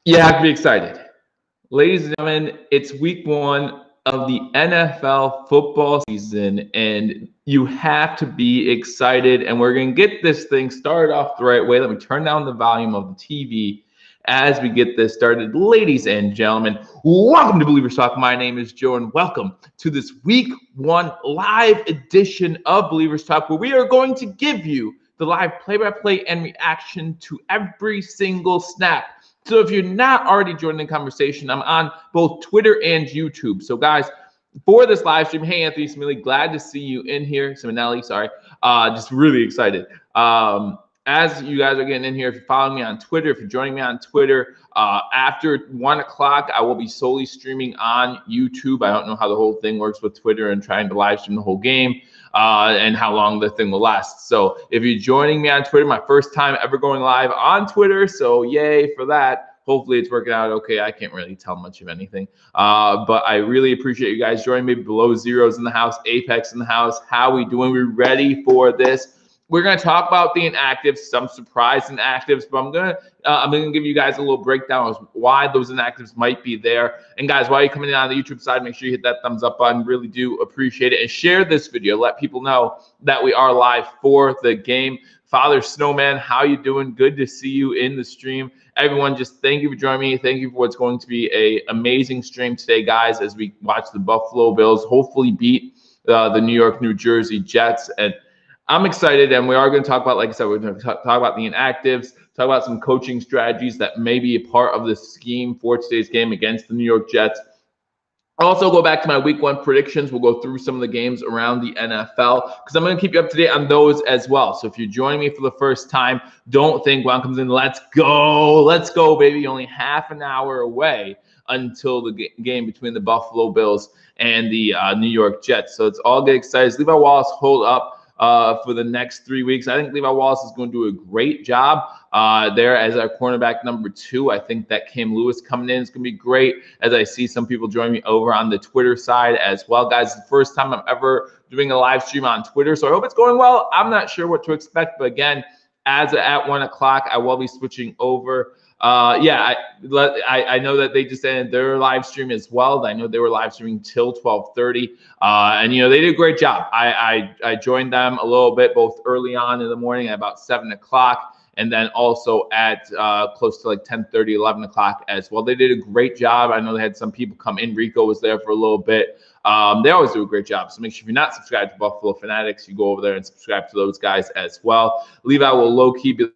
You have to be excited. Ladies and gentlemen, it's week one of the NFL football season, and you have to be excited. And we're going to get this thing started off the right way. Let me turn down the volume of the TV as we get this started. Ladies and gentlemen, welcome to Billievers Talk. My name is Joe, and welcome to this week one live edition of Billievers Talk, where we are going to give you the live play-by-play and reaction to every single snap. So if you're not already joining the conversation, I'm on both Twitter and YouTube. So guys, for this live stream, hey Anthony Smiley, glad to see you in here. Simonelli, sorry, just really excited. As you guys are getting in here, if you're following me on Twitter, if you're joining me on Twitter, after 1 o'clock, I will be solely streaming on YouTube. I don't know how the whole thing works with Twitter and trying to live stream the whole game and how long the thing will last. So if you're joining me on Twitter, my first time ever going live on Twitter, so yay for that. Hopefully it's working out okay. I can't really tell much of anything. But I really appreciate you guys joining me. Below Zeros in the house, Apex in the house. How we doing? We're ready for this. We're going to talk about the inactives, some surprise inactives, but I'm gonna give you guys a little breakdown of why those inactives might be there. And guys, while you're coming in on the YouTube side, make sure you hit that thumbs up button. Really do appreciate it. And share this video. Let people know that we are live for the game. Father Snowman, how you doing? Good to see you in the stream. Everyone, just thank you for joining me. Thank you for what's going to be an amazing stream today, guys, as we watch the Buffalo Bills hopefully beat the New York, New Jersey Jets. And I'm excited, and we are going to talk about, like I said, we're going to talk about the inactives, talk about some coaching strategies that may be a part of the scheme for today's game against the New York Jets. I'll also go back to my week one predictions. We'll go through some of the games around the NFL because I'm going to keep you up to date on those as well. So if you're joining me for the first time, don't think one comes in, let's go, baby. Only half an hour away until the game between the Buffalo Bills and the New York Jets. So it's all get excited. Levi Wallace, hold up for the next 3 weeks. I think Levi Wallace is going to do a great job there as our cornerback number 2. I think that Cam Lewis coming in is going to be great, as I see some people join me over on the Twitter side as well. Guys, it's the first time I'm ever doing a live stream on Twitter, so I hope it's going well. I'm not sure what to expect, but again, as at 1 o'clock, I will be switching over. I know that they just ended their live stream as well. I know they were live streaming till 12:30, and they did a great job. I joined them a little bit both early on in the morning at about 7 o'clock, and then also at close to like 10:30, 11 o'clock as well. They did a great job. I know they had some people come in. Rico was there for a little bit. They always do a great job. So make sure if you're not subscribed to Buffalo Fanatics, you go over there and subscribe to those guys as well. Levi will low-key be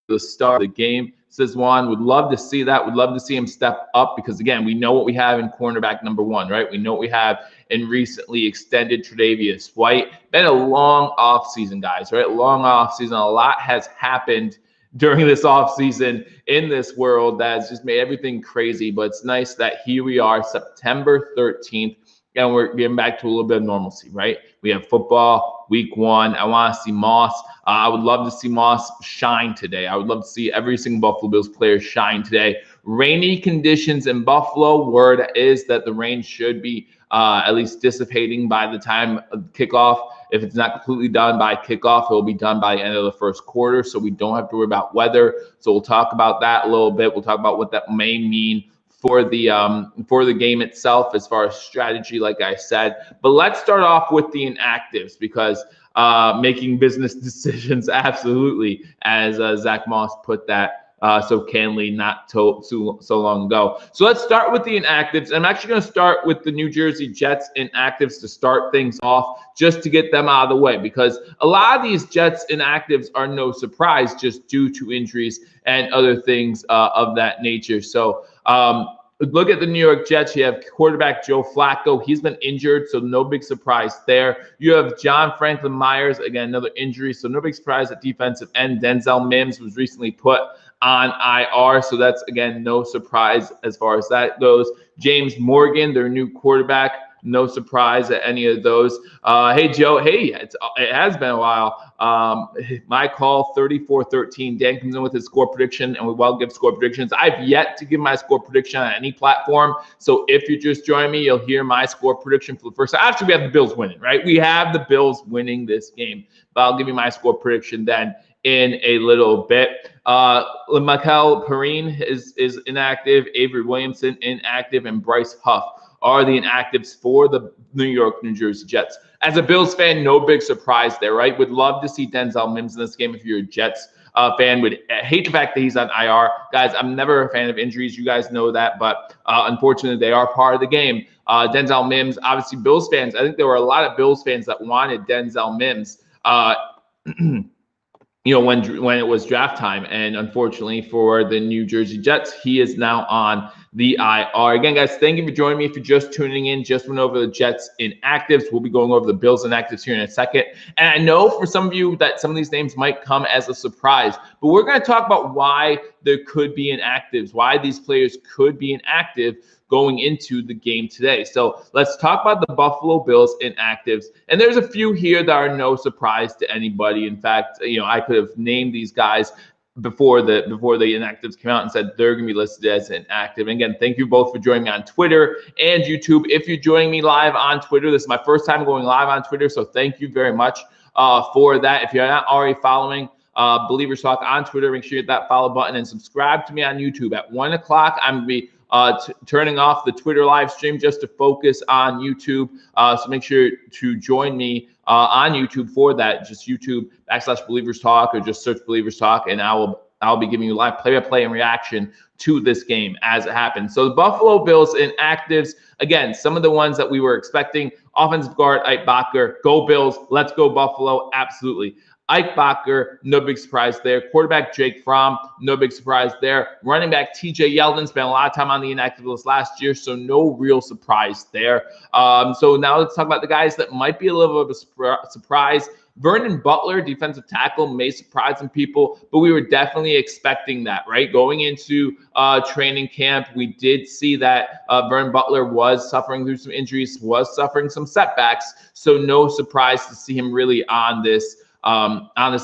the star of the game, says Juan. Would love to see that. Would love to see him step up because, again, we know what we have in cornerback number 1, right? We know what we have in recently extended Tre'Davious White. Been a long offseason, guys, right? Long offseason. A lot has happened during this offseason in this world that has just made everything crazy. But it's nice that here we are, September 13th, and we're getting back to a little bit of normalcy, right? We have football week 1. I want to see Moss. I would love to see Moss shine today. I would love to see every single Buffalo Bills player shine today. Rainy conditions in Buffalo. Word is that the rain should be at least dissipating by the time of kickoff. If it's not completely done by kickoff, it will be done by the end of the first quarter, so we don't have to worry about weather. So we'll talk about that a little bit. We'll talk about what that may mean for the game itself as far as strategy, like I said. But let's start off with the inactives because making business decisions, absolutely, as Zach Moss put that so candidly not so long ago. So let's start with the inactives. I'm actually going to start with the New Jersey Jets inactives to start things off, just to get them out of the way, because a lot of these Jets inactives are no surprise just due to injuries and other things of that nature. So look at the New York Jets. You have quarterback Joe Flacco. He's been injured, so no big surprise there. You have John Franklin Myers, again, another injury, so no big surprise at defensive end. Denzel Mims was recently put on IR, so that's, again, no surprise as far as that goes. James Morgan, their new quarterback, no surprise at any of those. Hey, Joe. Hey, it has been a while. My call, 34-13. Dan comes in with his score prediction, and we will give score predictions. I've yet to give my score prediction on any platform. So if you're just joining me, you'll hear my score prediction for the first time. Actually, we have the Bills winning, right? We have the Bills winning this game. But I'll give you my score prediction then in a little bit. Michael Perrine is inactive, Avery Williamson inactive, and Bryce Huff are the inactives for the New Jersey Jets. As a Bills fan, no big surprise there, right? Would love to see Denzel Mims in this game if you're a Jets fan. Would hate the fact that he's on IR. Guys, I'm never a fan of injuries. You guys know that, but unfortunately, they are part of the game. Denzel Mims, obviously Bills fans. I think there were a lot of Bills fans that wanted Denzel Mims. When it was draft time, and unfortunately for the New Jersey Jets, he is now on the IR. Again, guys, thank you for joining me. If you're just tuning in, just went over the Jets inactives. We'll be going over the Bills inactives here in a second. And I know for some of you that some of these names might come as a surprise, but we're going to talk about why there could be inactives, why these players could be inactive going into the game today. So let's talk about the Buffalo Bills inactives. And there's a few here that are no surprise to anybody. In fact, I could have named these guys before the inactives came out and said they're going to be listed as inactive. And again, thank you both for joining me on Twitter and YouTube. If you're joining me live on Twitter, this is my first time going live on Twitter, so thank you very much for that. If you're not already following Billievers Talk on Twitter, make sure you hit that follow button and subscribe to me on YouTube. At 1 o'clock, I'm going to be turning off the Twitter live stream just to focus on YouTube. So make sure to join me on YouTube for that. Just YouTube /Billievers Talk, or just search Billievers Talk, and I'll be giving you live play-by-play and reaction to this game as it happens. So the Buffalo Bills inactives, again, some of the ones that we were expecting. Offensive guard Ike Boettger, go Bills, let's go Buffalo, absolutely. Ike Boettger, no big surprise there. Quarterback Jake Fromm, no big surprise there. Running back TJ Yeldon spent a lot of time on the inactive list last year, so no real surprise there. So now let's talk about the guys that might be a little bit of a surprise. Vernon Butler, defensive tackle, may surprise some people, but we were definitely expecting that, right? Going into training camp, we did see that Vernon Butler was suffering through some injuries, was suffering some setbacks, so no surprise to see him really on this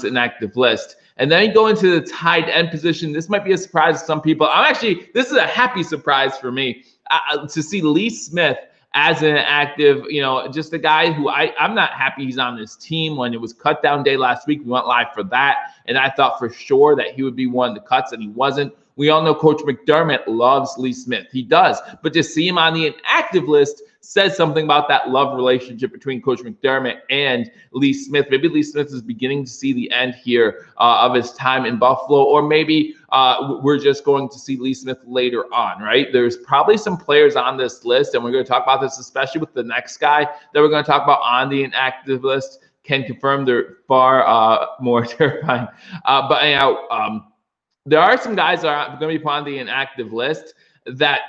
inactive list. And then you go into the tight end position. This might be a surprise to some people. This is a happy surprise for me to see Lee Smith as an active, just a guy who I'm not happy he's on this team. When it was cut down day last week, we went live for that, and I thought for sure that he would be one of the cuts, and he wasn't. We all know Coach McDermott loves Lee Smith. He does. But to see him on the inactive list says something about that love relationship between Coach McDermott and Lee Smith. Maybe Lee Smith is beginning to see the end here of his time in Buffalo, or maybe we're just going to see Lee Smith later on, right? There's probably some players on this list, and we're going to talk about this, especially with the next guy that we're going to talk about on the inactive list. Can confirm they're far more terrifying. But anyhow, there are some guys that are going to be put on the inactive list that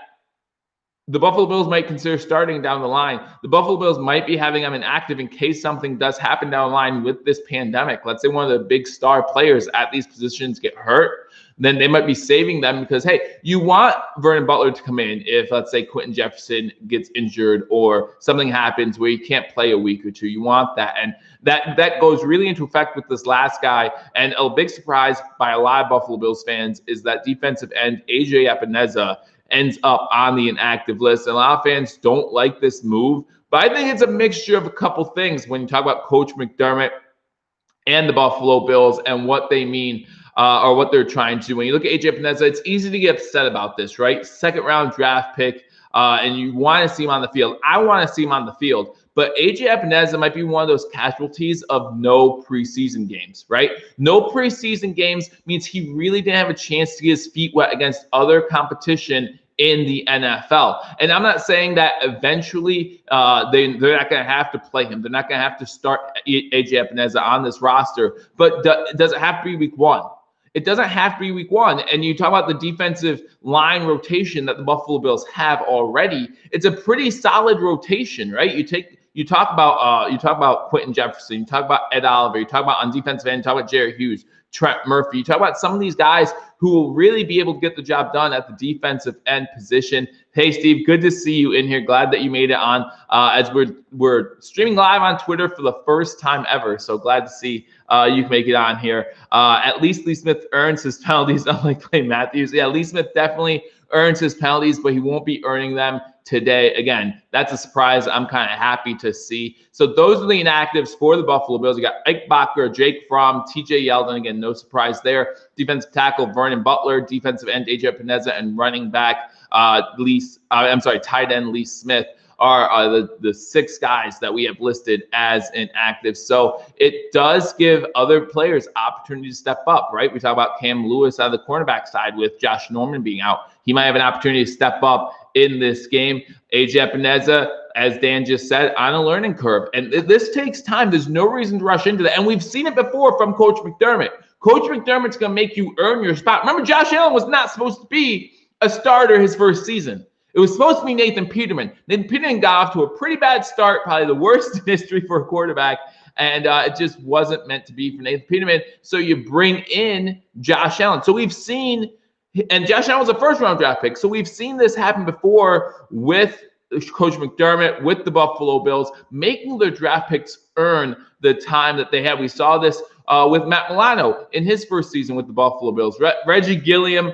the Buffalo Bills might consider starting down the line. The Buffalo Bills might be having them inactive in case something does happen down the line with this pandemic. Let's say one of the big star players at these positions get hurt, then they might be saving them because, hey, you want Vernon Butler to come in if, let's say, Quentin Jefferson gets injured or something happens where he can't play a week or two. You want that. And that goes really into effect with this last guy. And a big surprise by a lot of Buffalo Bills fans is that defensive end, AJ Epineza, ends up on the inactive list. And a lot of fans don't like this move, but I think it's a mixture of a couple things when you talk about Coach McDermott and the Buffalo Bills and what they mean or what they're trying to do. When you look at AJ Epineza, it's easy to get upset about this, right? Second-round draft pick, and you want to see him on the field. I want to see him on the field. But AJ Epineza might be one of those casualties of no preseason games, right? No preseason games means he really didn't have a chance to get his feet wet against other competition in the NFL. And I'm not saying that eventually they're not going to have to play him. They're not going to have to start AJ Epineza on this roster. But does it have to be week one? It doesn't have to be week one. And you talk about the defensive line rotation that the Buffalo Bills have already. It's a pretty solid rotation, right? You talk about Quentin Jefferson, you talk about Ed Oliver, you talk about on defensive end, you talk about Jerry Hughes, Trent Murphy, you talk about some of these guys who will really be able to get the job done at the defensive end position. Hey, Steve, good to see you in here. Glad that you made it on as we're streaming live on Twitter for the first time ever. So glad to see you can make it on here. At least Lee Smith earns his penalties, unlike Clay Matthews. Yeah, Lee Smith definitely earns his penalties, but he won't be earning them today. Again, that's a surprise. I'm kind of happy to see. So those are the inactives for the Buffalo Bills. You got Ike Bacher, Jake Fromm, TJ Yeldon. Again, no surprise there. Defensive tackle Vernon Butler, defensive end AJ Epineza, and running back tight end Lee Smith are the 6 guys that we have listed as inactive. So it does give other players opportunity to step up, right? We talk about Cam Lewis on the cornerback side with Josh Norman being out. He might have an opportunity to step up in this game. AJ Epineza, as Dan just said, on a learning curve. And this takes time. There's no reason to rush into that. And we've seen it before from Coach McDermott. Coach McDermott's going to make you earn your spot. Remember, Josh Allen was not supposed to be a starter his first season. It was supposed to be Nathan Peterman. Nathan Peterman got off to a pretty bad start, probably the worst in history for a quarterback, and it just wasn't meant to be for Nathan Peterman. So you bring in Josh Allen. So we've seen, and Josh Allen was a first-round draft pick, so we've seen this happen before with Coach McDermott, with the Buffalo Bills, making their draft picks earn the time that they have. We saw this with Matt Milano in his first season with the Buffalo Bills. Reggie Gilliam,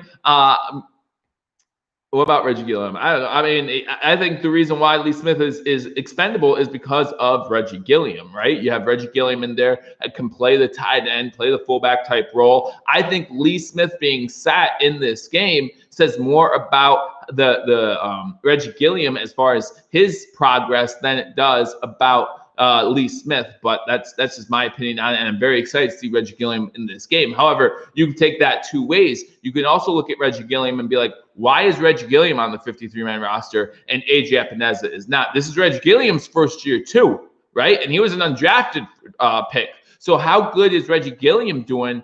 what about Reggie Gilliam? I don't know. I mean, I think the reason why Lee Smith is expendable is because of Reggie Gilliam, right? You have Reggie Gilliam in there that can play the tight end, play the fullback type role. I think Lee Smith being sat in this game says more about the Reggie Gilliam as far as his progress than it does about Lee Smith, but that's just my opinion on it, and I'm very excited to see Reggie Gilliam in this game. However, you can take that 2 ways. You can also look at Reggie Gilliam and be like, why is Reggie Gilliam on the 53-man roster and AJ Epineza is not? This is Reggie Gilliam's first year too, right? And he was an undrafted pick. So how good is Reggie Gilliam doing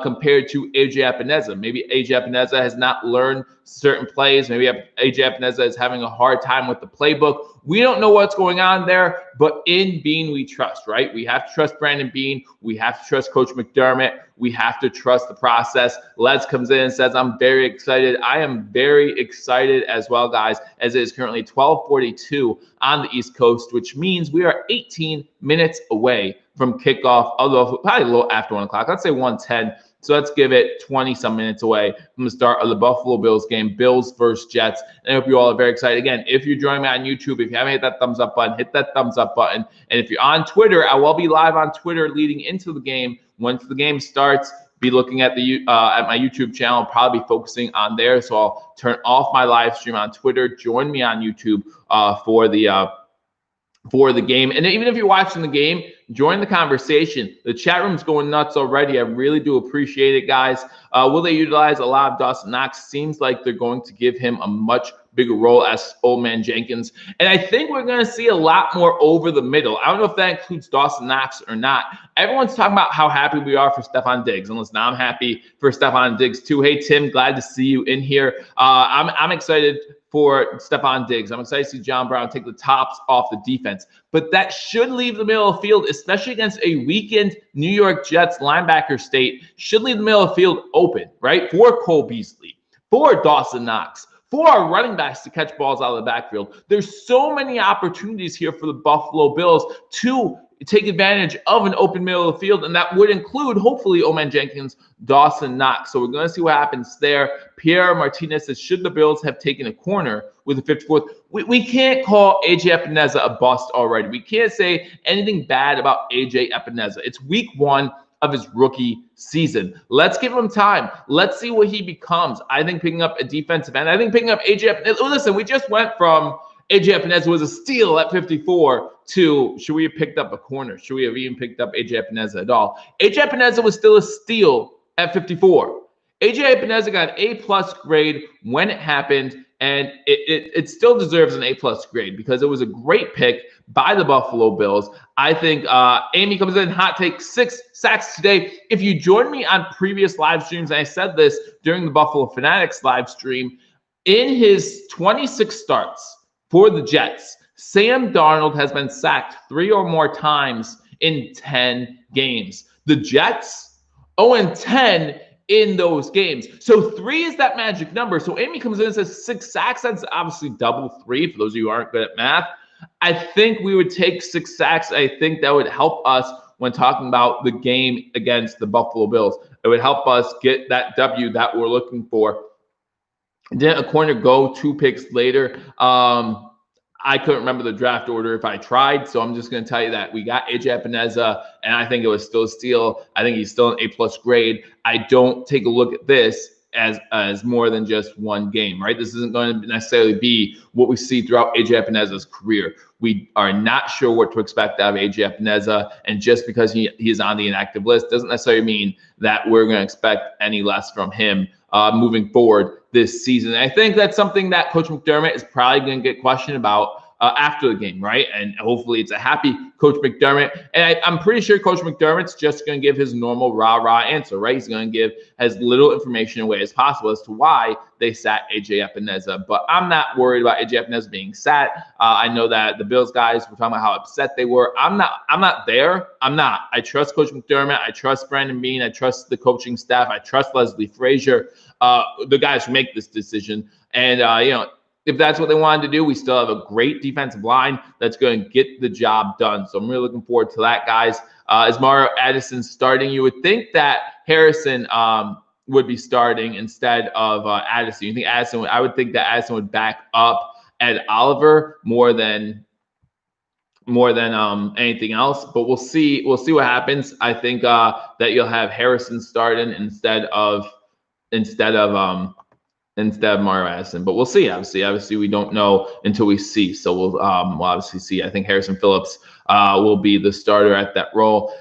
compared to AJ Epineza? Maybe AJ Epineza has not learned certain plays. Maybe AJ Epineza is having a hard time with the playbook. We don't know what's going on there, but in Bean we trust, right? We have to trust Brandon Bean. We have to trust Coach McDermott. We have to trust the process. Les comes in and says, I'm very excited. I am very excited as well, guys, as it is currently 12:42 on the East Coast, which means we are 18 minutes away from kickoff, although probably a little after 1 o'clock. Let's say 1:10. So let's give it 20-some minutes away from the start of the Buffalo Bills game, Bills versus Jets. And I hope you all are very excited. Again, if you're joining me on YouTube, if you haven't hit that thumbs up button, hit that thumbs up button. And if you're on Twitter, I will be live on Twitter leading into the game. Once the game starts, be looking at at my YouTube channel. I'll probably be focusing on there. So I'll turn off my live stream on Twitter. Join me on YouTube for the game. And even if you're watching the game, join the conversation. The chat room's going nuts already. I really do appreciate it, guys. Will they utilize a lot of Dawson Knox? Seems like they're going to give him a much bigger role as Old Man Jenkins. And I think we're going to see a lot more over the middle. I don't know if that includes Dawson Knox or not. Everyone's talking about how happy we are for Stephon Diggs. And listen, I'm happy for Stephon Diggs too. Hey, Tim, glad to see you in here. I'm excited for Stephon Diggs. I'm excited to see John Brown take the tops off the defense. But that should leave the middle of the field, especially against a weakened New York Jets linebacker state, should leave the middle of the field open, right? For Cole Beasley, for Dawson Knox, for our running backs to catch balls out of the backfield. There's so many opportunities here for the Buffalo Bills to take advantage of an open middle of the field, and that would include, hopefully, Oman Jenkins, Dawson Knox. So we're going to see what happens there. Pierre Martinez says, should the Bills have taken a corner with the 54th? We can't call AJ Epineza a bust already. We can't say anything bad about AJ Epineza. It's week 1 of his rookie season. Let's give him time. Let's see what he becomes. I think picking up a defensive end, I think picking up AJ Epineza. Listen, we just went from AJ Epineza was a steal at 54 to should we have picked up a corner? Should we have even picked up AJ Epineza at all? AJ Epineza was still a steal at 54. AJ Epineza got an A+ grade when it happened, and it still deserves an A+ grade because it was a great pick by the Buffalo Bills. I think Amy comes in, hot take, 6 sacks today. If you joined me on previous live streams, and I said this during the Buffalo Fanatics live stream, in his 26 starts for the Jets, Sam Darnold has been sacked 3 or more times in 10 games. The Jets, 0-10 in those games. So 3 is that magic number. So Amy comes in and says 6 sacks. That's obviously double 3 for those of you who aren't good at math. I think we would take 6 sacks. I think that would help us when talking about the game against the Buffalo Bills. It would help us get that W that we're looking for. Didn't a corner go 2 picks later? I couldn't remember the draft order if I tried, so I'm just going to tell you that we got AJ Epineza, and I think it was still a steal. I think he's still an A+ grade. I don't take a look at this as more than just one game, right? This isn't going to necessarily be what we see throughout AJ Epineza's career. We are not sure what to expect out of AJ Epineza, and just because he is on the inactive list doesn't necessarily mean that we're going to expect any less from him moving forward this season. I think that's something that Coach McDermott is probably going to get questioned about after the game, right? And hopefully it's a happy Coach McDermott. And I'm pretty sure Coach McDermott's just going to give his normal rah-rah answer, right? He's going to give as little information away as possible as to why they sat AJ Epineza. But I'm not worried about AJ Epineza being sat. I know that the Bills guys were talking about how upset they were. I'm not there. I'm not. I trust Coach McDermott. I trust Brandon Beane. I trust the coaching staff. I trust Leslie Frazier, the guys who make this decision. And, if that's what they wanted to do, we still have a great defensive line that's going to get the job done. So I'm really looking forward to that, guys. As Mario Addison starting, you would think that Harrison would be starting instead of Addison. You think Addison? I would think that Addison would back up Ed Oliver more than anything else. But we'll see. We'll see what happens. I think that you'll have Harrison starting instead of Mario Addison, but we'll see. Obviously, we don't know until we see. So we'll obviously see. I think Harrison Phillips will be the starter at that role.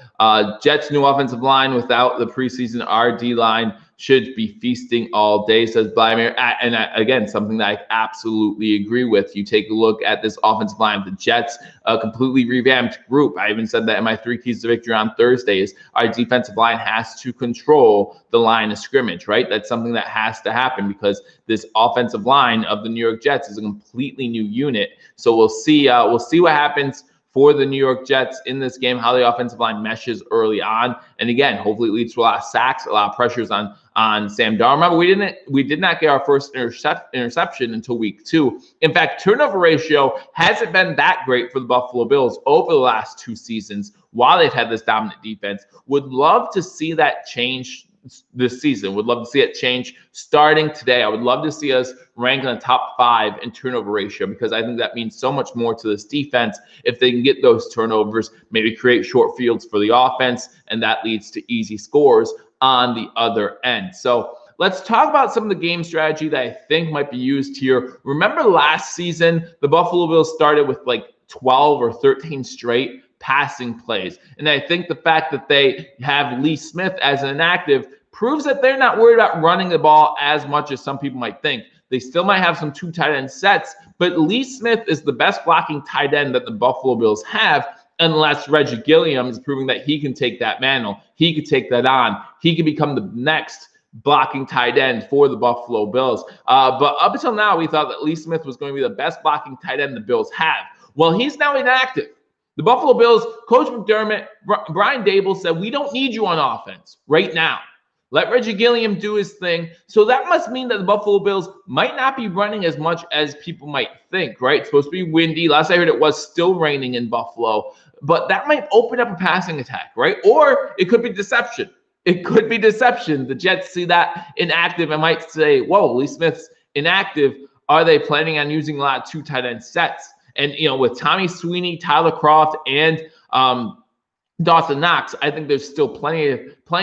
Jets' new offensive line without the preseason RD line should be feasting all day, says Vladimir. And again, something that I absolutely agree with. You take a look at this offensive line of the Jets, a completely revamped group. I even said that in my 3 keys to victory on Thursdays. Our defensive line has to control the line of scrimmage, right? That's something that has to happen because this offensive line of the New York Jets is a completely new unit. So we'll see. We'll see what happens for the New York Jets in this game, how the offensive line meshes early on. And again, hopefully it leads to a lot of sacks, a lot of pressures on Sam Darnold. Remember, we did not get our first interception until week 2. In fact, turnover ratio hasn't been that great for the Buffalo Bills over the last 2 seasons while they've had this dominant defense. Would love to see that change this season. Would love to see it change starting today. I would love to see us rank in the top 5 in turnover ratio because I think that means so much more to this defense if they can get those turnovers, maybe create short fields for the offense, and that leads to easy scores on the other end. So let's talk about some of the game strategy that I think might be used here. Remember last season, the Buffalo Bills started with like 12 or 13 straight passing plays. And I think the fact that they have Lee Smith as an inactive proves that they're not worried about running the ball as much as some people might think. They still might have some 2 tight end sets, but Lee Smith is the best blocking tight end that the Buffalo Bills have, unless Reggie Gilliam is proving that he can take that mantle. He could take that on. He could become the next blocking tight end for the Buffalo Bills. But up until now, we thought that Lee Smith was going to be the best blocking tight end the Bills have. Well, he's now inactive. The Buffalo Bills, Coach McDermott, Brian Daboll said, we don't need you on offense right now. Let Reggie Gilliam do his thing. So that must mean that the Buffalo Bills might not be running as much as people might think, right? It's supposed to be windy. Last I heard it was still raining in Buffalo. But that might open up a passing attack, right? Or it could be deception. It could be deception. The Jets see that inactive and might say, whoa, Lee Smith's inactive. Are they planning on using a lot of 2 tight end sets? And, with Tommy Sweeney, Tyler Kroft, and Dawson Knox, I think there's still plenty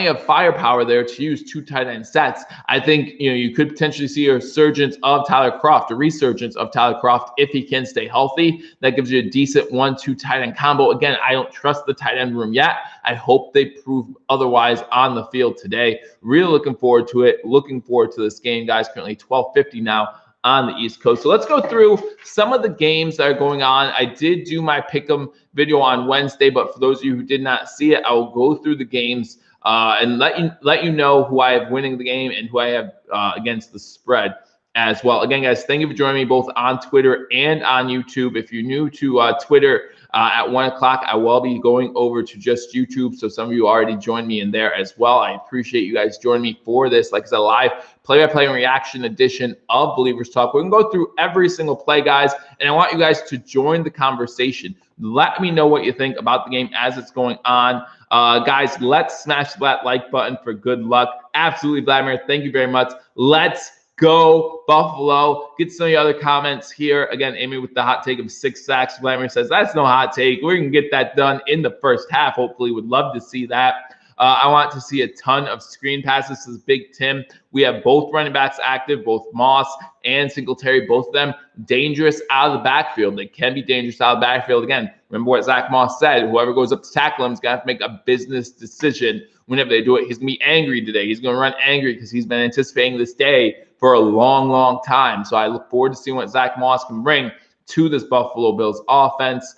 of firepower there to use 2 tight end sets. I think, you could potentially see a resurgence of Tyler Kroft if he can stay healthy. That gives you a decent 1-2 tight end combo. Again, I don't trust the tight end room yet. I hope they prove otherwise on the field today. Really looking forward to it. Looking forward to this game, guys. Currently 12:50 now on the East Coast. So let's go through some of the games that are going on. I did do my pick'em video on Wednesday, but for those of you who did not see it, I will go through the games and let you know who I have winning the game and who I have against the spread as well. Again, guys, thank you for joining me both on Twitter and on YouTube. If you're new to Twitter, at 1 o'clock, I will be going over to just YouTube. So some of you already joined me in there as well. I appreciate you guys joining me for this, like I said, live play-by-play and reaction edition of Billievers Talk. We're going to go through every single play, guys, and I want you guys to join the conversation. Let me know what you think about the game as it's going on. Guys, let's smash that like button for good luck. Absolutely, Vladimir. Thank you very much. Let's Go Buffalo. Get some of the other comments here. Again, Amy with the hot take of 6 sacks. Vladimir says, that's no hot take. We're going to get that done in the first half. Hopefully, would love to see that. I want to see a ton of screen passes. This is Big Tim. We have both running backs active, both Moss and Singletary, both of them dangerous out of the backfield. They can be dangerous out of the backfield. Again, remember what Zach Moss said. Whoever goes up to tackle him is going to have to make a business decision whenever they do it. He's going to be angry today. He's going to run angry because he's been anticipating this day for a long, long time. So I look forward to seeing what Zach Moss can bring to this Buffalo Bills offense.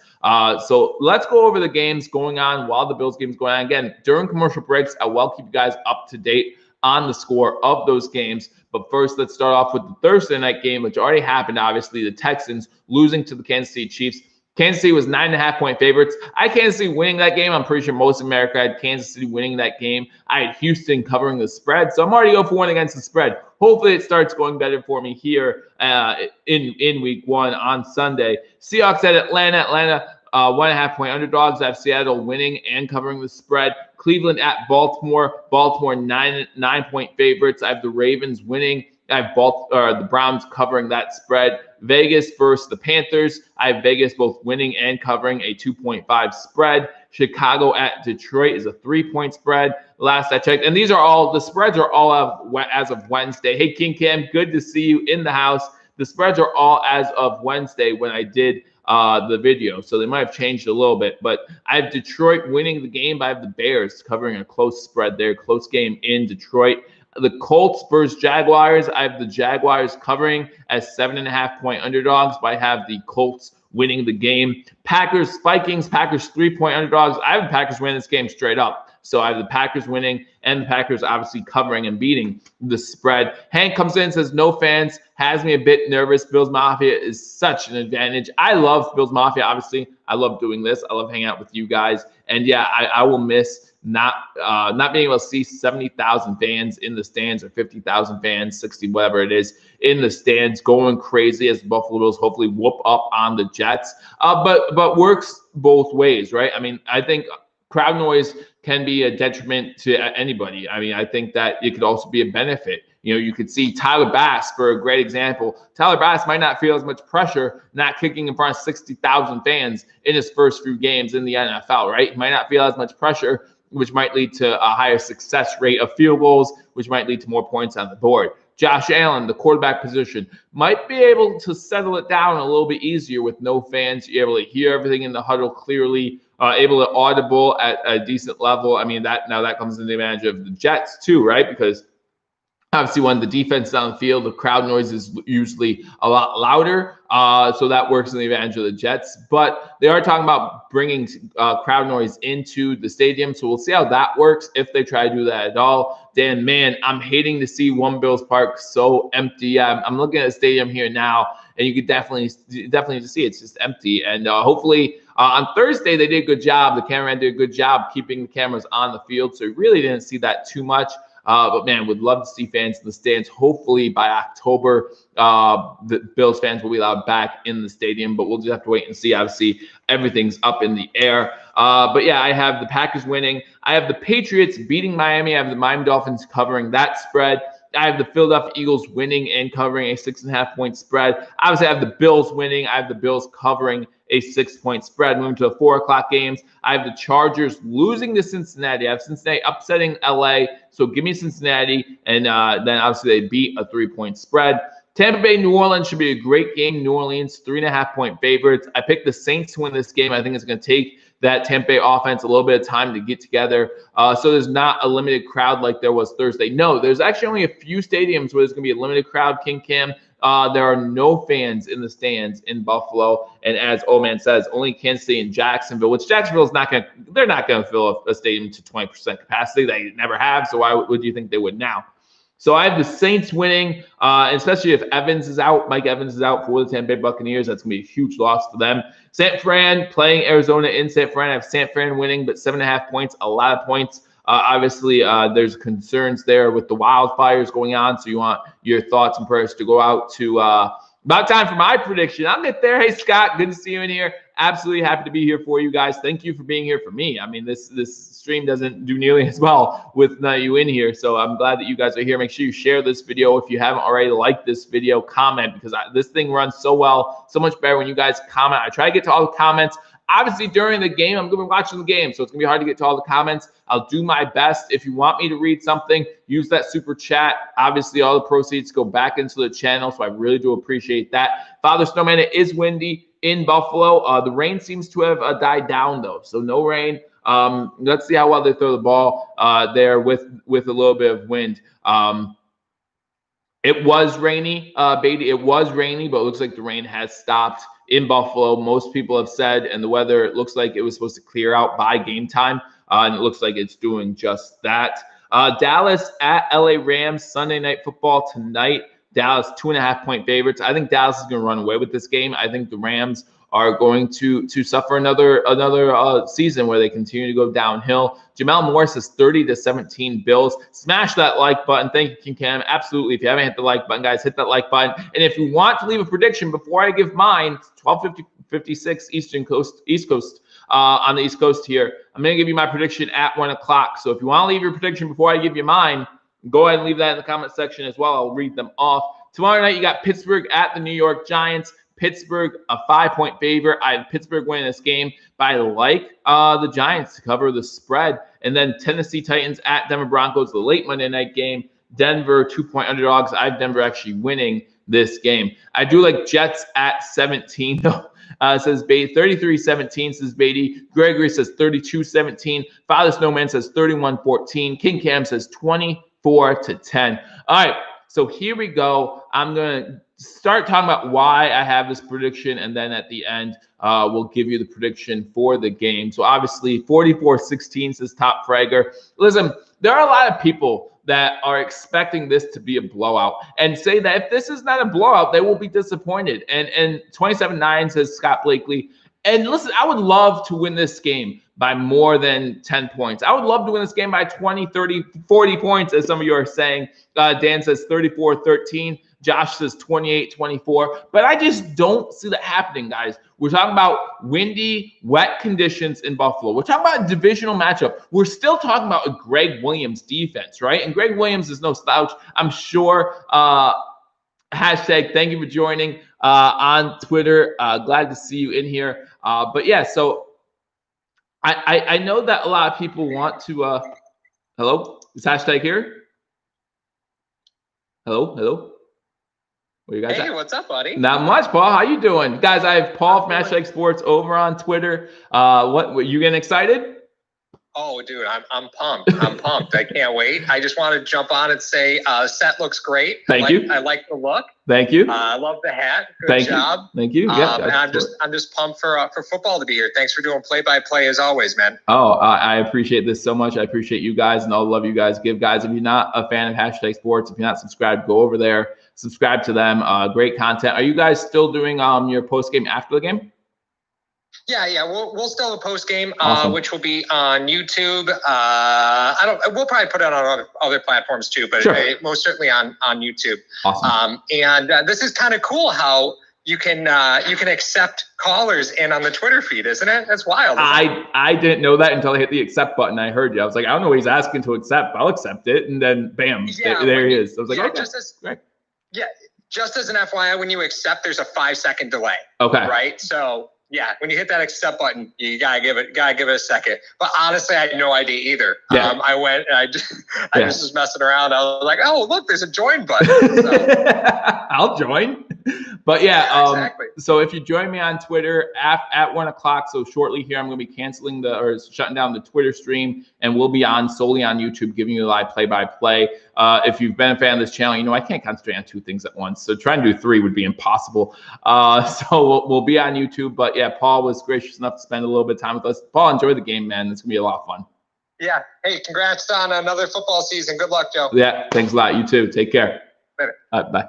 So let's go over the games going on while the Bills game's going on. Again, during commercial breaks, I will keep you guys up to date on the score of those games. But first, let's start off with the Thursday night game, which already happened, obviously. The Texans losing to the Kansas City Chiefs. Kansas City was 9.5-point favorites. I had Kansas City winning that game. I'm pretty sure most of America had Kansas City winning that game. I had Houston covering the spread, so I'm already 0-for-1 against the spread. Hopefully, it starts going better for me here in week 1 on Sunday. Seahawks at Atlanta. Atlanta 1.5-point underdogs. I have Seattle winning and covering the spread. Cleveland at Baltimore. Baltimore 9-point favorites. I have the Ravens winning. I have the Browns covering that spread. Vegas versus the Panthers. I have Vegas both winning and covering a 2.5 spread. Chicago at Detroit is a 3-point spread. Last I checked, and these are all the spreads are all as of Wednesday. Hey, King Cam, good to see you in the house. The spreads are all as of Wednesday when I did the video, so they might have changed a little bit. But I have Detroit winning the game, but I have the Bears covering a close spread there, close game in Detroit. The Colts versus Jaguars. I have the Jaguars covering as 7.5-point underdogs, but I have the Colts winning the game. Packers, Vikings, Packers 3-point underdogs. I have the Packers winning this game straight up. So I have the Packers winning and the Packers obviously covering and beating the spread. Hank comes in and says, no fans, has me a bit nervous. Bills Mafia is such an advantage. I love Bills Mafia, obviously. I love doing this. I love hanging out with you guys. And yeah, I will miss not being able to see 70,000 fans in the stands or 50,000 fans, 60, whatever it is, in the stands going crazy as the Buffalo Bills hopefully whoop up on the Jets. But works both ways, right? I mean, I think crowd noise can be a detriment to anybody. I mean, I think that it could also be a benefit. You know, you could see Tyler Bass for a great example. Tyler Bass might not feel as much pressure not kicking in front of 60,000 fans in his first few games in the NFL, right? He might not feel as much pressure, which might lead to a higher success rate of field goals, which might lead to more points on the board. Josh Allen, the quarterback position, might be able to settle it down a little bit easier with no fans. You're able to hear everything in the huddle clearly, able to audible at a decent level. I mean, that comes in the advantage of the Jets too, right? Because obviously, when the defense is on the field, the crowd noise is usually a lot louder. So that works in the advantage of the Jets. But they are talking about bringing crowd noise into the stadium. So we'll see how that works if they try to do that at all. Dan, man, I'm hating to see One Bills Park so empty. I'm looking at the stadium here now, and you could definitely see it's just empty. And hopefully on Thursday, they did a good job. The cameraman did a good job keeping the cameras on the field. So we really didn't see that too much. But man, would love to see fans in the stands. Hopefully by October, the Bills fans will be allowed back in the stadium, but we'll just have to wait and see. Obviously, everything's up in the air. But yeah, I have the Packers winning. I have the Patriots beating Miami. I have the Miami Dolphins covering that spread. I have the Philadelphia Eagles winning and covering a 6.5-point spread. Obviously, I have the Bills winning. I have the Bills covering a 6-point spread. Moving to the 4 o'clock games, I have the Chargers losing to Cincinnati. I have Cincinnati upsetting LA. So give me Cincinnati. And then obviously they beat a 3-point spread. Tampa Bay, New Orleans should be a great game. New Orleans, 3.5-point favorites. I picked the Saints to win this game. I think it's going to take that Tampa Bay offense a little bit of time to get together. So there's not a limited crowd like there was Thursday. No, there's actually only a few stadiums where there's going to be a limited crowd, King Cam. There are no fans in the stands in Buffalo. And as Old-Man says, only Kansas City and Jacksonville, which Jacksonville's they're not going to fill a stadium to 20% capacity. They never have. So why would you think they would now? So I have the Saints winning, especially if Evans is out. Mike Evans is out for the Tampa Bay Buccaneers. That's going to be a huge loss for them. San Fran playing Arizona in San Fran. I have San Fran winning, but 7.5 points, a lot of points. Obviously, there's concerns there with the wildfires going on. So you want your thoughts and prayers to go out to about time for my prediction. I'll get there. Hey, Scott, good to see you in here. Absolutely happy to be here for you guys. Thank you for being here for me. I mean, this stream doesn't do nearly as well with you in here. So I'm glad that you guys are here. Make sure you share this video. If you haven't already, like this video, comment, because this thing runs so well, so much better when you guys comment. I try to get to all the comments. Obviously, during the game, I'm going to be watching the game, so it's going to be hard to get to all the comments. I'll do my best. If you want me to read something, use that super chat. Obviously, all the proceeds go back into the channel, so I really do appreciate that. Father Snowman, it is windy in Buffalo. The rain seems to have died down, though, so no rain. Let's see how well they throw the ball there with a little bit of wind. It was rainy, Beatty. It was rainy, but it looks like the rain has stopped in Buffalo. Most people have said, and the weather, it looks like it was supposed to clear out by game time, and it looks like it's doing just that. Dallas at LA Rams, Sunday Night Football tonight. Dallas 2.5-point favorites. I think Dallas is going to run away with this game. I think the Rams are going to suffer another season where they continue to go downhill. Jamel Moore says 30-17 Bills. Smash that like button. Thank you, King Cam. Absolutely. If you haven't hit the like button, guys, hit that like button. And if you want to leave a prediction before I give mine, 12:56 East Coast on the East Coast here. I'm going to give you my prediction at 1 o'clock. So if you want to leave your prediction before I give you mine, go ahead and leave that in the comment section as well. I'll read them off. Tomorrow night, you got Pittsburgh at the New York Giants. Pittsburgh, a 5-point favorite. I have Pittsburgh winning this game, but I like the Giants to cover the spread. And then Tennessee Titans at Denver Broncos, the late Monday night game. Denver, 2-point underdogs. I have Denver actually winning this game. I do like Jets at 17, though. Says Beatty, 33-17, says Beatty. Gregory says 32-17. Father Snowman says 31-14. King Cam says 24-10. All right, so here we go. I'm going to start talking about why I have this prediction, and then at the end, we'll give you the prediction for the game. So obviously, 44-16 says Top Fragger. Listen, there are a lot of people that are expecting this to be a blowout and say that if this is not a blowout, they will be disappointed. And 27-9 says Scott Blakely. And listen, I would love to win this game by more than 10 points. I would love to win this game by 20, 30, 40 points, as some of you are saying. Dan says 34-13. Josh says 28-24. But I just don't see that happening, guys. We're talking about windy, wet conditions in Buffalo. We're talking about a divisional matchup. We're still talking about a Greg Williams defense, right? And Greg Williams is no slouch. I'm sure. Hashtag thank you for joining on Twitter. Glad to see you in here. But yeah, so I know that a lot of people want to hello? Is hashtag here? Hello? Where you guys Hey, at? what's up, buddy? Not much, Paul. How you doing? Guys, I have Paul from hashtag sports over on Twitter. What you getting excited? Oh, dude, I'm pumped. I'm pumped. I can't wait. I just want to jump on and say, set looks great. Thank you. I like the look. Thank you. I love the hat. Good Thank job. You. Thank you. Yeah, and I'm just pumped for football to be here. Thanks for doing play-by-play as always, man. Oh, I appreciate this so much. I appreciate you guys, and I'll love you guys. Guys, if you're not a fan of hashtag sports, if you're not subscribed, go over there, subscribe to them. Great content. Are you guys still doing your post game after the game? Yeah. We'll still have a post game, Awesome. Which will be on YouTube. We'll probably put it on other platforms too, but Sure. Most certainly on YouTube. Awesome. And this is kind of cool how you can accept callers in on the Twitter feed, isn't it? That's wild. I didn't know that until I hit the accept button. I heard you. I was like, I don't know what he's asking to accept. I'll accept it, and then bam, there he is. I was like, okay. Just as an FYI, when you accept, there's a 5-second delay. Okay. Right. So. Yeah, when you hit that accept button, you gotta give it a second. But honestly, I had no idea either. Yeah. I went and I just was messing around. I was like, oh, look, there's a join button. So. I'll join. But yeah, exactly. So if you join me on Twitter at 1 o'clock, so shortly here, I'm going to be canceling shutting down the Twitter stream, and we'll be solely on YouTube, giving you a live play-by-play. If you've been a fan of this channel, you know I can't concentrate on 2 things at once. So trying to do 3 would be impossible. So we'll be on YouTube. But yeah, Paul was gracious enough to spend a little bit of time with us. Paul, enjoy the game, man. It's going to be a lot of fun. Yeah. Hey, congrats on another football season. Good luck, Joe. Yeah, thanks a lot. You too. Take care. Later. Bye.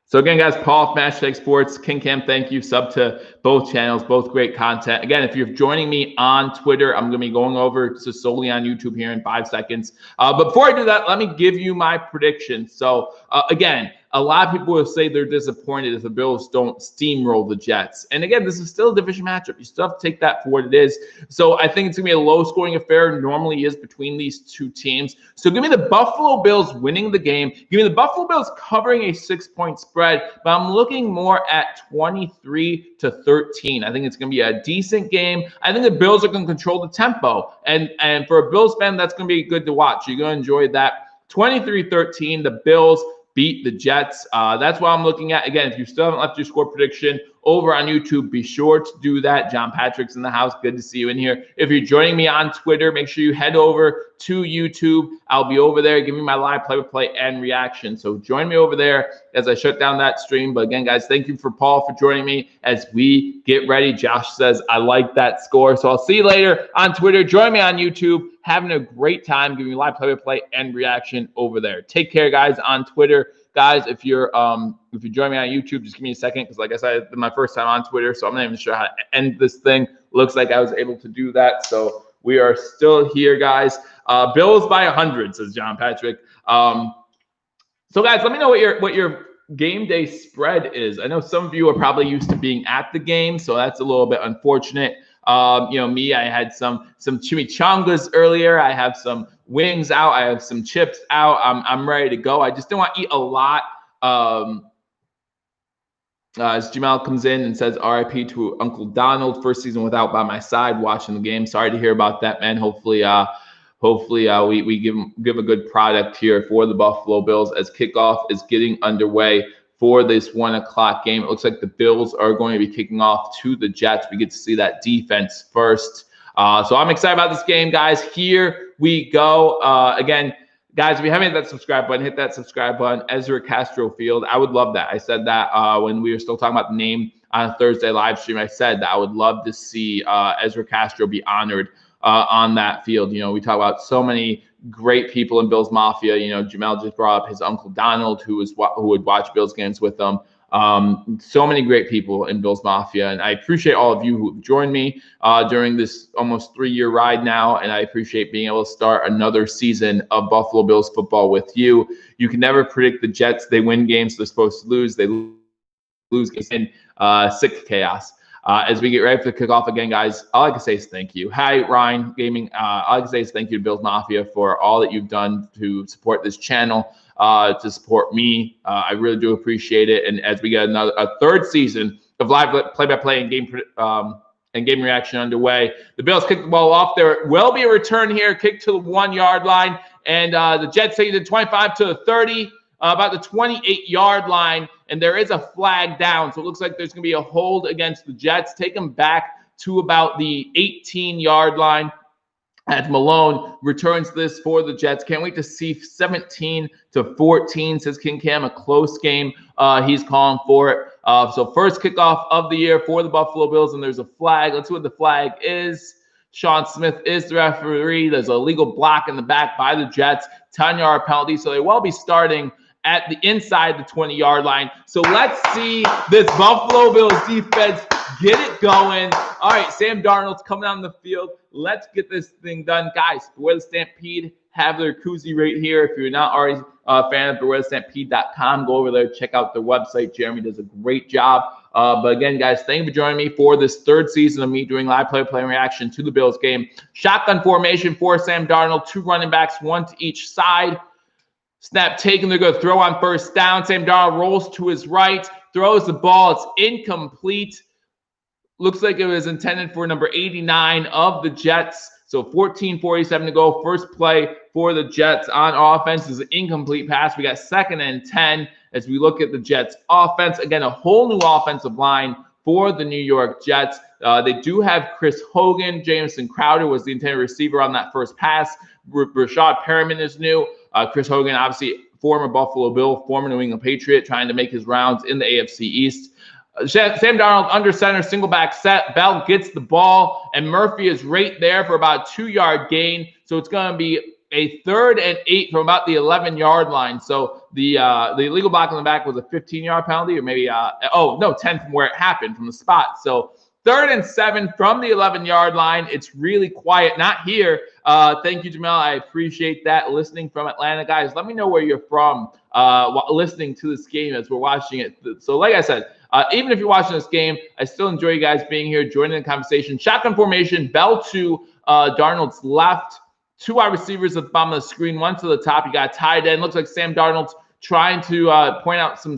So again, guys, Paul from hashtag sports, King Cam, thank you. Sub to both channels, both great content. Again, if you're joining me on Twitter, I'm going to be going over to solely on YouTube here in 5 seconds. But before I do that, let me give you my prediction. So again, a lot of people will say they're disappointed if the Bills don't steamroll the Jets. And again, this is still a division matchup. You still have to take that for what it is. So I think it's going to be a low-scoring affair. Normally is between these two teams. So give me the Buffalo Bills winning the game. Give me the Buffalo Bills covering a 6-point spread. But I'm looking more at 23-13. I think it's going to be a decent game. I think the Bills are going to control the tempo. And for a Bills fan, that's going to be good to watch. You're going to enjoy that. 23-13, the Bills beat the Jets. That's what I'm looking at. Again, if you still haven't left your score prediction over on YouTube, be sure to do that. John Patrick's in the house. Good to see you in here. If you're joining me on Twitter, make sure you head over to YouTube. I'll be over there giving my live play-by-play and reaction. So join me over there as I shut down that stream. But again, guys, thank you for Paul for joining me as we get ready. Josh says, I like that score. So I'll see you later on Twitter. Join me on YouTube. Having a great time giving you live play-by-play and reaction over there. Take care, guys, on Twitter. Guys, if you're joining me on YouTube, just give me a second, because like I said, it's my first time on Twitter, so I'm not even sure how to end this thing. Looks like I was able to do that, so we are still here, guys. Bills by 100, says John Patrick. So guys, let me know what your game day spread is. I know some of you are probably used to being at the game, so that's a little bit unfortunate. Me, I had some chimichangas earlier. I have some wings out. I have some chips out. I'm ready to go. I just don't want to eat a lot. As Jamal comes in and says, RIP to Uncle Donald, first season without by my side watching the game. Sorry to hear about that, man. Hopefully we give a good product here for the Buffalo Bills as kickoff is getting underway for this 1 o'clock game. It looks like the Bills are going to be kicking off to the Jets. We get to see that defense first. So I'm excited about this game, guys. Here we go. Again, guys, if you haven't hit that subscribe button, hit that subscribe button. Ezra Castro Field. I would love that. I said that when we were still talking about the name on a Thursday live stream. I said that I would love to see Ezra Castro be honored on that field. We talk about so many great people in Bills Mafia. Jamel just brought up his Uncle Donald, who would watch Bills games with them. So many great people in Bills Mafia, and I appreciate all of you who joined me during this almost 3-year ride now, and I appreciate being able to start another season of Buffalo Bills football with you. You can never predict the Jets. They win games they're supposed to lose. They lose games in sick chaos. As we get ready for the kickoff again, guys, all I can say is thank you. Hi, Ryan Gaming. All I can say is thank you to Bills Mafia for all that you've done to support this channel, to support me. I really do appreciate it. And as we get a third season of live play-by-play and game reaction underway, the Bills kick the ball off. There will be a return here, kick to the 1-yard line, and the Jets take it 25 to 30. About the 28-yard line, and there is a flag down. So it looks like there's going to be a hold against the Jets. Take them back to about the 18-yard line as Malone returns this for the Jets. Can't wait to see 17-14, says King Cam, a close game. He's calling for it. So first kickoff of the year for the Buffalo Bills, and there's a flag. Let's see what the flag is. Sean Smith is the referee. There's a legal block in the back by the Jets. 10-yard penalty, so they will be starting at the inside the 20-yard line. So let's see this Buffalo Bills defense get it going. All right, Sam Darnold's coming on the field. Let's get this thing done. Guys, Beware the Stampede have their koozie right here. If you're not already a fan of BewareTheStampede.com, go over there, check out their website. Jeremy does a great job. But again, guys, thank you for joining me for this third season of me doing live play reaction to the Bills game. Shotgun formation for Sam Darnold, 2 running backs, 1 to each side. Snap taken, they're going to throw on first down. Sam Darnold rolls to his right, throws the ball. It's incomplete. Looks like it was intended for number 89 of the Jets. So 14:47 to go. First play for the Jets on offense is an incomplete pass. We got 2nd and 10 as we look at the Jets offense. Again, a whole new offensive line for the New York Jets. They do have Chris Hogan. Jamison Crowder was the intended receiver on that first pass. Rashad Perriman is new. Chris Hogan, obviously former Buffalo Bill, former New England Patriot, trying to make his rounds in the AFC East. Sam Darnold under center, single back set. Bell gets the ball, and Murphy is right there for about a 2-yard gain. So it's going to be a 3rd and 8 from about the 11-yard line. So the illegal block on the back was a 15-yard penalty, or maybe 10 from where it happened, from the spot. So 3rd and 7 from the 11-yard line. It's really quiet. Not here. Thank you, Jamel. I appreciate that. Listening from Atlanta. Guys, let me know where you're from listening to this game as we're watching it. So like I said, even if you're watching this game, I still enjoy you guys being here, joining the conversation. Shotgun formation, Bell to Darnold's left. 2 wide receivers at the bottom of the screen, 1 to the top. You got tight end. Looks like Sam Darnold's trying to point out some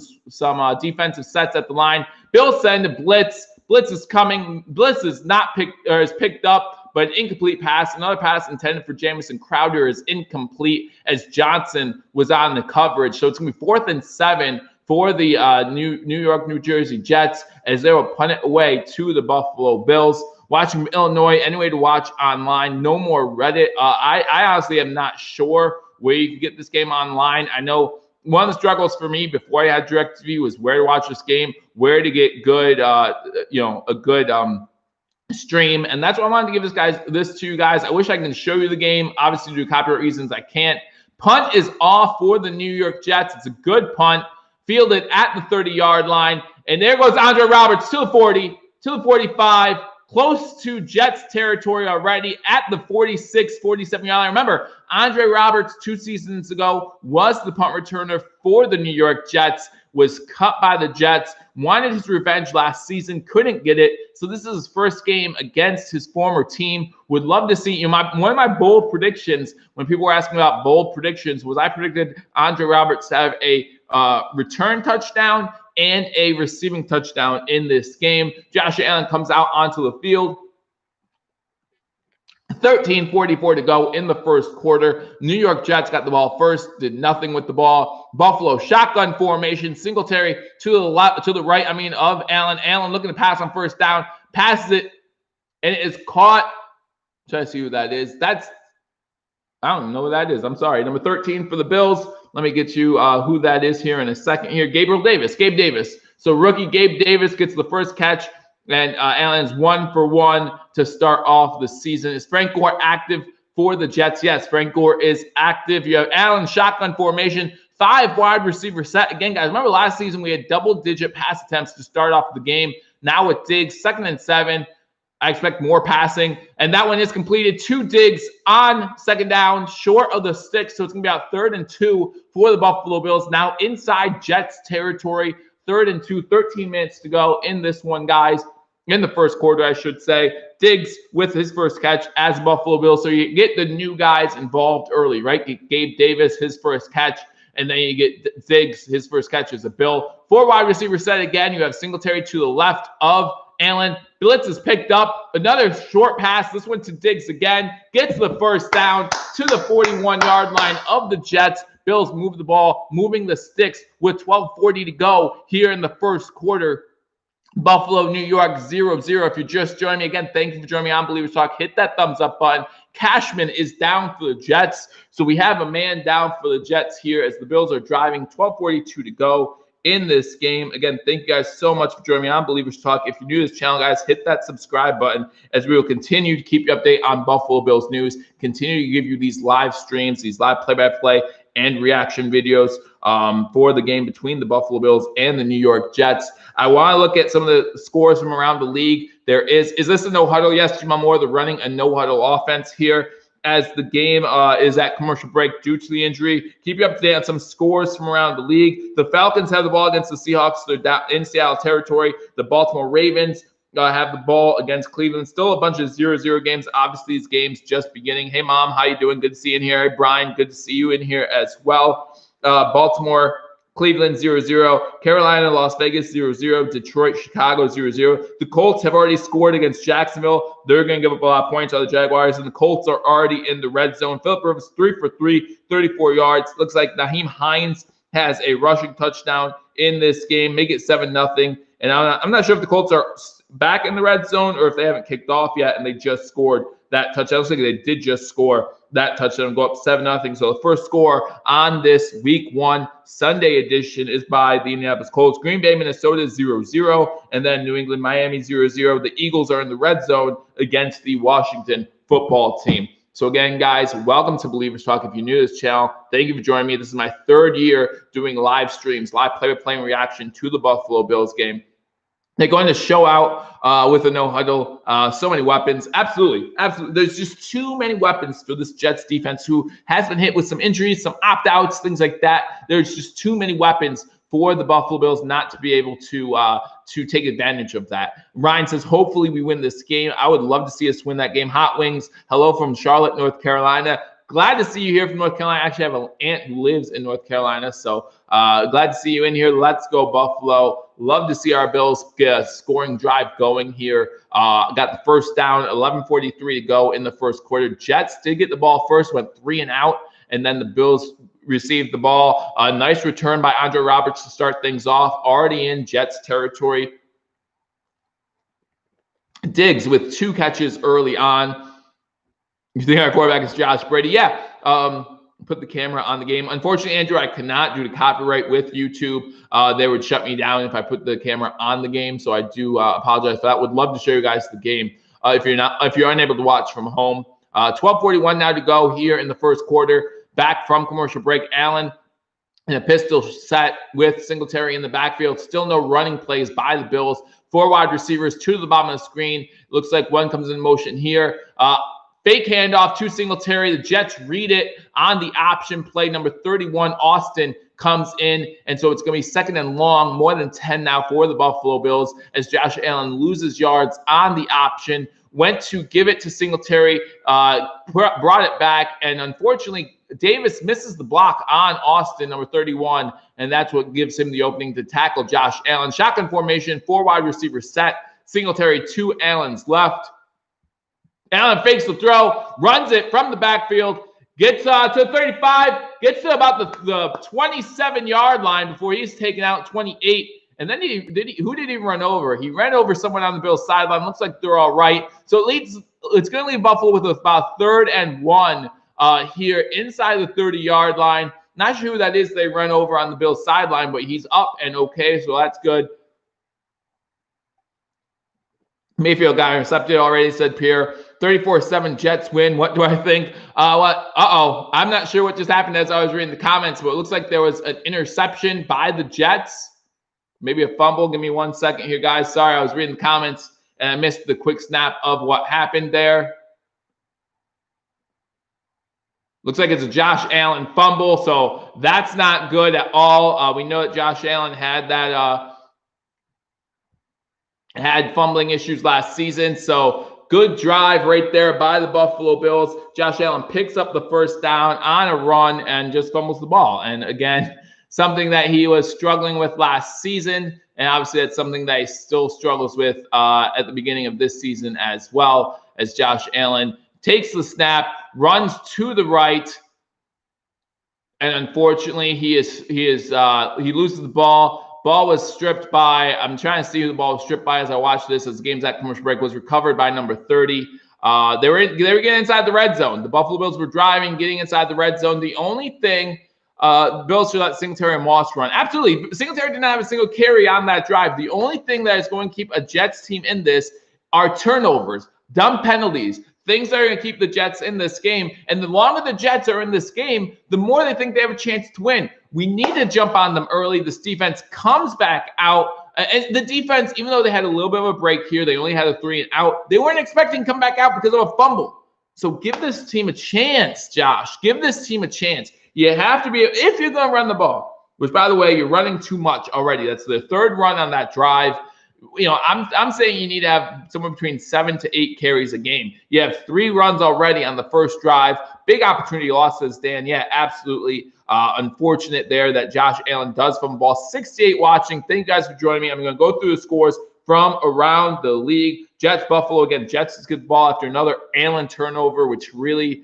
defensive sets at the line. Bill send a blitz. Blitz is coming. Blitz is not picked up, but an incomplete pass. Another pass intended for Jamison Crowder is incomplete as Johnson was on the coverage. So it's going to be 4th and 7 for the New York, New Jersey Jets as they will punt it away to the Buffalo Bills. Watching from Illinois, any way to watch online, no more Reddit. I honestly am not sure where you can get this game online. I know one of the struggles for me before I had DirecTV was where to watch this game, where to get good, a good stream, and that's what I wanted to give this to you guys. I wish I can show you the game. Obviously, due to copyright reasons, I can't. Punt is off for the New York Jets. It's a good punt, fielded at the 30-yard line, and there goes Andre Roberts to the 40, to the 45. Close to Jets territory already at the 46, 47-yard line. Remember, Andre Roberts 2 seasons ago was the punt returner for the New York Jets, was cut by the Jets, wanted his revenge last season, couldn't get it. So this is his first game against his former team. Would love to see, one of my bold predictions when people were asking about bold predictions was I predicted Andre Roberts to have a return touchdown and a receiving touchdown in this game. Josh Allen comes out onto the field. 13:44 to go in the first quarter. New York Jets got the ball first, did nothing with the ball. Buffalo shotgun formation, Singletary to the right, of Allen. Allen looking to pass on first down, passes it, and it is caught. Try to see who that is. I don't know who that is. I'm sorry. Number 13 for the Bills. Let me get you who that is here in a second here. Gabe Davis. So rookie Gabe Davis gets the first catch, and Allen's 1 for 1 to start off the season. Is Frank Gore active for the Jets? Yes, Frank Gore is active. You have Allen shotgun formation, 5 wide receiver set. Again, guys, remember last season we had double-digit pass attempts to start off the game. Now with Diggs, 2nd and 7. I expect more passing, and that one is completed. 2 Diggs on 2nd down, short of the sticks, so it's going to be about 3rd and 2 for the Buffalo Bills. Now inside Jets territory, 3rd and 2, 13 minutes to go in this one, guys, in the first quarter, I should say. Diggs with his first catch as Buffalo Bills, so you get the new guys involved early, right? You get Gabe Davis, his first catch, and then you get Diggs, his first catch as a Bill. 4 wide receiver set again. You have Singletary to the left of Allen. Blitz is picked up. Another short pass. This one to Diggs again. Gets the first down to the 41-yard line of the Jets. Bills move the ball, moving the sticks with 12:40 to go here in the first quarter. Buffalo, New York, 0-0. If you're just joining me, again, thank you for joining me on Billievers Talk. Hit that thumbs up button. Cashman is down for the Jets. So we have a man down for the Jets here as the Bills are driving. 12:42 to go in this game. Again, thank you guys so much for joining me on Billievers Talk. If you're new to this channel, guys, hit that subscribe button as we will continue to keep you updated on Buffalo Bills news, continue to give you these live streams, these live play-by-play and reaction videos for the game between the Buffalo Bills and the New York Jets. I want to look at some of the scores from around the league. Is this a no-huddle? Yes, Jamal Moore, they're running a no-huddle offense here as the game is at commercial break due to the injury. Keep you up to date on some scores from around the league. The Falcons have the ball against the Seahawks. They're down in Seattle territory. The Baltimore Ravens have the ball against Cleveland. Still a bunch of 0-0 games. Obviously, these games just beginning. Hey, Mom, how you doing? Good to see you in here. Hey, Brian, good to see you in here as well. Baltimore, Cleveland, 0-0. Carolina, Las Vegas, 0-0. Detroit, Chicago, 0-0. The Colts have already scored against Jacksonville. They're going to give up a lot of points on the Jaguars, and the Colts are already in the red zone. Phillip Rivers, 3 for 3, 34 yards. Looks like Nyheim Hines has a rushing touchdown in this game. Make it 7-0. And I'm not sure if the Colts are back in the red zone or if they haven't kicked off yet and they just scored that touchdown. I was thinking they did just score that touchdown and go up 7-0. So the first score on this Week 1 Sunday edition is by the Indianapolis Colts. Green Bay, Minnesota, 0-0. And then New England, Miami, 0-0. The Eagles are in the red zone against the Washington football team. So again, guys, welcome to Billievers Talk. If you're new to this channel, thank you for joining me. This is my 3rd year doing live streams, live play-by-play and reaction to the Buffalo Bills game. They're going to show out with a no huddle. So many weapons. Absolutely. There's just too many weapons for this Jets defense, who has been hit with some injuries, some opt-outs, things like that. There's just too many weapons for the Buffalo Bills not to be able to take advantage of that. Ryan says, hopefully we win this game. I would love to see us win that game. Hot Wings, hello from Charlotte, North Carolina. Glad to see you here from North Carolina. I actually have an aunt who lives in North Carolina, so glad to see you in here. Let's go, Buffalo. Love to see our Bills get a scoring drive going here. Got the first down, 11:43 to go in the first quarter. Jets did get the ball first, went 3 and out, and then the Bills received the ball. A nice return by Andre Roberts to start things off, already in Jets territory. Diggs with 2 catches early on. You think our quarterback is Josh Brady? Yeah. Put the camera on the game. Unfortunately, Andrew, I cannot due to copyright with YouTube. They would shut me down if I put the camera on the game. So I do apologize for that. Would love to show you guys the game if you're unable to watch from home. 12:41 now to go here in the first quarter. Back from commercial break, Allen in a pistol set with Singletary in the backfield. Still no running plays by the Bills. 4 wide receivers, 2 to the bottom of the screen. Looks like one comes in motion here. Fake handoff to Singletary. The Jets read it on the option play. Number 31, Austin, comes in. And so it's going to be 2nd and long, more than 10 now for the Buffalo Bills as Josh Allen loses yards on the option. Went to give it to Singletary, brought it back. And unfortunately, Davis misses the block on Austin, number 31. And that's what gives him the opening to tackle Josh Allen. Shotgun formation, 4 wide receivers set. Singletary to Allen's left. Allen fakes the throw, runs it from the backfield, gets to 35, gets to about the 27-yard line before he's taken out 28. And then who did he run over? He ran over someone on the Bills sideline. Looks like they're all right. So it's going to leave Buffalo with about 3rd and 1 here inside the 30-yard line. Not sure who that is they run over on the Bills sideline, but he's up and okay, so that's good. Mayfield got intercepted already, said Pierre. 34-7 Jets win. What do I think? I'm not sure what just happened as I was reading the comments, but it looks like there was an interception by the Jets. Maybe a fumble. Give me 1 second here, guys. Sorry, I was reading the comments and I missed the quick snap of what happened there. Looks like it's a Josh Allen fumble, so that's not good at all. We know that Josh Allen had that had fumbling issues last season, so good drive right there by the Buffalo Bills. Josh Allen picks up the first down on a run and just fumbles the ball. And again, something that he was struggling with last season, and obviously that's something that he still struggles with at the beginning of this season as well, as Josh Allen takes the snap, runs to the right, and unfortunately he loses the ball. Ball was stripped by, I'm trying to see who the ball was stripped by as I watch this, as the game's at commercial break, was recovered by number 30. They were getting inside the red zone. The Buffalo Bills were driving, getting inside the red zone. The only thing, Bills should let Singletary and Moss run. Absolutely. Singletary did not have a single carry on that drive. The only thing that is going to keep a Jets team in this are turnovers, dumb penalties, things that are going to keep the Jets in this game. And the longer the Jets are in this game, the more they think they have a chance to win. We need to jump on them early. This defense comes back out. And the defense, even though they had a little bit of a break here, they only had a 3 and out. They weren't expecting to come back out because of a fumble. So give this team a chance, Josh. Give this team a chance. You have to be, if you're going to run the ball, which, by the way, you're running too much already. That's the 3rd run on that drive. You know, I'm saying you need to have somewhere between 7 to 8 carries a game. You have 3 runs already on the first drive. Big opportunity loss, says Dan. Yeah, absolutely. Unfortunate there that Josh Allen does fumble ball. 68 watching. Thank you guys for joining me. I'm going to go through the scores from around the league. Jets, Buffalo. Again, Jets is good ball after another Allen turnover, which really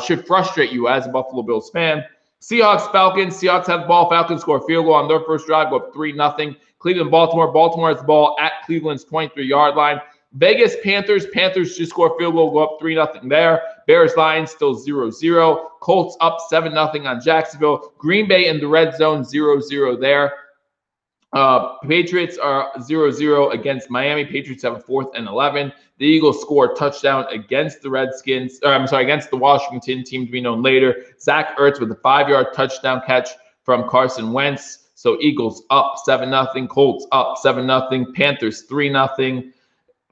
should frustrate you as a Buffalo Bills fan. Seahawks, Falcons. Seahawks have the ball. Falcons score a field goal on their first drive, go up 3-0. Cleveland, Baltimore. Baltimore has the ball at Cleveland's 23-yard line. Vegas, Panthers. Panthers just score a field goal, go up 3-0 there. Bears, Lions still 0-0. Colts up 7-0 on Jacksonville. Green Bay in the red zone, 0-0 there. Patriots are 0-0 against Miami. Patriots have a 4th and 11. The Eagles score a touchdown against the Redskins. Against the Washington team to be known later. Zach Ertz with a 5-yard touchdown catch from Carson Wentz. So Eagles up 7-0, Colts up 7-0, Panthers 3-0,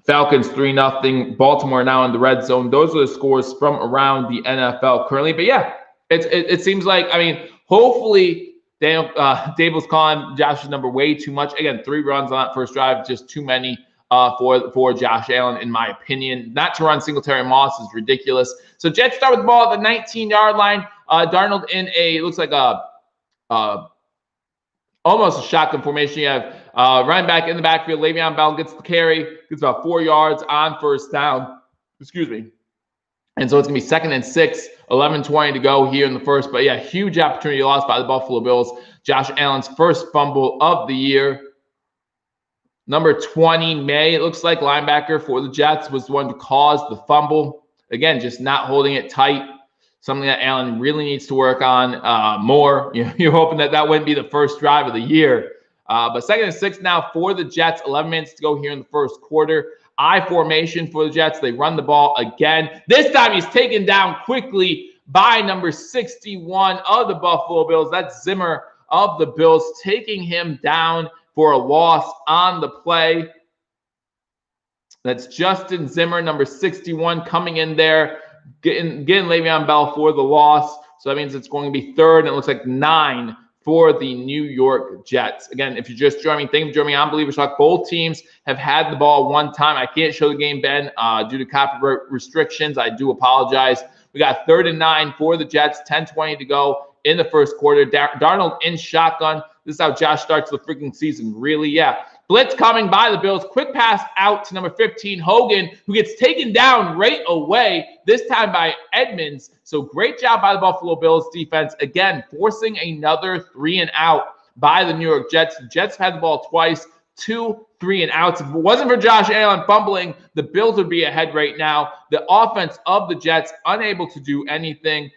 Falcons 3-0, Baltimore now in the red zone. Those are the scores from around the NFL currently. But yeah, it seems like, I mean, hopefully Dave was calling Josh's number way too much. Again, 3 runs on that first drive, just too many for Josh Allen, in my opinion. Not to run Singletary and Moss is ridiculous. So Jets start with the ball at the 19-yard line. Darnold in looks like almost a shotgun formation. You have running back in the backfield. Le'Veon Bell gets the carry, gets about 4 yards on first down. Excuse me. And so it's going to be 2nd and 6, 11:20 to go here in the first. But yeah, huge opportunity lost by the Buffalo Bills. Josh Allen's first fumble of the year. Number 20, May, it looks like, linebacker for the Jets, was the one to cause the fumble. Again, just not holding it tight. Something that Allen really needs to work on more. You're hoping that wouldn't be the first drive of the year. But 2nd and 6 now for the Jets. 11 minutes to go here in the first quarter. I formation for the Jets. They run the ball again. This time he's taken down quickly by number 61 of the Buffalo Bills. That's Zimmer of the Bills, taking him down for a loss on the play. That's Justin Zimmer, number 61, coming in there, getting Le'Veon Bell for the loss. So that means it's going to be 3rd, and it looks like 9 for the New York Jets. Again, if you're just joining me, thank you for joining me on Billievers Talk. Both teams have had the ball one time. I can't show the game, Ben, due to copyright restrictions. I do apologize. We got 3rd and 9 for the Jets, 10:20 to go in the first quarter. Darnold in shotgun. This is how Josh starts the freaking season, really. Yeah. Blitz coming by the Bills. Quick pass out to number 15, Hogan, who gets taken down right away, this time by Edmonds. So great job by the Buffalo Bills defense. Again, forcing another 3 and out by the New York Jets. The Jets had the ball twice, 2 3 and outs. If it wasn't for Josh Allen fumbling, the Bills would be ahead right now. The offense of the Jets unable to do anything.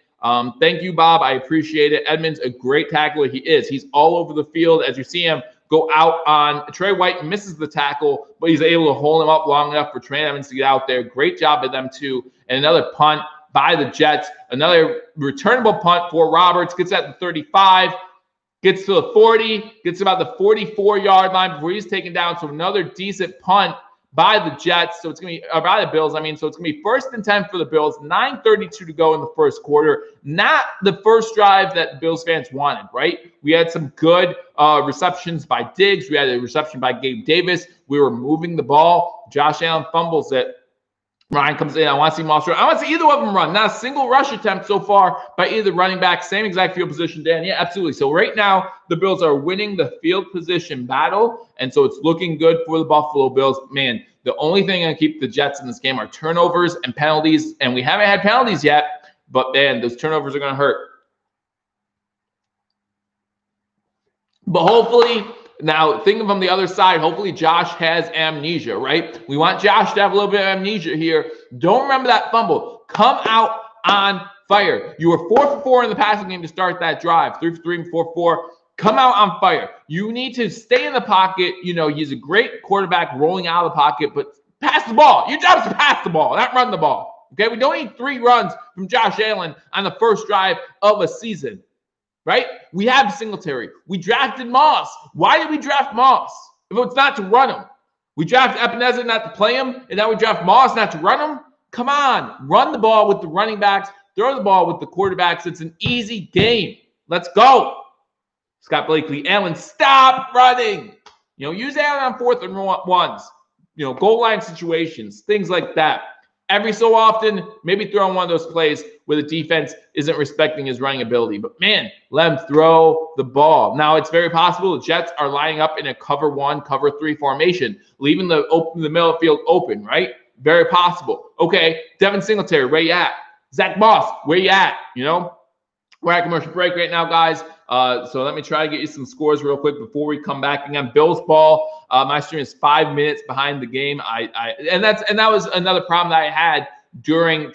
Thank you, Bob. I appreciate it. Edmonds, a great tackler. He is. He's all over the field. As you see him go out on Trey White, misses the tackle, but he's able to hold him up long enough for Trey Edmonds to get out there. Great job by them, too. And another punt by the Jets. Another returnable punt for Roberts. Gets at the 35. Gets to the 40. Gets about the 44-yard line before he's taken down. So another decent punt by the Jets. So it's going to be by the Bills. So it's going to be 1st and 10 for the Bills. 9:32 to go in the first quarter. Not the first drive that the Bills fans wanted, right? We had some good receptions by Diggs. We had a reception by Gabe Davis. We were moving the ball. Josh Allen fumbles it. Ryan comes in. I want to see Moss run. I want to see either of them run. Not a single rush attempt so far by either running back. Same exact field position, Dan. Yeah, absolutely. So right now, the Bills are winning the field position battle, and so it's looking good for the Buffalo Bills. Man, the only thing going to keep the Jets in this game are turnovers and penalties, and we haven't had penalties yet, but, man, those turnovers are going to hurt. But hopefully – now, thinking from the other side, hopefully Josh has amnesia, right? We want Josh to have a little bit of amnesia here. Don't remember that fumble. Come out on fire. You were 4 for 4 in the passing game to start that drive. 3 for 3 and 4 for 4. Come out on fire. You need to stay in the pocket. You know, he's a great quarterback rolling out of the pocket, but pass the ball. Your job is to pass the ball, not run the ball. Okay? We don't need 3 runs from Josh Allen on the first drive of a season. Right? We have Singletary. We drafted Moss. Why did we draft Moss if it's not to run him? We drafted Ebenezer not to play him, and now we draft Moss not to run him? Come on. Run the ball with the running backs. Throw the ball with the quarterbacks. It's an easy game. Let's go. Scott Blakely. Allen, stop running. Use Allen on 4th and 1s. Goal line situations, things like that. Every so often, maybe throw in one of those plays where the defense isn't respecting his running ability. But, man, let him throw the ball. Now, it's very possible the Jets are lining up in a cover 1, cover 3 formation, leaving the middle of the field open, right? Very possible. Okay, Devin Singletary, where you at? Zach Moss, where you at? We're at commercial break right now, guys. So let me try to get you some scores real quick before we come back again. Bills ball. My stream is 5 minutes behind the game. And that was another problem that I had when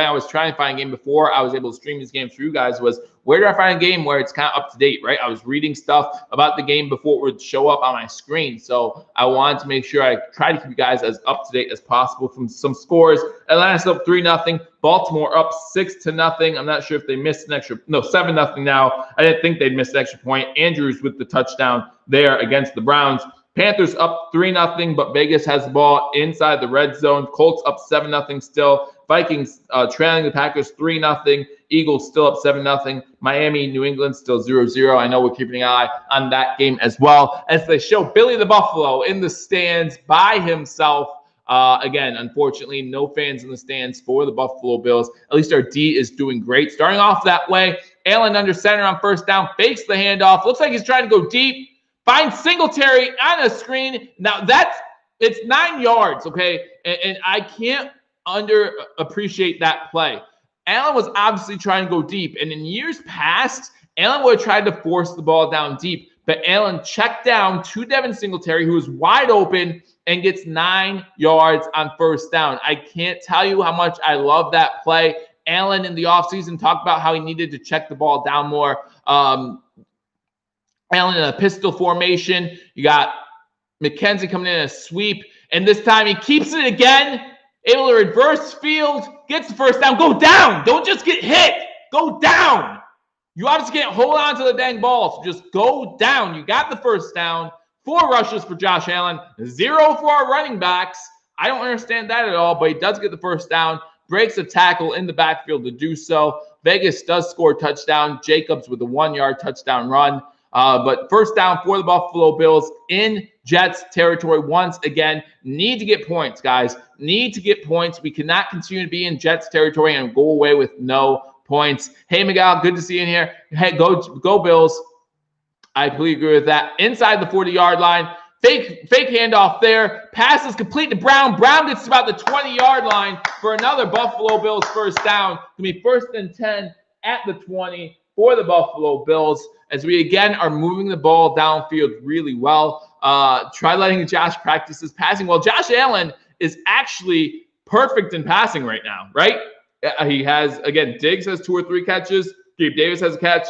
I was trying to find a game before I was able to stream these games for you guys was, where do I find a game where it's kind of up to date, right? I was reading stuff about the game before it would show up on my screen. So I wanted to make sure I try to keep you guys as up to date as possible from some scores. Atlanta's up 3-0. Baltimore up 6-0. I'm not sure if they missed an extra, no, 7-0 now. I didn't think they'd miss an extra point. Andrews with the touchdown there against the Browns. Panthers up 3-0, but Vegas has the ball inside the red zone. Colts up 7-0 still. Vikings trailing the Packers 3-0. Eagles still up 7-0. Miami, New England still 0-0. I know we're keeping an eye on that game as well, as they show Billy the Buffalo in the stands by himself. Again, unfortunately, no fans in the stands for the Buffalo Bills. At least our D is doing great. Starting off that way, Allen under center on first down, fakes the handoff. Looks like he's trying to go deep. Finds Singletary on a screen. Now, it's 9 yards, okay? And I can't underappreciate that play. Allen was obviously trying to go deep. And in years past, Allen would have tried to force the ball down deep. But Allen checked down to Devin Singletary, who was wide open, and gets 9 yards on first down. I can't tell you how much I love that play. Allen in the offseason talked about how he needed to check the ball down more. Allen in a pistol formation. You got McKenzie coming in a sweep. And this time he keeps it again. Able to reverse field. Gets the first down. Go down. Don't just get hit. Go down. You obviously can't hold on to the dang ball. So just go down. You got the first down. 4 rushes for Josh Allen. 0 for our running backs. I don't understand that at all. But he does get the first down. Breaks a tackle in the backfield to do so. Vegas does score a touchdown. Jacobs with a 1-yard touchdown run. But first down for the Buffalo Bills in Jets territory once again. Need to get points, guys. Need to get points. We cannot continue to be in Jets territory and go away with no points. Hey, Miguel, good to see you in here. Hey, go Bills. I completely agree with that. Inside the 40-yard line. Fake handoff there. Pass is complete to Brown. Brown gets to about the 20-yard line for another Buffalo Bills first down. It's going to be 1st and 10 at the 20 for the Buffalo Bills, as we again are moving the ball downfield really well. Try letting Josh practice his passing. Well, Josh Allen is actually perfect in passing right now, right? He has, again, Diggs has 2 or 3 catches. Gabe Davis has a catch.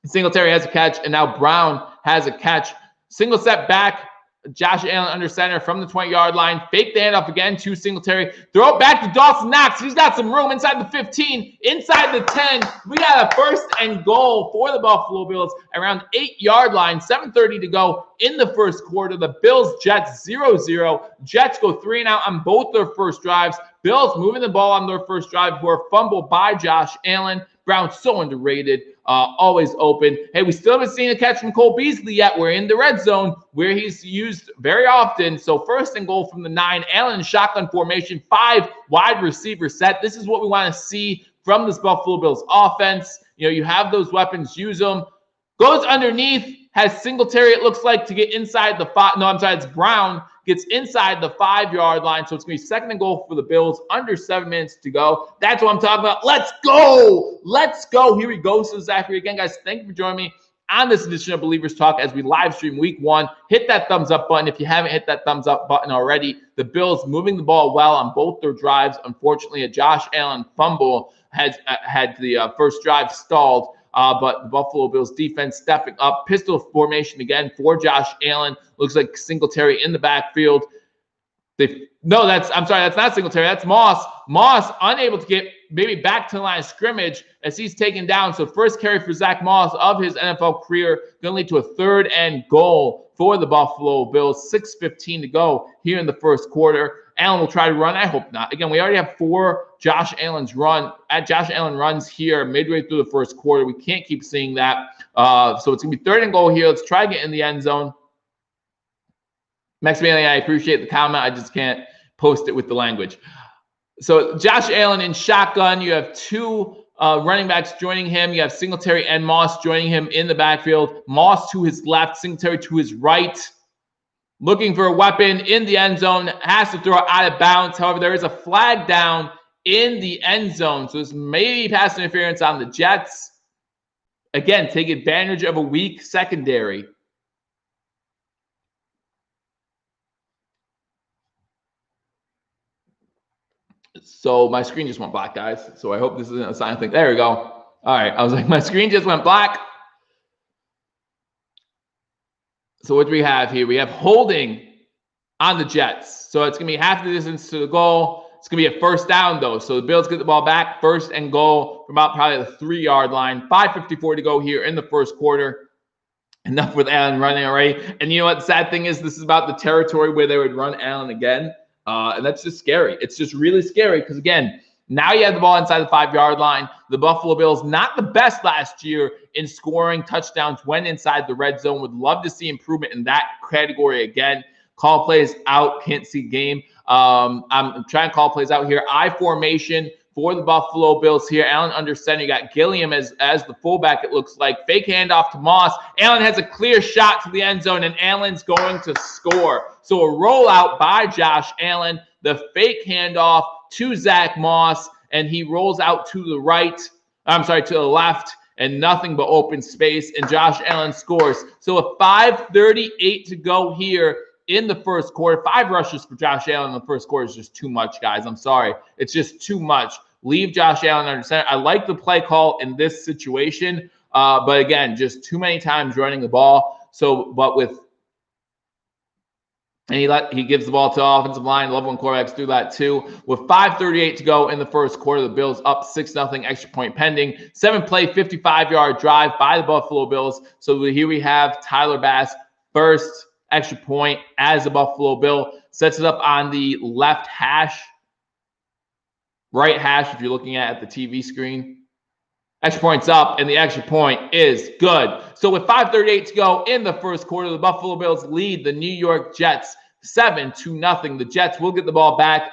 Singletary has a catch. And now Brown has a catch. Single step back. Josh Allen under center from the 20-yard line. Fake the handoff again to Singletary. Throw it back to Dawson Knox. He's got some room inside the 15, inside the 10. We got a 1st and goal for the Buffalo Bills around 8-yard line. 7:30 to go in the first quarter. The Bills, Jets 0-0. Jets go 3 and out on both their first drives. Bills moving the ball on their first drive before a fumble by Josh Allen. Brown so underrated, always open. Hey, we still haven't seen a catch from Cole Beasley yet. We're in the red zone where he's used very often. So 1st and goal from the 9. Allen shotgun formation, 5 wide receiver set. This is what we want to see from this Buffalo Bills offense. You know, you have those weapons, use them. Goes underneath, has Singletary, it looks like, to get inside the 5. No, I'm sorry, it's Brown. Gets inside the 5-yard line. So it's going to be 2nd and goal for the Bills. Under 7 minutes to go. That's what I'm talking about. Let's go. Let's go. Here we go. So Zachary, again, guys, thank you for joining me on this edition of Believers Talk as we live stream week 1. Hit that thumbs up button if you haven't hit that thumbs up button already. The Bills moving the ball well on both their drives. Unfortunately, a Josh Allen fumble had the first drive stalled. But the Buffalo Bills defense stepping up. Pistol formation again for Josh Allen. Looks like Singletary in the backfield. That's not Singletary. That's Moss. Moss unable to get maybe back to the line of scrimmage as he's taken down. So first carry for Zach Moss of his NFL career. Going to lead to a 3rd and goal for the Buffalo Bills. 6:15 to go here in the first quarter. Allen will try to run. I hope not. Again, we already have 4 Josh Allen runs here midway through the first quarter. We can't keep seeing that. So it's going to be 3rd and goal here. Let's try to get in the end zone. Maximilian, I appreciate the comment. I just can't post it with the language. So Josh Allen in shotgun. You have 2 running backs joining him. You have Singletary and Moss joining him in the backfield. Moss to his left, Singletary to his right. Looking for a weapon in the end zone. Has to throw it out of bounds. However, there is a flag down in the end zone. So this may be pass interference on the Jets. Again, take advantage of a weak secondary. So my screen just went black, guys. So I hope this isn't a sign thing. There we go. All right. I was like, my screen just went black. So what do we have here? We have holding on the Jets. So it's going to be half the distance to the goal. It's going to be a first down, though. So the Bills get the ball back, first and goal from about probably the 3-yard line. 5:54 to go here in the first quarter. Enough with Allen running already. And you know what the sad thing is? This is about the territory where they would run Allen again. And that's just scary. It's just really scary because, again, now you have the ball inside the 5-yard line. The Buffalo Bills, not the best last year in scoring touchdowns when inside the red zone. Would love to see improvement in that category again. Call plays out, can't see game. I'm trying to call plays out here. I formation for the Buffalo Bills here. Allen under center. You got Gilliam as the fullback, it looks like. Fake handoff to Moss. Allen has a clear shot to the end zone, and Allen's going to score. So a rollout by Josh Allen. The fake handoff to Zach Moss, and he rolls out to the right. I'm sorry, to the left, and nothing but open space, and Josh Allen scores. So a 5:38 to go here in the first quarter. 5 rushes for Josh Allen in the first quarter is just too much, guys. I'm sorry. It's just too much. Leave Josh Allen under center. I like the play call in this situation, but again, just too many times running the ball. So, but with and he gives the ball to the offensive line. Love when quarterbacks do that too. With 5:38 to go in the first quarter, the Bills up 6-0, extra point pending. 7-play, 55-yard drive by the Buffalo Bills. So here we have Tyler Bass, first extra point as a Buffalo Bill. Sets it up on the left hash, right hash if you're looking at the TV screen. Extra point's up, and the extra point is good. So with 5:38 to go in the first quarter, the Buffalo Bills lead the New York Jets 7-0. The Jets will get the ball back.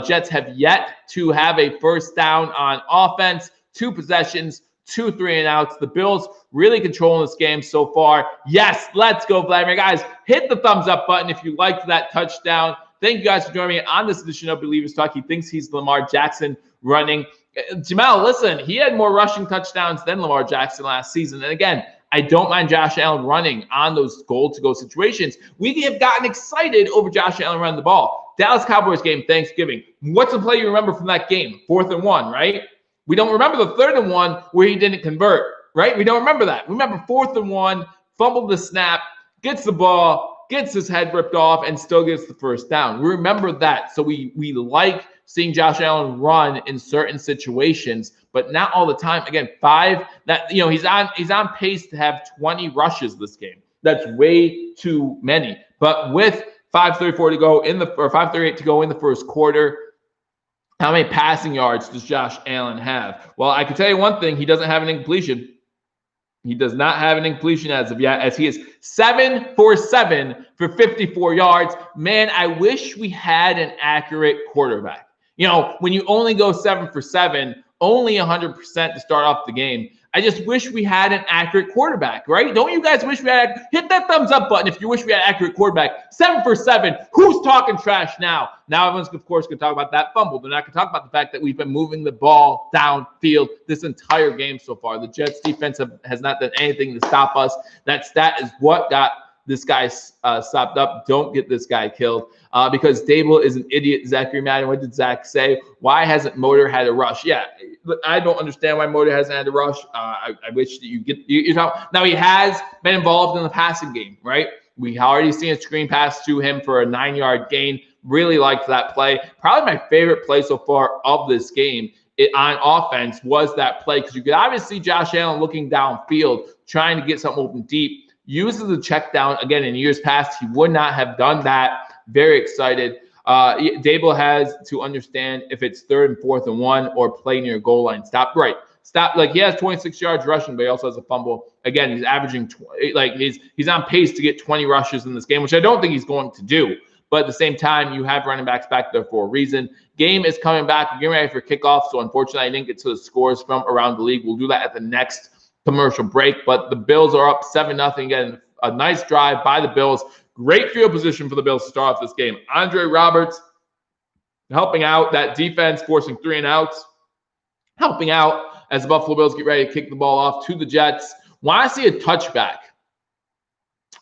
Jets have yet to have a first down on offense. 2 possessions, 2 3-and-outs. The Bills really controlling this game so far. Yes, let's go, Vladimir. Guys, hit the thumbs up button if you liked that touchdown. Thank you guys for joining me on this edition of Billievers Talk. He thinks he's Lamar Jackson running. Jamel, listen, he had more rushing touchdowns than Lamar Jackson last season. And again, I don't mind Josh Allen running on those goal-to-go situations. We have gotten excited over Josh Allen running the ball. Dallas Cowboys game, Thanksgiving. What's the play you remember from that game? 4th and 1, right? We don't remember the 3rd and 1 where he didn't convert, right? We don't remember that. We remember 4th and 1, fumbled the snap, gets the ball, gets his head ripped off, and still gets the first down. We remember that. So we like seeing Josh Allen run in certain situations, but not all the time. Again, 5 that he's on pace to have 20 rushes this game. That's way too many. But with 5:34 to go or 5:38 to go in the first quarter, how many passing yards does Josh Allen have? Well, I can tell you one thing: he doesn't have an incompletion. He does not have an incompletion as of yet, as he is 7 for 7 for 54 yards. Man, I wish we had an accurate quarterback. When you only go 7 for 7, only 100% to start off the game, I just wish we had an accurate quarterback, right? Don't you guys wish we had? Hit that thumbs up button if you wish we had an accurate quarterback. 7 for 7. Who's talking trash now? Now everyone's, of course, going to talk about that fumble. They're not going to talk about the fact that we've been moving the ball downfield this entire game so far. The Jets defense has not done anything to stop us. That stat is what got this guy stopped up. Don't get this guy killed because Dable is an idiot. Zachary Madden, what did Zach say? Why hasn't Motor had a rush? Yeah, I don't understand why Motor hasn't had a rush. I wish that you know. Now, he has been involved in the passing game, right? We already seen a screen pass to him for a 9-yard gain. Really liked that play. Probably my favorite play so far of this game on offense was that play because you could obviously see Josh Allen looking downfield, trying to get something open deep. Uses the check down. Again, in years past, he would not have done that. Very excited. Dable has to understand if it's 3rd and 4th and 1 or play near goal line. Stop. Like he has 26 yards rushing, but he also has a fumble. Again, he's averaging he's on pace to get 20 rushes in this game, which I don't think he's going to do. But at the same time, you have running backs back there for a reason. Game is coming back. We're getting ready for kickoff. So unfortunately, I didn't get to the scores from around the league. We'll do that at the next commercial break, but the Bills are up 7-0. Again, a nice drive by the Bills. Great field position for the Bills to start off this game. Andre Roberts helping out that defense, forcing 3-and-outs, helping out as the Buffalo Bills get ready to kick the ball off to the Jets. Want to see a touchback.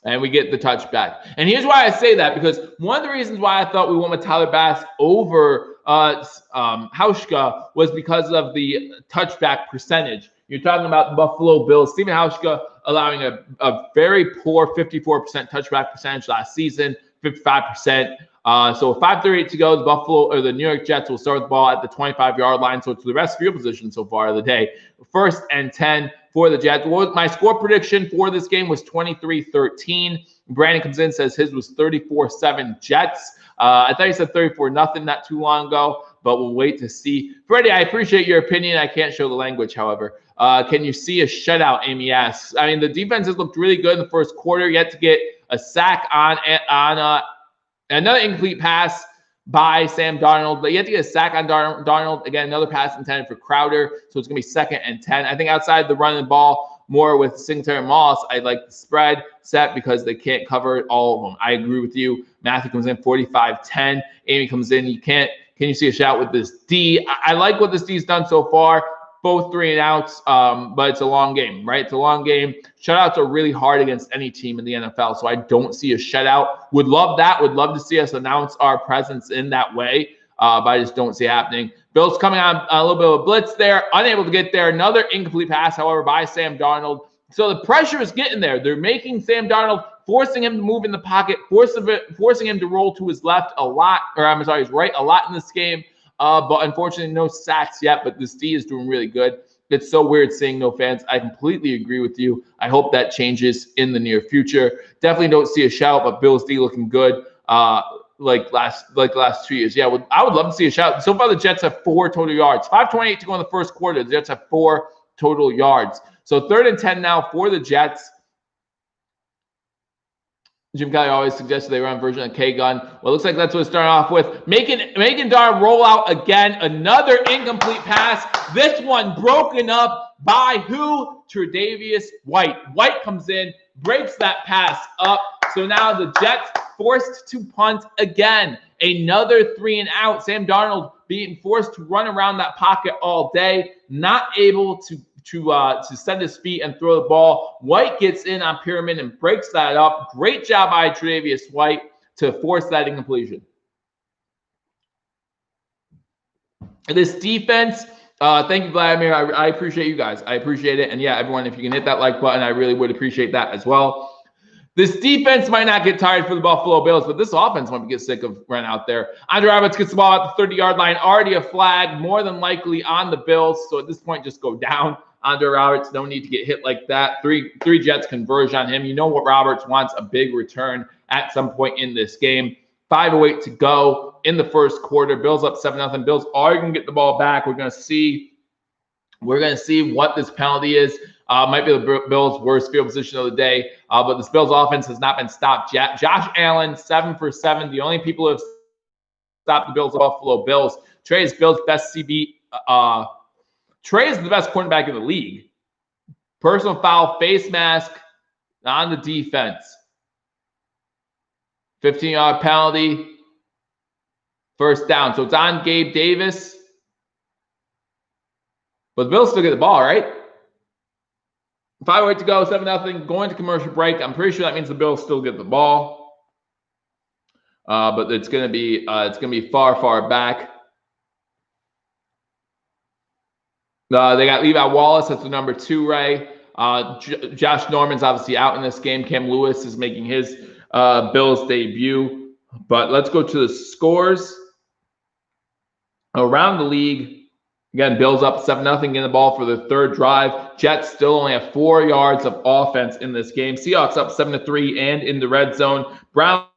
And we get the touchback. And here's why I say that, because one of the reasons why I thought we went with Tyler Bass over Hauschka was because of the touchback percentage. You're talking about the Buffalo Bills. Stephen Hauschka allowing a very poor 54% touchback percentage last season, 55%. So 5:38 to go. The New York Jets will start with the ball at the 25-yard line. So it's the best field position so far of the day. 1st and 10 for the Jets. My score prediction for this game was 23-13. Brandon comes in and says his was 34-7 Jets. I thought he said 34-0 not too long ago, but we'll wait to see. Freddie, I appreciate your opinion. I can't show the language, however. Can you see a shutout, Amy asks. I mean, the defense has looked really good in the first quarter, yet to get a sack on another incomplete pass by Sam Darnold. But you have to get a sack on Darnold. Again, another pass intended for Crowder. So it's going to be 2nd and 10. I think outside the run and ball, more with Singletary and Moss, I like the spread set because they can't cover all of them. I agree with you. Matthew comes in 45-10. Amy comes in. Can you see a shout with this D? I like what this D's done so far. Both 3 and outs, but it's a long game, right? It's a long game. Shutouts are really hard against any team in the NFL, so I don't see a shutout. Would love that. Would love to see us announce our presence in that way, but I just don't see it happening. Bills coming on a little bit of a blitz there, unable to get there. Another incomplete pass, however, by Sam Darnold. So the pressure is getting there. They're making Sam Darnold, forcing him to move in the pocket, forcing him to roll to his left a lot, his right a lot in this game. But unfortunately, no sacks yet. But this D is doing really good. It's so weird seeing no fans. I completely agree with you. I hope that changes in the near future. Definitely don't see a shout, but Bills D looking good. Like last 2 years. Yeah, I would love to see a shout. So far, the Jets have 4 total yards. 5:28 to go in the first quarter. The Jets have 4 total yards. So 3rd and 10 now for the Jets. Jim Kelly always suggested they run a version of K-Gun. Well, it looks like that's what it's starting off with. Making Darnold roll out again. Another incomplete pass. This one broken up by who? Tre'Davious White. White comes in, breaks that pass up. So now the Jets forced to punt again. Another 3 and out. Sam Darnold being forced to run around that pocket all day. Not able to send his feet and throw the ball. White gets in on Pyramid and breaks that up. Great job by Tre'Davious White to force that incompletion. This defense, thank you, Vladimir. I appreciate you guys. I appreciate it. And yeah, everyone, if you can hit that like button, I really would appreciate that as well. This defense might not get tired for the Buffalo Bills, but this offense might get sick of running out there. Andre Roberts gets the ball at the 30-yard line. Already a flag, more than likely on the Bills. So at this point, just go down. Andre Roberts, no need to get hit like that. Three Jets converge on him. You know what Roberts wants, a big return at some point in this game. 5:08 to go in the first quarter. Bills up 7-0. Bills are going to get the ball back. We're going to see what this penalty is. Might be the Bills' worst field position of the day. But this Bills offense has not been stopped yet. Josh Allen, 7 for 7. The only people who have stopped the Bills are Buffalo Bills. Trey is Bills' best CB. Trey is the best cornerback in the league. Personal foul, face mask on the defense. 15-yard penalty. First down. So it's on Gabe Davis. But the Bills still get the ball, right? 5:08 to go, 7-0. Going to commercial break. I'm pretty sure that means the Bills still get the ball. But it's gonna be far back. They got Levi Wallace. That's the number 2, Ray. Josh Norman's obviously out in this game. Cam Lewis is making his Bills debut. But let's go to the scores. Around the league, again, Bills up 7-0, getting the ball for the third drive. Jets still only have 4 yards of offense in this game. Seahawks up 7-3 and in the red zone. Browns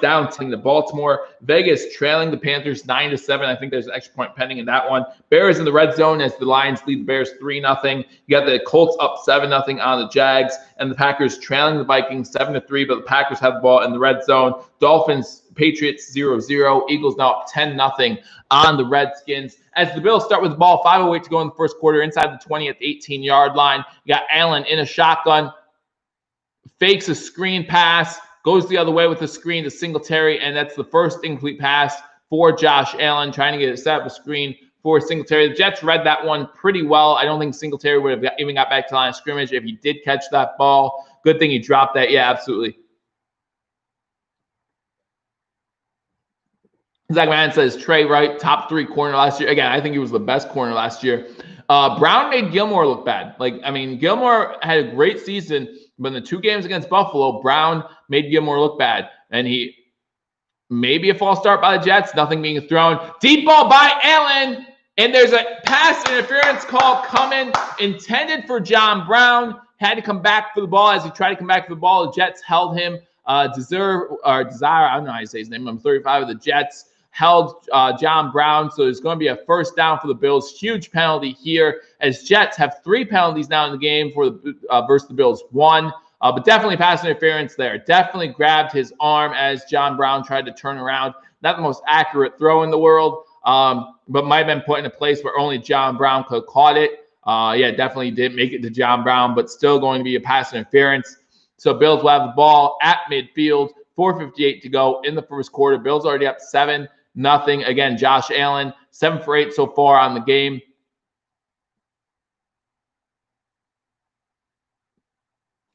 down to Baltimore. Vegas trailing the Panthers 9-7. I think there's an extra point pending in that one. Bears in the red zone as the Lions lead the Bears 3-0. You got the Colts up 7-0 on the Jags, and the Packers trailing the Vikings 7-3, but the Packers have the ball in the red zone. Dolphins, Patriots 0-0. Eagles now up 10-0 on the Redskins. As the Bills start with the ball, 5:08 to go in the first quarter, inside the 20th 18-yard line. You got Allen in a shotgun, fakes a screen pass, goes the other way with the screen to Singletary, and that's the first incomplete pass for Josh Allen, trying to get it set up a screen for Singletary. The Jets read that one pretty well. I don't think Singletary would have even got back to the line of scrimmage if he did catch that ball. Good thing he dropped that. Yeah, absolutely. Zach Madden says Trey Wright, top 3 corner last year. Again, I think he was the best corner last year. Brown made Gilmore look bad. Gilmore had a great season, but in the 2 games against Buffalo, Brown made Gilmore look bad. And he maybe a false start by the Jets, nothing being thrown. Deep ball by Allen, and there's a pass interference call coming, intended for John Brown. Had to come back for the ball. As he tried to come back for the ball, the Jets held him. Desire, I don't know how to say his name. I'm 35 of the Jets. Held John Brown, so there's going to be a first down for the Bills. Huge penalty here, as Jets have 3 penalties now in the game for the versus the Bills 1. But definitely pass interference there. Definitely grabbed his arm as John Brown tried to turn around. Not the most accurate throw in the world, but might have been put in a place where only John Brown could have caught it. Definitely didn't make it to John Brown, but still going to be a pass interference. So Bills will have the ball at midfield, 4:58 to go in the first quarter. Bills already up 7-0. Again, Josh Allen, 7 for 8 so far on the game.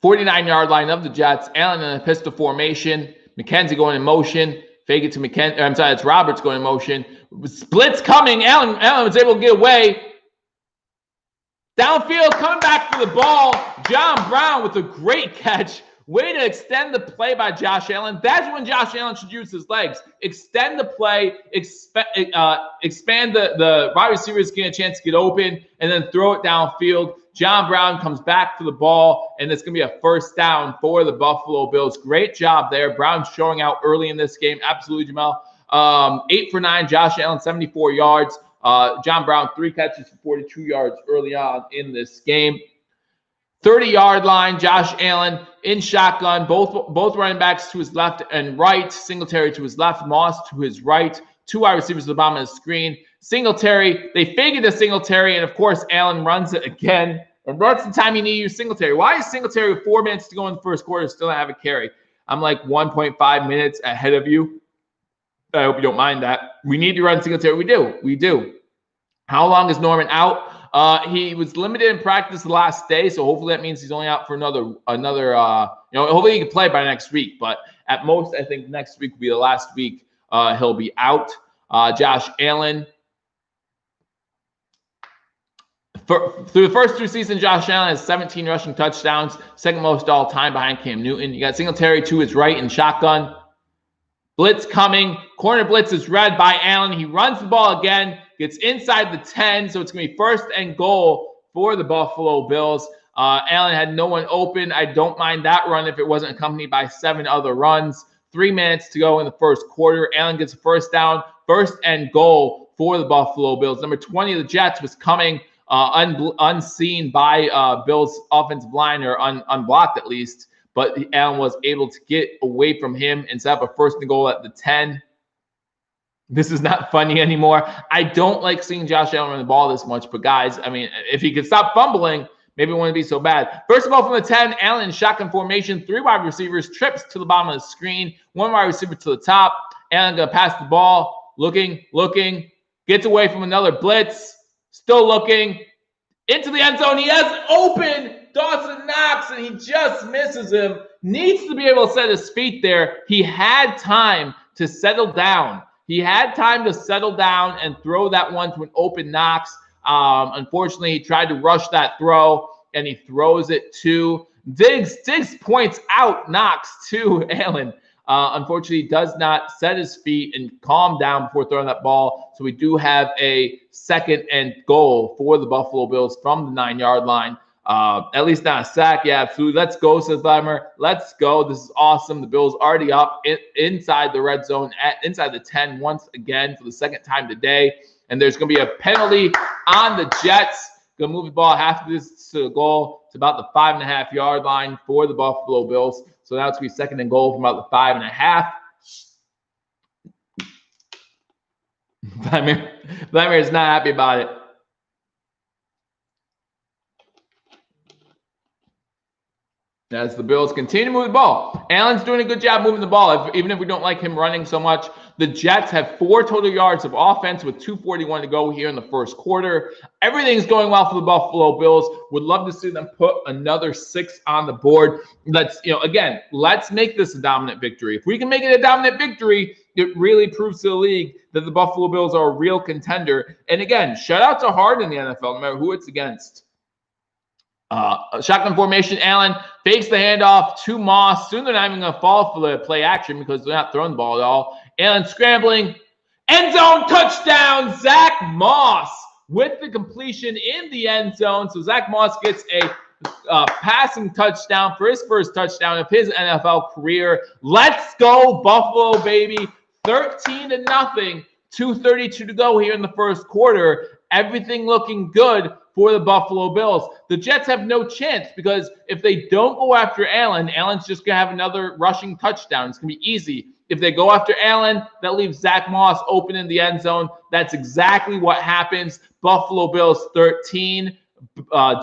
.49-yard line of the Jets. Allen in a pistol formation. McKenzie going in motion. Fake it to McKenzie. I'm sorry, it's Roberts going in motion. Splits coming. Allen was able to get away. Downfield, coming back for the ball. John Brown with a great catch. Way to extend the play by Josh Allen. That's when Josh Allen should use his legs. Extend the play, expand the wide receivers getting a chance to get open, and then throw it downfield. John Brown comes back for the ball, and it's going to be a first down for the Buffalo Bills. Great job there. Brown showing out early in this game. Absolutely, Jamal. 8 for 9. Josh Allen, 74 yards. John Brown, 3 catches for 42 yards early on in this game. 30-yard line, Josh Allen in shotgun. Both running backs to his left and right. Singletary to his left, Moss to his right. 2 wide receivers at the bottom of the screen. Singletary, they fake it to Singletary, and of course, Allen runs it again. And that's the time you need to use Singletary. Why is Singletary with 4 minutes to go in the first quarter still not have a carry? I'm like 1.5 minutes ahead of you. I hope you don't mind that. We need to run Singletary. We do. How long is Norman out? He was limited in practice the last day, so hopefully that means he's only out for another. Hopefully he can play by next week. But at most, I think next week will be the last week he'll be out. Josh Allen. Through the first 2 seasons, Josh Allen has 17 rushing touchdowns, second most all time behind Cam Newton. You got Singletary to his right in shotgun. Blitz coming. Corner blitz is read by Allen. He runs the ball again, gets inside the 10, so it's going to be first and goal for the Buffalo Bills. Allen had no one open. I don't mind that run if it wasn't accompanied by 7 other runs. 3 minutes to go in the first quarter. Allen gets a first down, first and goal for the Buffalo Bills. Number 20 of the Jets was coming unseen by Bills' offensive line, or unblocked at least. But Allen was able to get away from him and set up a first and goal at the 10. This is not funny anymore. I don't like seeing Josh Allen run the ball this much, but guys, I mean, if he could stop fumbling, maybe it wouldn't be so bad. First of all, from the 10, Allen in shotgun formation, 3 wide receivers, trips to the bottom of the screen, 1 wide receiver to the top. Allen going to pass the ball, looking, gets away from another blitz, still looking, into the end zone. He has open Dawson Knox, and he just misses him. Needs to be able to set his feet there. He had time to settle down. And throw that one to an open Knox. Unfortunately, he tried to rush that throw, and he throws it to Diggs. Diggs points out Knox to Allen. Unfortunately, does not set his feet and calm down before throwing that ball. So we do have a second and goal for the Buffalo Bills from the 9-yard line. At least not a sack. Yeah, absolutely. Let's go, says Vladimir. Let's go. This is awesome. The Bills already up inside the red zone, inside the 10 once again for the second time today. And there's going to be a penalty on the Jets. Going to move the ball half of this to the goal. It's about the 5.5-yard line for the Buffalo Bills. So now it's going to be second and goal from about the 5.5. Vladimir is not happy about it. As the Bills continue to move the ball. Allen's doing a good job moving the ball, even if we don't like him running so much. The Jets have 4 total yards of offense with 2:41 to go here in the first quarter. Everything's going well for the Buffalo Bills. Would love to see them put another 6 on the board. Let's make this a dominant victory. If we can make it a dominant victory, it really proves to the league that the Buffalo Bills are a real contender. And again, shout out to Hard in the NFL, no matter who it's against. Shotgun formation, Allen fakes the handoff to Moss. Soon they're not even going to fall for the play action because they're not throwing the ball at all. Allen scrambling. End zone touchdown, Zach Moss with the completion in the end zone. So Zach Moss gets a passing touchdown for his first touchdown of his NFL career. Let's go, Buffalo, baby. 13-0, 2:32 to go here in the first quarter. Everything looking good for the Buffalo Bills. The Jets have no chance because if they don't go after Allen, Allen's just going to have another rushing touchdown. It's going to be easy. If they go after Allen, that leaves Zach Moss open in the end zone. That's exactly what happens. Buffalo Bills 13,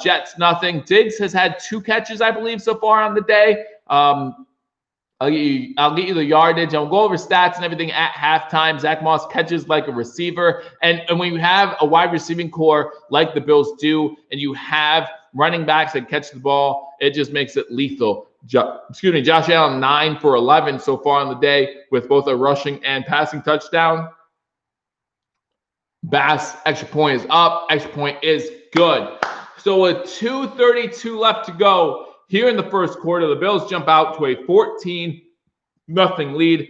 Jets nothing. Diggs has had 2 catches, I believe, so far on the day. I'll get you the yardage. I'll go over stats and everything at halftime. Zach Moss catches like a receiver. And when you have a wide receiving core like the Bills do, and you have running backs that catch the ball, it just makes it lethal. Josh Allen, 9 for 11 so far on the day with both a rushing and passing touchdown. Bass, extra point is up. Extra point is good. So with 2:32 left to go here in the first quarter, the Bills jump out to a 14-0 lead.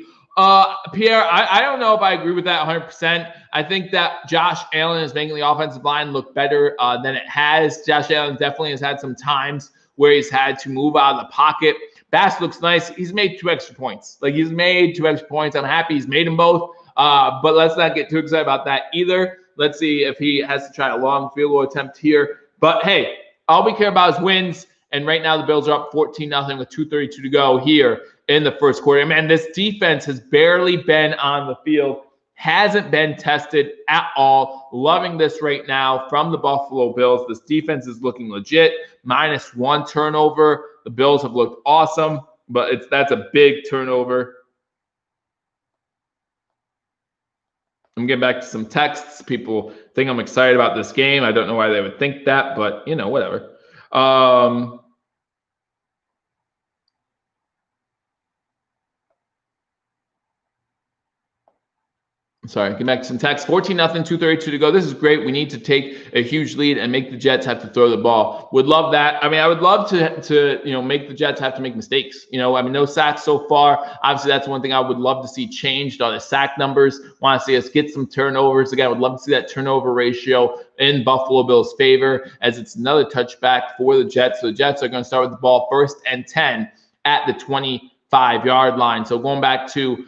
Pierre, I don't know if I agree with that 100%. I think that Josh Allen is making the offensive line look better than it has. Josh Allen definitely has had some times where he's had to move out of the pocket. Bass looks nice. He's made 2 extra points. He's made 2 extra points. I'm happy he's made them both. But let's not get too excited about that either. Let's see if he has to try a long field goal attempt here. But hey, all we care about is wins. And right now the Bills are up 14-0 with 2:32 to go here in the first quarter. Man, this defense has barely been on the field. Hasn't been tested at all. Loving this right now from the Buffalo Bills. This defense is looking legit. -1 turnover. The Bills have looked awesome, but that's a big turnover. I'm getting back to some texts. People think I'm excited about this game. I don't know why they would think that, but, whatever. Sorry, get back to some text. 14-0, 2:32 to go. This is great. We need to take a huge lead and make the Jets have to throw the ball. Would love that. I would love to make the Jets have to make mistakes. No sacks so far. Obviously, that's one thing I would love to see changed on the sack numbers. Want to see us get some turnovers. Again, I would love to see that turnover ratio in Buffalo Bills' favor as it's another touchback for the Jets. So the Jets are going to start with the ball 1st and 10 at the 25-yard line. So going back to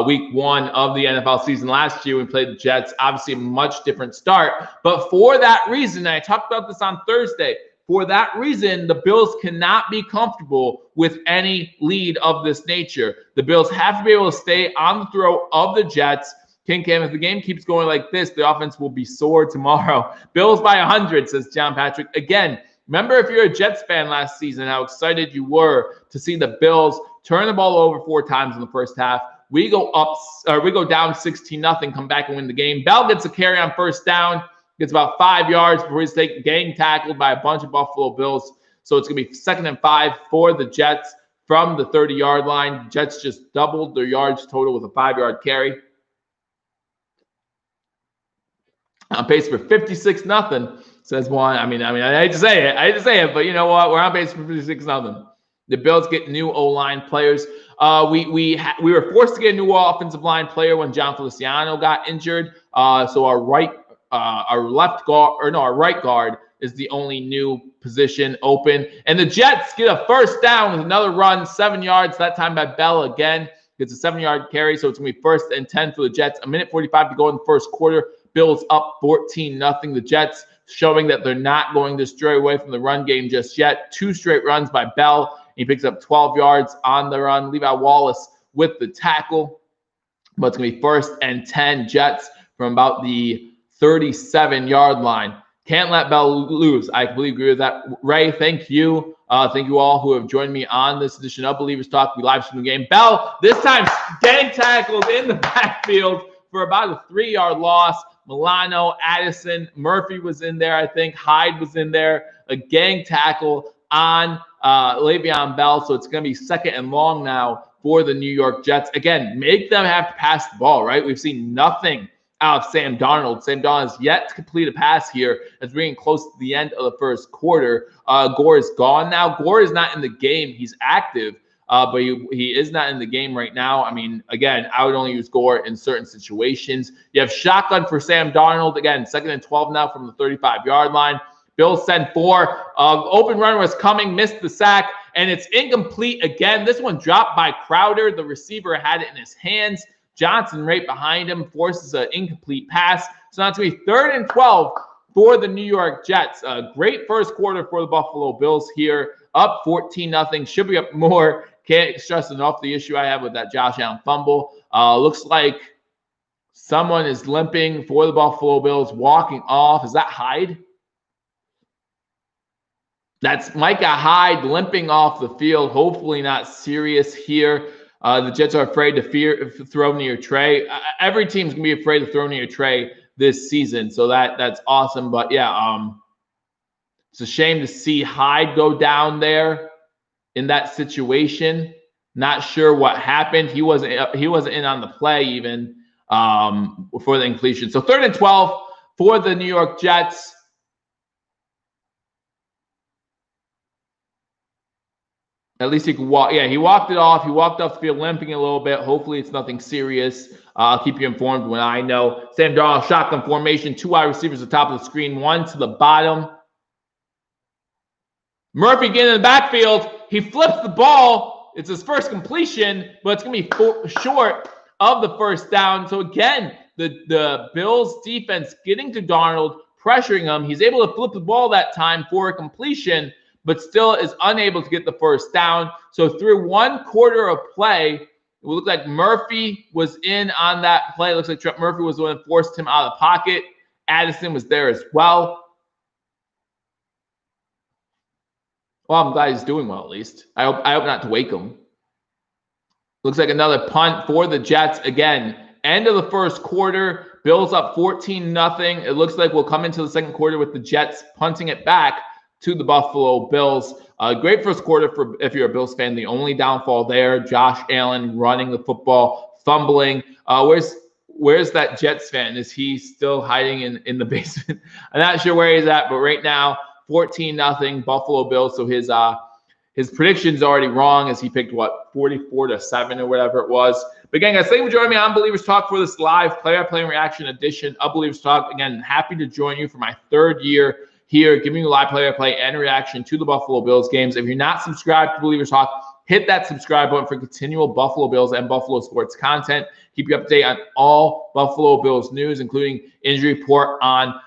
week 1 of the NFL season last year, we played the Jets. Obviously, a much different start. But for that reason, I talked about this on Thursday, for that reason, the Bills cannot be comfortable with any lead of this nature. The Bills have to be able to stay on the throat of the Jets. King Cam, if the game keeps going like this, the offense will be sore tomorrow. Bills by 100, says John Patrick. Again, remember if you're a Jets fan last season, how excited you were to see the Bills turn the ball over 4 times in the first half. We go down 16-0, come back and win the game. Bell gets a carry on first down, gets about 5 yards before he's gang tackled by a bunch of Buffalo Bills. So it's going to be 2nd and 5 for the Jets from the 30-yard line. Jets just doubled their yards total with a 5-yard carry. On pace for 56-0, says one. I hate to say it, but you know what? We're on pace for 56-0. The Bills get new O-line players. We were forced to get a new offensive line player when John Feliciano got injured. So our right guard is the only new position open. And the Jets get a first down with another run, 7 yards, that time by Bell again. Gets a 7-yard carry, so it's going to be 1st and 10 for the Jets. 1:45 to go in the first quarter. Bills up 14-0. The Jets showing that they're not going to stray away from the run game just yet. 2 straight runs by Bell. He picks up 12 yards on the run. Levi Wallace with the tackle. But it's going to be 1st and 10 Jets from about the 37-yard line. Can't let Bell lose. I completely agree with that. Ray, thank you. Thank you all who have joined me on this edition of Believers Talk. We live stream the game. Bell, this time, gang tackled in the backfield for about a 3-yard loss. Milano, Addison, Murphy was in there, I think. Hyde was in there. A gang tackle on Le'Veon Bell. So it's going to be 2nd and long now for the New York Jets. Again, make them have to pass the ball, right? We've seen nothing out of Sam Darnold. Sam Darnold has yet to complete a pass here as we're getting close to the end of the first quarter. Gore is gone now. Gore is not in the game. He's active, but he is not in the game right now. I mean, again, I would only use Gore in certain situations. You have shotgun for Sam Darnold. Again, 2nd and 12 now from the 35-yard line. Bills send 4. Open run was coming, missed the sack, and it's incomplete again. This one dropped by Crowder. The receiver had it in his hands. Johnson right behind him forces an incomplete pass. So now it's going to be 3rd and 12 for the New York Jets. Great first quarter for the Buffalo Bills here. Up 14-0. Should be up more. Can't stress enough the issue I have with that Josh Allen fumble. Looks like someone is limping for the Buffalo Bills, walking off. Is that Hyde? That's Micah Hyde limping off the field. Hopefully not serious here. The Jets are afraid to throw near Trey. Every team's going to be afraid to throw near Trey this season. So that's awesome. But, yeah, it's a shame to see Hyde go down there in that situation. Not sure what happened. He wasn't in on the play even for the incompletion. So 3rd and 12 for the New York Jets. At least he could walk. Yeah, he walked it off. He walked off the field limping a little bit. Hopefully it's nothing serious. I'll keep you informed when I know. Sam Darnold, shotgun formation. 2 wide receivers at the top of the screen. 1 to the bottom. Murphy getting in the backfield. He flips the ball. It's his first completion, but it's going to be short of the first down. So again, the Bills defense getting to Darnold, pressuring him. He's able to flip the ball that time for a completion, but still is unable to get the first down. So through 1 quarter of play, it looked like Murphy was in on that play. It looks like Trent Murphy was the one that forced him out of the pocket. Addison was there as well. Well, I'm glad he's doing well at least. I hope not to wake him. Looks like another punt for the Jets. Again, end of the first quarter. Bills up 14-0. It looks like we'll come into the second quarter with the Jets punting it back to the Buffalo Bills. Great first quarter for if you're a Bills fan. The only downfall there, Josh Allen running the football, fumbling. Where's that Jets fan? Is he still hiding in the basement? I'm not sure where he's at, but right now, 14-0 Buffalo Bills. So his prediction's already wrong as he picked, 44-7 or whatever it was. But again, guys, thank you for joining me on Believers Talk for this live play-by-play reaction edition of Believers Talk. Again, happy to join you for my 3rd year here, giving you live play-by-play and reaction to the Buffalo Bills games. If you're not subscribed to Believers Talk, hit that subscribe button for continual Buffalo Bills and Buffalo sports content. Keep you up to date on all Buffalo Bills news, including injury report on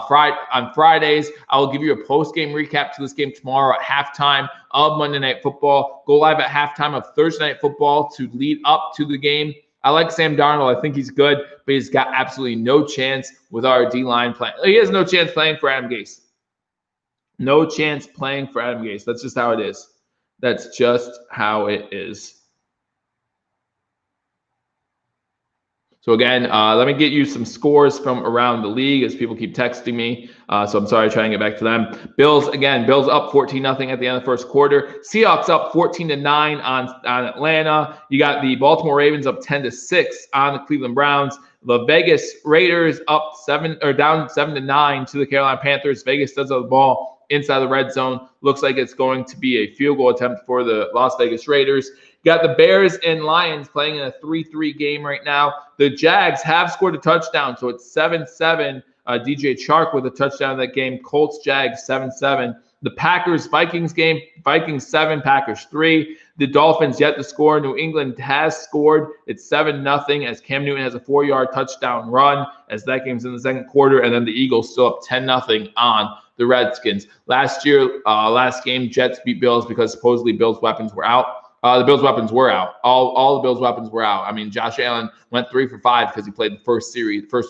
Fridays. I will give you a post-game recap to this game tomorrow at halftime of Monday Night Football. Go live at halftime of Thursday Night Football to lead up to the game. I like Sam Darnold. I think he's good, but he's got absolutely no chance with our D-line playing. He has no chance playing for Adam Gase. No chance playing for Adam Gase. That's just how it is. That's just how it is. So again, let me get you some scores from around the league as people keep texting me. So I'm sorry, trying to get back to them. Bills up 14-0 at the end of the first quarter. Seahawks up 14-9 on Atlanta. You got the Baltimore Ravens up 10-6 on the Cleveland Browns. The Vegas Raiders up down 7-9 to the Carolina Panthers. Vegas does have the ball inside the red zone. Looks like it's going to be a field goal attempt for the Las Vegas Raiders. You got the Bears and Lions playing in a 3-3 game right now. The Jags have scored a touchdown, so it's 7-7. DJ Chark with a touchdown in that game. Colts, Jags, 7-7. The Packers-Vikings game, Vikings 7, Packers 3. The Dolphins yet to score. New England has scored. It's 7-0 as Cam Newton has a 4-yard touchdown run as that game's in the second quarter. And then the Eagles still up 10-0 on the Redskins. Last game, Jets beat Bills because supposedly Bills' weapons were out. The Bills' weapons were out. All the Bills' weapons were out. I mean, Josh Allen went 3 for 5 because he played the first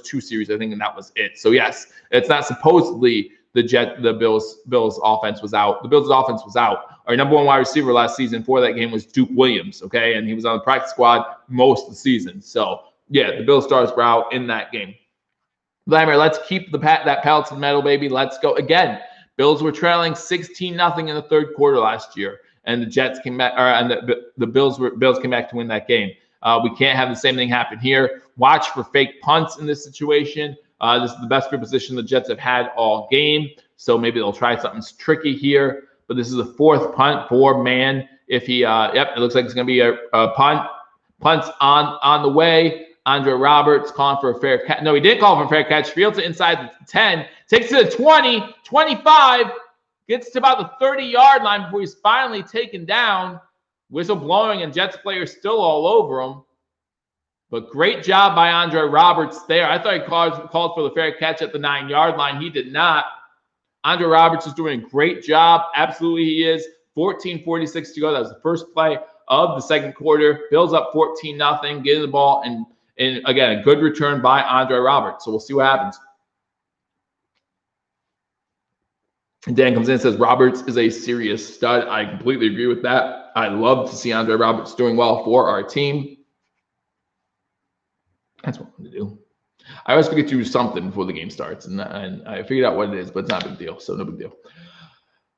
2 series, I think, and that was it. So yes, it's not supposedly the Bills' offense was out. The Bills' offense was out. Our number 1 wide receiver last season for that game was Duke Williams, okay? And he was on the practice squad most of the season. So, yeah, the Bills' stars were out in that game. Vladimir, let's keep that pedal to the metal, baby. Let's go. Again, Bills were trailing 16-0 in the third quarter last year, and the Jets came back, and the Bills came back to win that game. We can't have the same thing happen here. Watch for fake punts in this situation. This is the best field position the Jets have had all game, so maybe they'll try something tricky here. But this is the fourth punt for Man. If he, it looks like it's going to be a punt. Punts on the way. Andre Roberts calling for a fair catch. No, he didn't call for a fair catch. Fields it inside the 10. Takes it to the 20, 25. Gets to about the 30-yard line before he's finally taken down. Whistle blowing and Jets players still all over him. But great job by Andre Roberts there. I thought he called for the fair catch at the 9-yard line. He did not. Andre Roberts is doing a great job. Absolutely he is. 14:46 to go. That was the first play of the second quarter. Bills up 14-0. Getting the ball. And again, a good return by Andre Roberts. So we'll see what happens. And Dan comes in and says, Roberts is a serious stud. I completely agree with that. I love to see Andre Roberts doing well for our team. That's what I'm going to do. I always forget to do something before the game starts, and I figured out what it is, but it's not a big deal, so no big deal.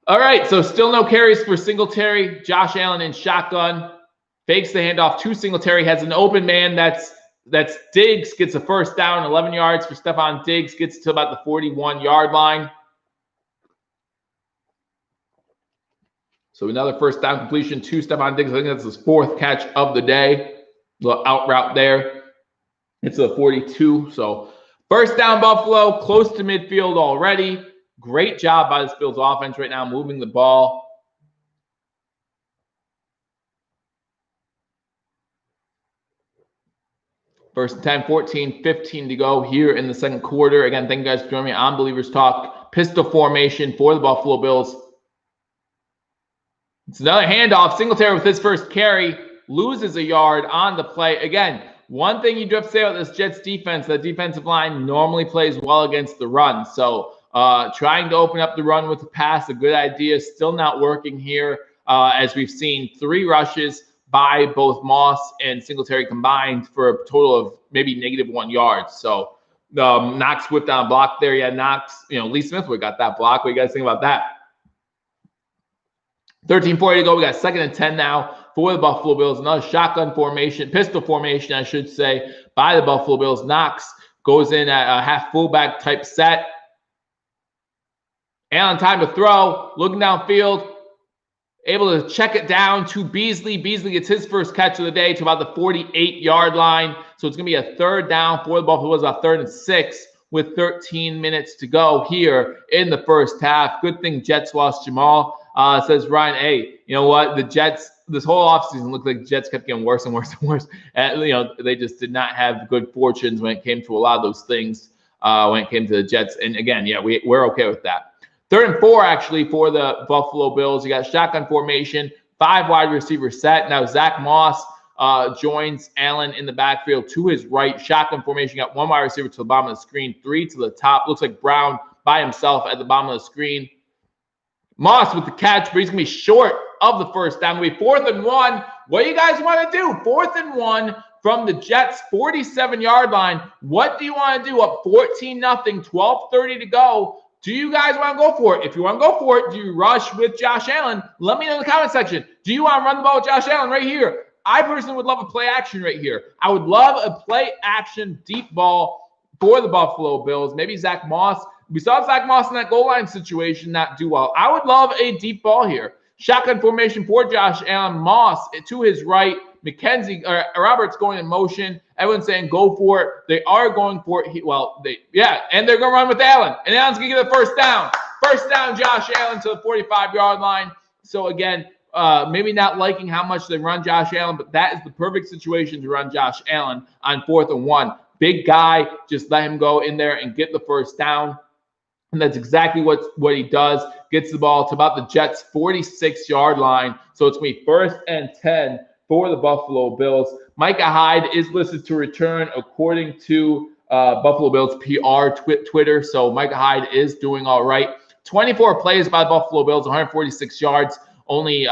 All right, so still no carries for Singletary. Josh Allen in shotgun. Fakes the handoff to Singletary. Has an open man. That's Diggs. Gets a first down, 11 yards for Stephon Diggs. Gets to about the 41-yard line. So another first down completion to Stephon Diggs. I think that's his fourth catch of the day. Little out route there. It's a 42. So first down, Buffalo, close to midfield already. Great job by this Bills offense right now, moving the ball. First and 10, 14, 15 to go here in the second quarter. Again, thank you guys for joining me on Believers Talk. Pistol formation for the Buffalo Bills. It's another handoff. Singletary with his first carry. Loses a yard on the play. Again, one thing you do have to say about this Jets defense, that defensive line normally plays well against the run. So trying to open up the run with the pass, a good idea. Still not working here, as we've seen 3 rushes by both Moss and Singletary combined for a total of maybe -1 yard. So Knox whipped on a block there. Yeah, Knox, Lee Smith would have got that block. What do you guys think about that? 13:40 to go. We got 2nd and 10 now for the Buffalo Bills. Another shotgun formation, pistol formation, I should say, by the Buffalo Bills. Knox goes in at a half fullback type set. Allen time to throw, looking downfield, able to check it down to Beasley. Beasley gets his first catch of the day to about the 48-yard line. So it's going to be a third down for the Buffalo Bills, about 3rd and 6 with 13 minutes to go here in the first half. Good thing Jets lost Jamal. Says Ryan, hey, you know what? The Jets, this whole offseason looked like the Jets kept getting worse and worse and worse. And, they just did not have good fortunes when it came to a lot of those things when it came to the Jets. And again, yeah, we're okay with that. 3rd and 4, actually, for the Buffalo Bills. You got shotgun formation, 5 wide receiver set. Now Zach Moss joins Allen in the backfield to his right. Shotgun formation, got 1 wide receiver to the bottom of the screen, 3 to the top. Looks like Brown by himself at the bottom of the screen. Moss with the catch, but he's going to be short of the first down. It'll be 4th and 1. What do you guys want to do? 4th and 1 from the Jets' 47-yard line. What do you want to do? Up 14-0, 12:30 to go. Do you guys want to go for it? If you want to go for it, do you rush with Josh Allen? Let me know in the comment section. Do you want to run the ball with Josh Allen right here? I personally would love a play action right here. I would love a play action deep ball for the Buffalo Bills. Maybe Zach Moss. We saw Zach Moss in that goal line situation not do well. I would love a deep ball here. Shotgun formation for Josh Allen. Moss to his right. McKenzie, Roberts going in motion. Everyone's saying go for it. They are going for it. And they're going to run with Allen. And Allen's going to get the first down. First down, Josh Allen to the 45-yard line. So again, maybe not liking how much they run Josh Allen, but that is the perfect situation to run Josh Allen on 4th and 1. Big guy, just let him go in there and get the first down. And that's exactly what he does. Gets the ball to about the Jets' 46-yard line. So it's going to be 1st and 10 for the Buffalo Bills. Micah Hyde is listed to return according to Buffalo Bills PR Twitter. So Micah Hyde is doing all right. 24 plays by the Buffalo Bills, 146 yards, only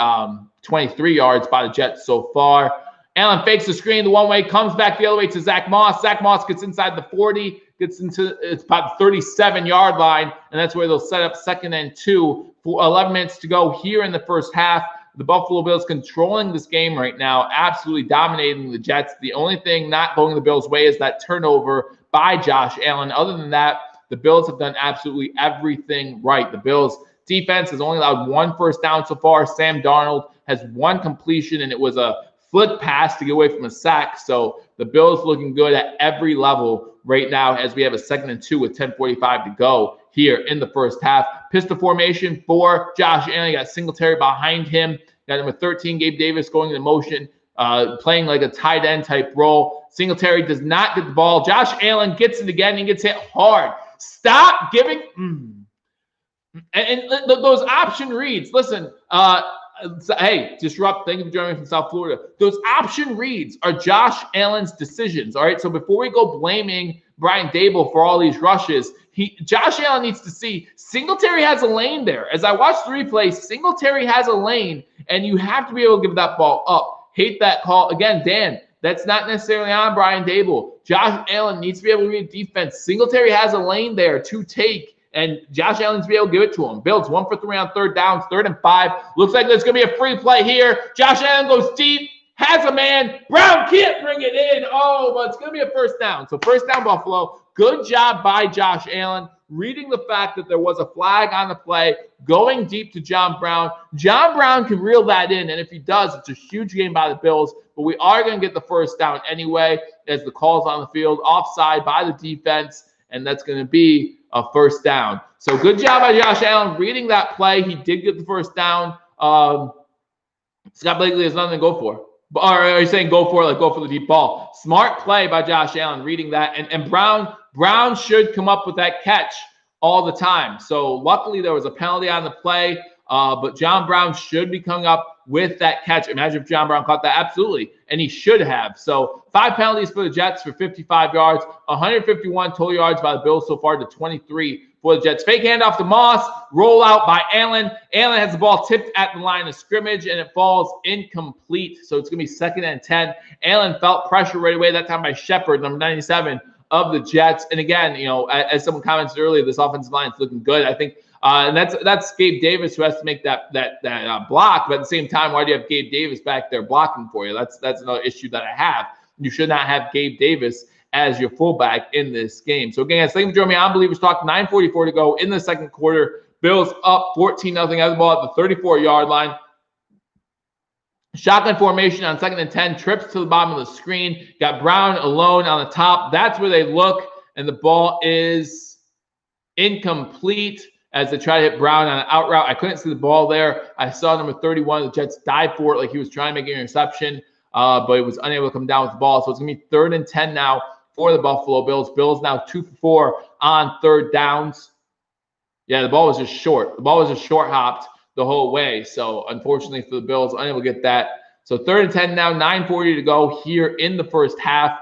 23 yards by the Jets so far. Allen fakes the screen the one way, comes back the other way to Zach Moss. Zach Moss gets inside the 40, gets into it's about the 37-yard line, and that's where they'll set up 2nd and 2 for 11 minutes to go here in the first half. The Buffalo Bills controlling this game right now, absolutely dominating the Jets. The only thing not going the Bills' way is that turnover by Josh Allen. Other than that, the Bills have done absolutely everything right. The Bills' defense has only allowed 1 first down so far. Sam Darnold has 1 completion, and it was a flick pass to get away from a sack. So the Bills looking good at every level right now as we have a 2nd and 2 with 10:45 to go here in the first half. Pistol formation for Josh Allen. You got Singletary behind him. Got number 13, Gabe Davis, going into motion, playing like a tight end type role. Singletary does not get the ball. Josh Allen gets it again. He gets hit hard. Stop giving. And those option reads. Listen, hey, Disrupt, thank you for joining me from South Florida. Those option reads are Josh Allen's decisions, all right? So before we go blaming Brian Daboll for all these rushes, Josh Allen needs to see Singletary has a lane there. As I watched the replay, Singletary has a lane, and you have to be able to give that ball up. Hate that call. Again, Dan, that's not necessarily on Brian Daboll. Josh Allen needs to be able to read defense. Singletary has a lane there to take, and Josh Allen needs to be able to give it to him. Bills 1 for 3 on 3rd downs, 3rd and 5. Looks like there's going to be a free play here. Josh Allen goes deep, has a man. Brown can't bring it in. Oh, but it's going to be a first down. So first down, Buffalo. Good job by Josh Allen, reading the fact that there was a flag on the play, going deep to John Brown. John Brown can reel that in, and if he does, it's a huge game by the Bills. But we are going to get the first down anyway as the call's on the field, offside by the defense, and that's going to be a first down. So good job by Josh Allen reading that play. He did get the first down. Scott Blakely has nothing to go for. Or are you saying go for it, like go for the deep ball? Smart play by Josh Allen reading that. And Brown should come up with that catch all the time. So luckily there was a penalty on the play, but John Brown should be coming up with that catch. Imagine if John Brown caught that. Absolutely. And he should have. So 5 penalties for the Jets for 55 yards, 151 total yards by the Bills so far to 23 for the Jets. Fake handoff to Moss, rollout by Allen. Allen has the ball tipped at the line of scrimmage, and it falls incomplete. So it's going to be 2nd and 10. Allen felt pressure right away, that time by Shepard, number 97 of the Jets. And again, you know, as someone commented earlier, this offensive line is looking good. I think, and that's Gabe Davis who has to make that block. But at the same time, why do you have Gabe Davis back there blocking for you? That's another issue that I have. You should not have Gabe Davis as your fullback in this game. So again, thank you for joining me on Billievers Talk. 9:44 to go in the second quarter. Bills up 14-0. Has the ball at the 34-yard line. Shotgun formation on 2nd and 10. Trips to the bottom of the screen. Got Brown alone on the top. That's where they look, and the ball is incomplete as they try to hit Brown on an out route. I couldn't see the ball there. I saw number 31 of the Jets dive for it like he was trying to make an interception, but it was unable to come down with the ball. So it's going to be 3rd and 10 now for the Buffalo Bills. Bills now 2 for 4 on 3rd downs. Yeah, the ball was just short. The ball was just short hopped the whole way. So unfortunately for the Bills, unable to get that. So 3rd and 10 now, 9:40 to go here in the first half.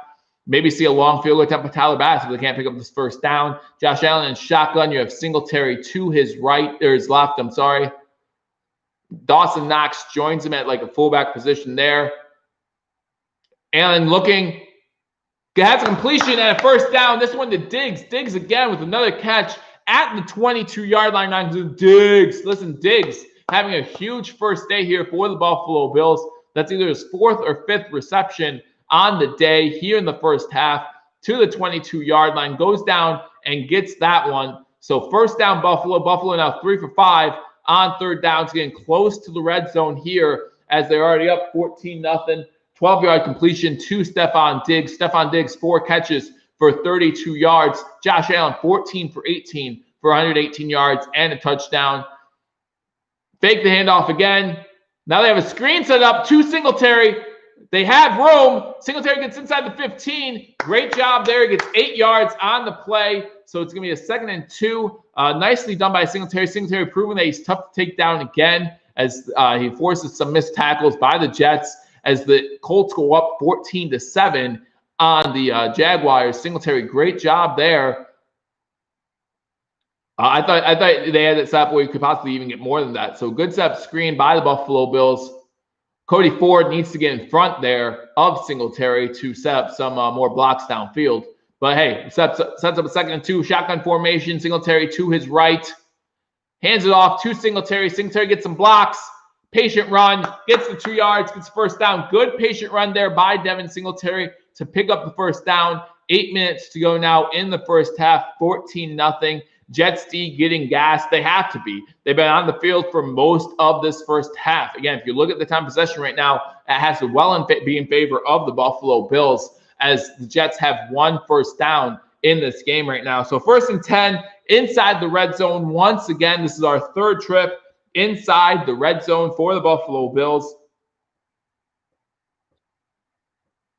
Maybe see a long field goal attempt by Tyler Bass if they can't pick up this first down. Josh Allen in shotgun. You have Singletary to his right, or his left, I'm sorry. Dawson Knox joins him at like a fullback position there. Allen looking. Has a completion and a first down. This one to Diggs. Diggs again with another catch at the 22-yard line. Diggs. Listen, Diggs having a huge first day here for the Buffalo Bills. That's either his 4th or 5th reception on the day here in the first half to the 22-yard line. Goes down and gets that one. So first down, Buffalo. Buffalo now 3 for 5 on 3rd downs, getting close to the red zone here as they're already up 14-0. 12-yard completion to Stephon Diggs. Stephon Diggs, 4 catches for 32 yards. Josh Allen, 14 for 18 for 118 yards and a touchdown. Fake the handoff again. Now they have a screen set up to Singletary. They have room. Singletary gets inside the 15. Great job there. He gets 8 yards on the play. So it's going to be a 2nd and 2. Nicely done by Singletary. Singletary proving that he's tough to take down again as he forces some missed tackles by the Jets as the Colts go up 14-7 on the Jaguars. Singletary, great job there. I thought they had it set up where you could possibly even get more than that. So good set up screen by the Buffalo Bills. Cody Ford needs to get in front there of Singletary to set up some more blocks downfield. But hey, sets up a 2nd and 2, shotgun formation, Singletary to his right. Hands it off to Singletary. Singletary gets some blocks. Patient run, gets the 2 yards, gets first down. Good patient run there by Devin Singletary to pick up the first down. 8 minutes to go now in the first half, 14-0. Jets D getting gassed. They have to be. They've been on the field for most of this first half. Again, if you look at the time possession right now, it has to be in favor of the Buffalo Bills, as the Jets have 1 first down in this game right now. So 1st and 10 inside the red zone. Once again, this is our 3rd trip inside the red zone for the Buffalo Bills.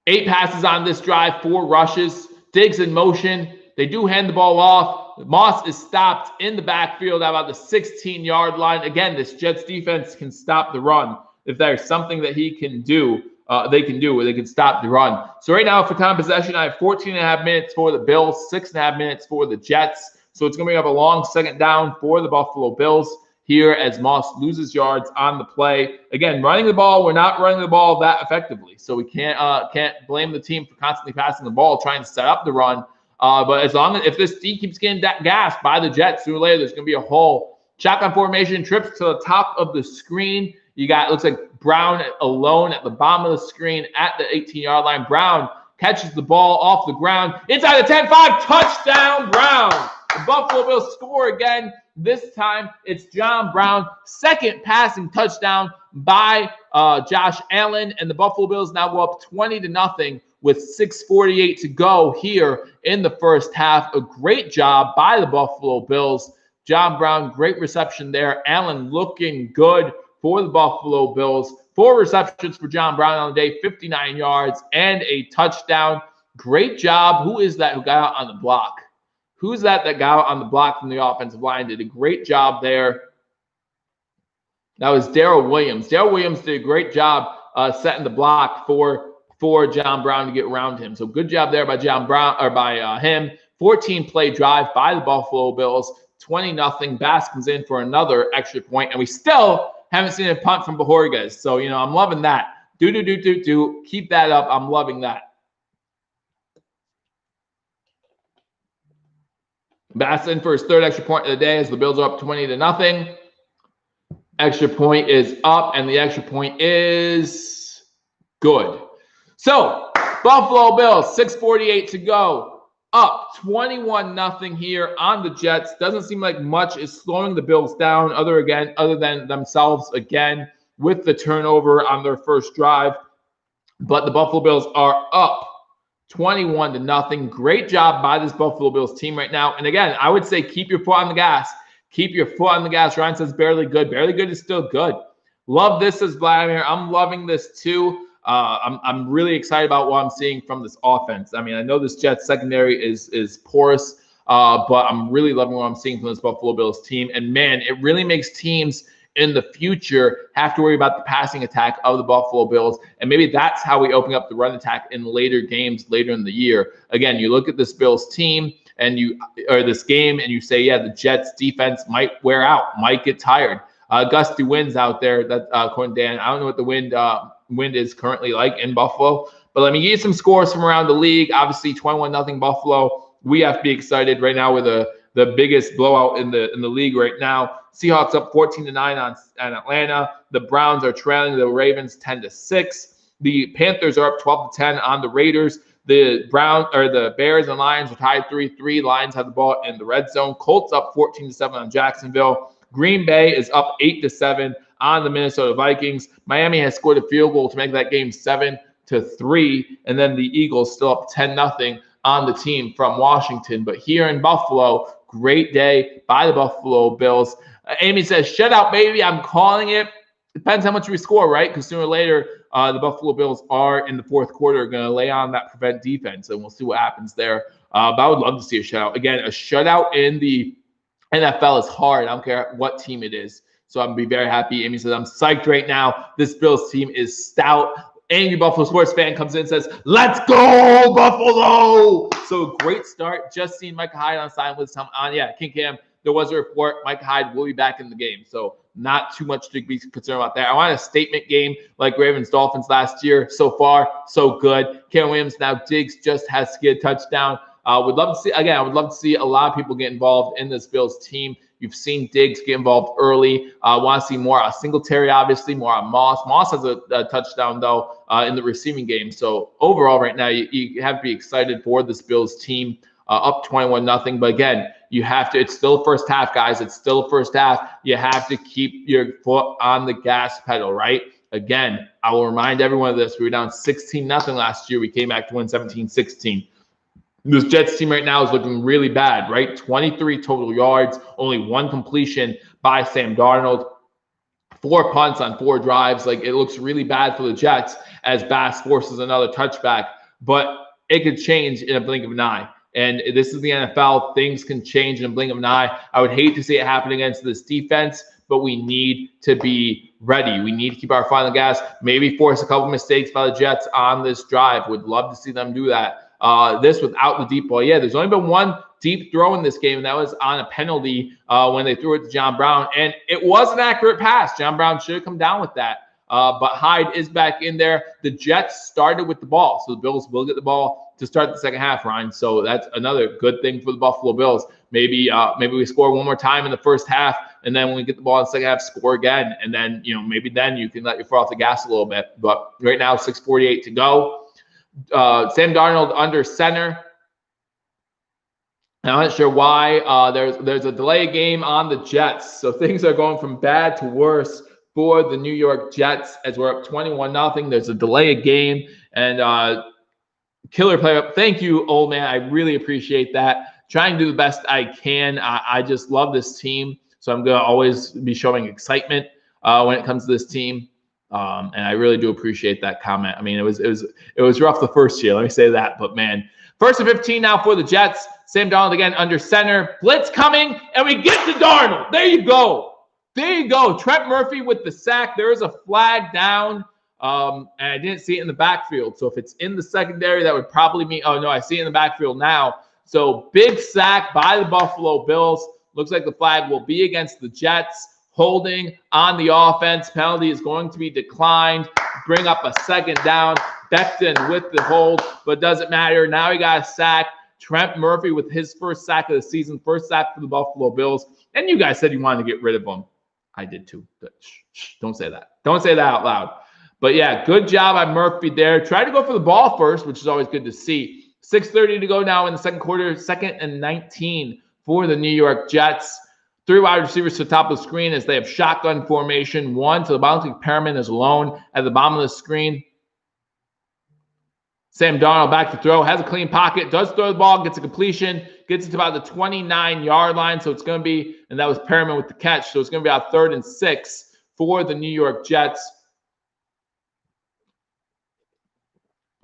8 passes on this drive, 4 rushes. Diggs in motion. They do hand the ball off. Moss is stopped in the backfield at about the 16-yard line. Again, this Jets defense can stop the run. If there's something that he can do, they can stop the run. So right now for time possession, I have 14.5 minutes for the Bills, 6.5 minutes for the Jets. So it's going to bring up a long 2nd down for the Buffalo Bills here as Moss loses yards on the play. Again, running the ball, we're not running the ball that effectively. So we can't blame the team for constantly passing the ball, trying to set up the run. But as long as if this D keeps getting gassed by the Jets, sooner or later there's going to be a hole. Shotgun formation, trips to the top of the screen. You got, looks like Brown alone at the bottom of the screen at the 18-yard line. Brown catches the ball off the ground. Inside the 10-5, touchdown Brown. The Buffalo Bills score again. This time it's John Brown. 2nd passing touchdown by Josh Allen. And the Buffalo Bills now go up 20-0 with 6:48 to go here in the first half. A great job by the Buffalo Bills. John Brown, great reception there. Allen looking good for the Buffalo Bills. 4 receptions for John Brown on the day, 59 yards and a touchdown. Great job. Who is that who got out on the block? Who's that got out on the block from the offensive line? Did a great job there. That was Darrell Williams. Darrell Williams did a great job setting the block for John Brown to get around him. So good job there by John Brown, or by him. 14-play drive by the Buffalo Bills. 20-0. Baskins in for another extra point, and we still haven't seen a punt from Bajorges. So, I'm loving that. Keep that up. I'm loving that. Bass in for his 3rd extra point of the day as the Bills are up 20-0. Extra point is up, and the extra point is good. So, Buffalo Bills, 6:48 to go, up 21-0 here on the Jets. Doesn't seem like much is slowing the Bills down other than themselves again with the turnover on their first drive. But the Buffalo Bills are up 21-0. Great job by this Buffalo Bills team right now. And again, I would say keep your foot on the gas. Keep your foot on the gas. Ryan says barely good. Barely good is still good. Love this, says Vladimir. I'm loving this too. I'm really excited about what I'm seeing from this offense. I mean, I know this Jets secondary is porous, but I'm really loving what I'm seeing from this Buffalo Bills team. And man, it really makes teams in the future have to worry about the passing attack of the Buffalo Bills. And maybe that's how we open up the run attack in later games later in the year. Again, you look at this Bills team and this game and you say, yeah, the Jets defense might wear out, might get tired. Gusty winds out there. That according to Dan, I don't know what the wind is currently like in Buffalo, but let me give you some scores from around the league. Obviously 21-0 Buffalo. We have to be excited right now with the biggest blowout in the league right now. Seahawks up 14-9 on Atlanta. The Browns are trailing the Ravens 10-6. The Panthers are up 12-10 on the Raiders. The Bears and Lions are tied 3-3. Lions have the ball in the red zone. Colts up 14-7 on Jacksonville. Green Bay is up 8-7 on the Minnesota Vikings. Miami has scored a field goal to make that game 7-3. And then the Eagles still up 10-0 on the team from Washington. But here in Buffalo, great day by the Buffalo Bills. Amy says, shutout, baby. I'm calling it. Depends how much we score, right? Because sooner or later, the Buffalo Bills are in the fourth quarter going to lay on that prevent defense, and we'll see what happens there. But I would love to see a shutout. Again, a shutout in the NFL is hard. I don't care what team it is. So I'm going to be very happy. Amy says, I'm psyched right now. This Bills team is stout. Angry Buffalo sports fan comes in and says, let's go, Buffalo! So great start. Just seen Micah Hyde on sign with some on. Yeah, King Cam, there was a report. Micah Hyde will be back in the game. So not too much to be concerned about that. I want a statement game like Ravens-Dolphins last year. So far, so good. Cam Williams now Diggs just has to get a touchdown. Would love to see, again, I would love to see a lot of people get involved in this Bills team. You've seen Diggs get involved early. I want to see more on Singletary, obviously, more on Moss. Moss has a touchdown, though, in the receiving game. So overall, right now, you have to be excited for this Bills team, up 21-0. But again, you have to, it's still first half, guys. It's still first half. You have to keep your foot on the gas pedal, right? Again, I will remind everyone of this. We were down 16-0 last year. We came back to win 17-16. This Jets team right now is looking really bad, right? 23 total yards, only 1 completion by Sam Darnold, 4 punts on 4 drives. Like, it looks really bad for the Jets as Bass forces another touchback, but it could change in a blink of an eye. And this is the NFL. Things can change in a blink of an eye. I would hate to see it happen against this defense, but we need to be ready. We need to keep our foot on the gas, maybe force a couple mistakes by the Jets on this drive. Would love to see them do that. This without the deep ball. Yeah, there's only been 1 deep throw in this game, and that was on a penalty when they threw it to John Brown. And it was an accurate pass. John Brown should have come down with that. But Hyde is back in there. The Jets started with the ball, so the Bills will get the ball to start the second half, Ryan. So that's another good thing for the Buffalo Bills. Maybe we score one more time in the first half, and then when we get the ball in the second half, score again. And then, maybe then you can let your foot off the gas a little bit. But right now, 6:48 to go. Sam Darnold under center. I'm not sure why. There's a delay game on the Jets, so things are going from bad to worse for the New York Jets as we're up 21-0. There's a delay game, and killer play up. Thank you, old man. I really appreciate that. Trying to do the best I can. I just love this team, so I'm going to always be showing excitement when it comes to this team. And I really do appreciate that comment. I mean, it was rough the first year. Let me say that. But man, 1st and 15 now for the Jets. Sam Darnold again under center. Blitz coming, and we get to Darnold. There you go. There you go. Trent Murphy with the sack. There is a flag down, and I didn't see it in the backfield. So if it's in the secondary, that would probably mean. Oh no, I see it in the backfield now. So big sack by the Buffalo Bills. Looks like the flag will be against the Jets. Holding on the offense. Penalty is going to be declined. Bring up a second down. Becton with the hold, but doesn't matter. Now he got a sack. Trent Murphy with his first sack of the season. First sack for the Buffalo Bills. And you guys said you wanted to get rid of him. I did too. But don't say that. Don't say that out loud. But yeah, good job by Murphy there. Tried to go for the ball first, which is always good to see. 6:30 to go now in the second quarter. 2nd and 19 for the New York Jets. 3 wide receivers to the top of the screen as they have shotgun formation. 1 to the bottom. Perriman is alone at the bottom of the screen. Sam Darnold back to throw. Has a clean pocket. Does throw the ball. Gets a completion. Gets it to about the 29-yard line. So it's going to be, and that was Perriman with the catch. So it's going to be about 3rd and 6 for the New York Jets.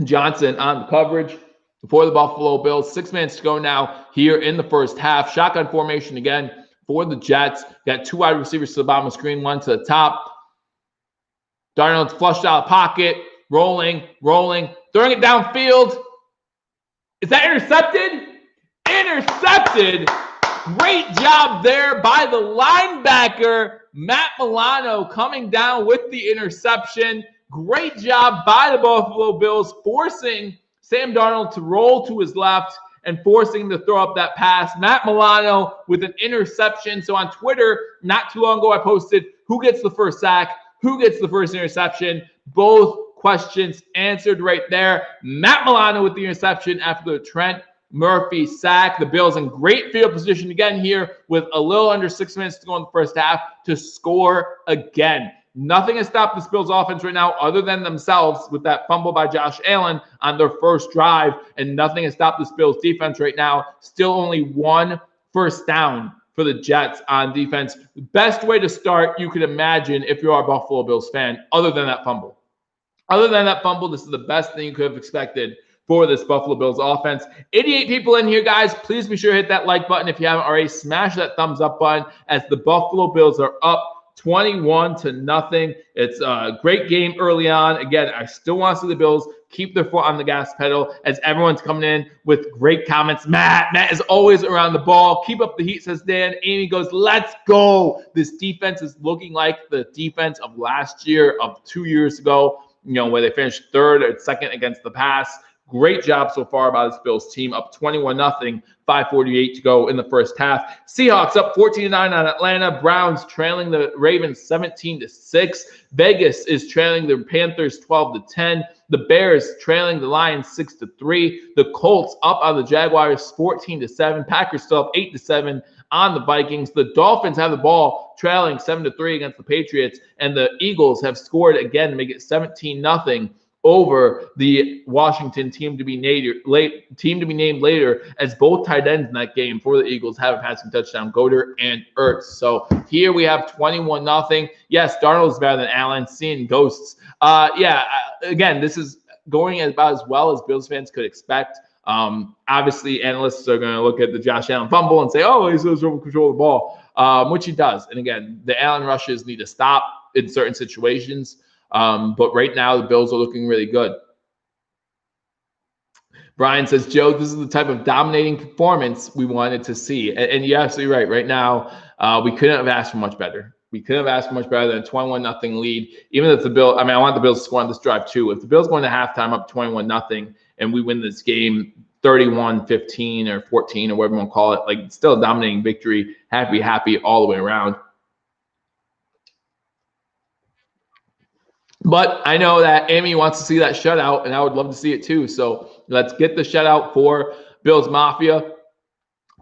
Johnson on the coverage for the Buffalo Bills. 6 minutes to go now here in the first half. Shotgun formation again for the Jets. Got 2 wide receivers to the bottom of the screen, 1 to the top. Darnold's flushed out of the pocket, rolling, throwing it downfield. Is that intercepted? Intercepted. Great job there by the linebacker, Matt Milano, coming down with the interception. Great job by the Buffalo Bills, forcing Sam Darnold to roll to his left and forcing him to throw up that pass. Matt Milano with an interception. So on Twitter, not too long ago, I posted who gets the first sack, who gets the first interception. Both questions answered right there. Matt Milano with the interception after the Trent Murphy sack. The Bills in great field position again here with a little under 6 minutes to go in the first half to score again. Nothing has stopped this Bills offense right now other than themselves with that fumble by Josh Allen on their first drive, and nothing has stopped this Bills defense right now. Still only 1 first down for the Jets on defense. Best way to start you could imagine if you are a Buffalo Bills fan other than that fumble. Other than that fumble, this is the best thing you could have expected for this Buffalo Bills offense. 88 people in here, guys. Please be sure to hit that like button if you haven't already. Smash that thumbs up button as the Buffalo Bills are up 21-0. It's a great game early on. Again, I still want to see the Bills keep their foot on the gas pedal as everyone's coming in with great comments. Matt is always around the ball. Keep up the heat, says Dan. Amy goes, let's go. This defense is looking like the defense of last year, of 2 years ago, where they finished 3rd or 2nd against the pass. Great job so far by this Bills team, up 21-0, 5:48 to go in the first half. Seahawks up 14-9 on Atlanta. Browns trailing the Ravens 17-6. Vegas is trailing the Panthers 12-10. The Bears trailing the Lions 6-3. The Colts up on the Jaguars 14-7. Packers still up 8-7 on the Vikings. The Dolphins have the ball trailing 7-3 against the Patriots, and the Eagles have scored again to make it 17-0 over the Washington team to be named later, as both tight ends in that game for the Eagles have a passing touchdown, Goddard and Ertz. So here we have 21-0. Yes, Darnold is better than Allen, seeing ghosts. Again, this is going about as well as Bills fans could expect. Obviously, analysts are going to look at the Josh Allen fumble and say, oh, he's supposed to control the ball, which he does. And again, the Allen rushes need to stop in certain situations. But right now, the Bills are looking really good. Brian says, Joe, this is the type of dominating performance we wanted to see. And you're absolutely right. Right now, we couldn't have asked for much better. We couldn't have asked for much better than a 21-0 lead. Even if the Bills, I want the Bills to score on this drive too. If the Bills go into halftime up 21-0 and we win this game 31-15 or 14 or whatever you want to call it, like it's still a dominating victory. Happy all the way around. But I know that Amy wants to see that shutout, and I would love to see it too. So let's get the shutout for Bills Mafia.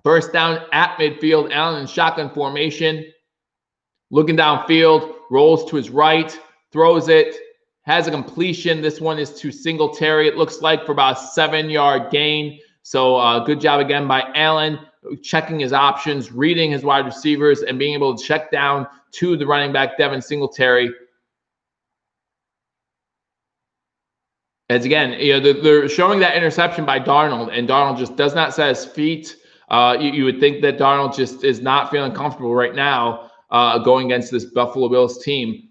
First down at midfield, Allen in shotgun formation. Looking downfield, rolls to his right, throws it, has a completion. This one is to Singletary. It looks like for about a 7-yard gain. So good job again by Allen, checking his options, reading his wide receivers, and being able to check down to the running back, Devin Singletary. As again, they're showing that interception by Darnold, and Darnold just does not set his feet. You would think that Darnold just is not feeling comfortable right now going against this Buffalo Bills team,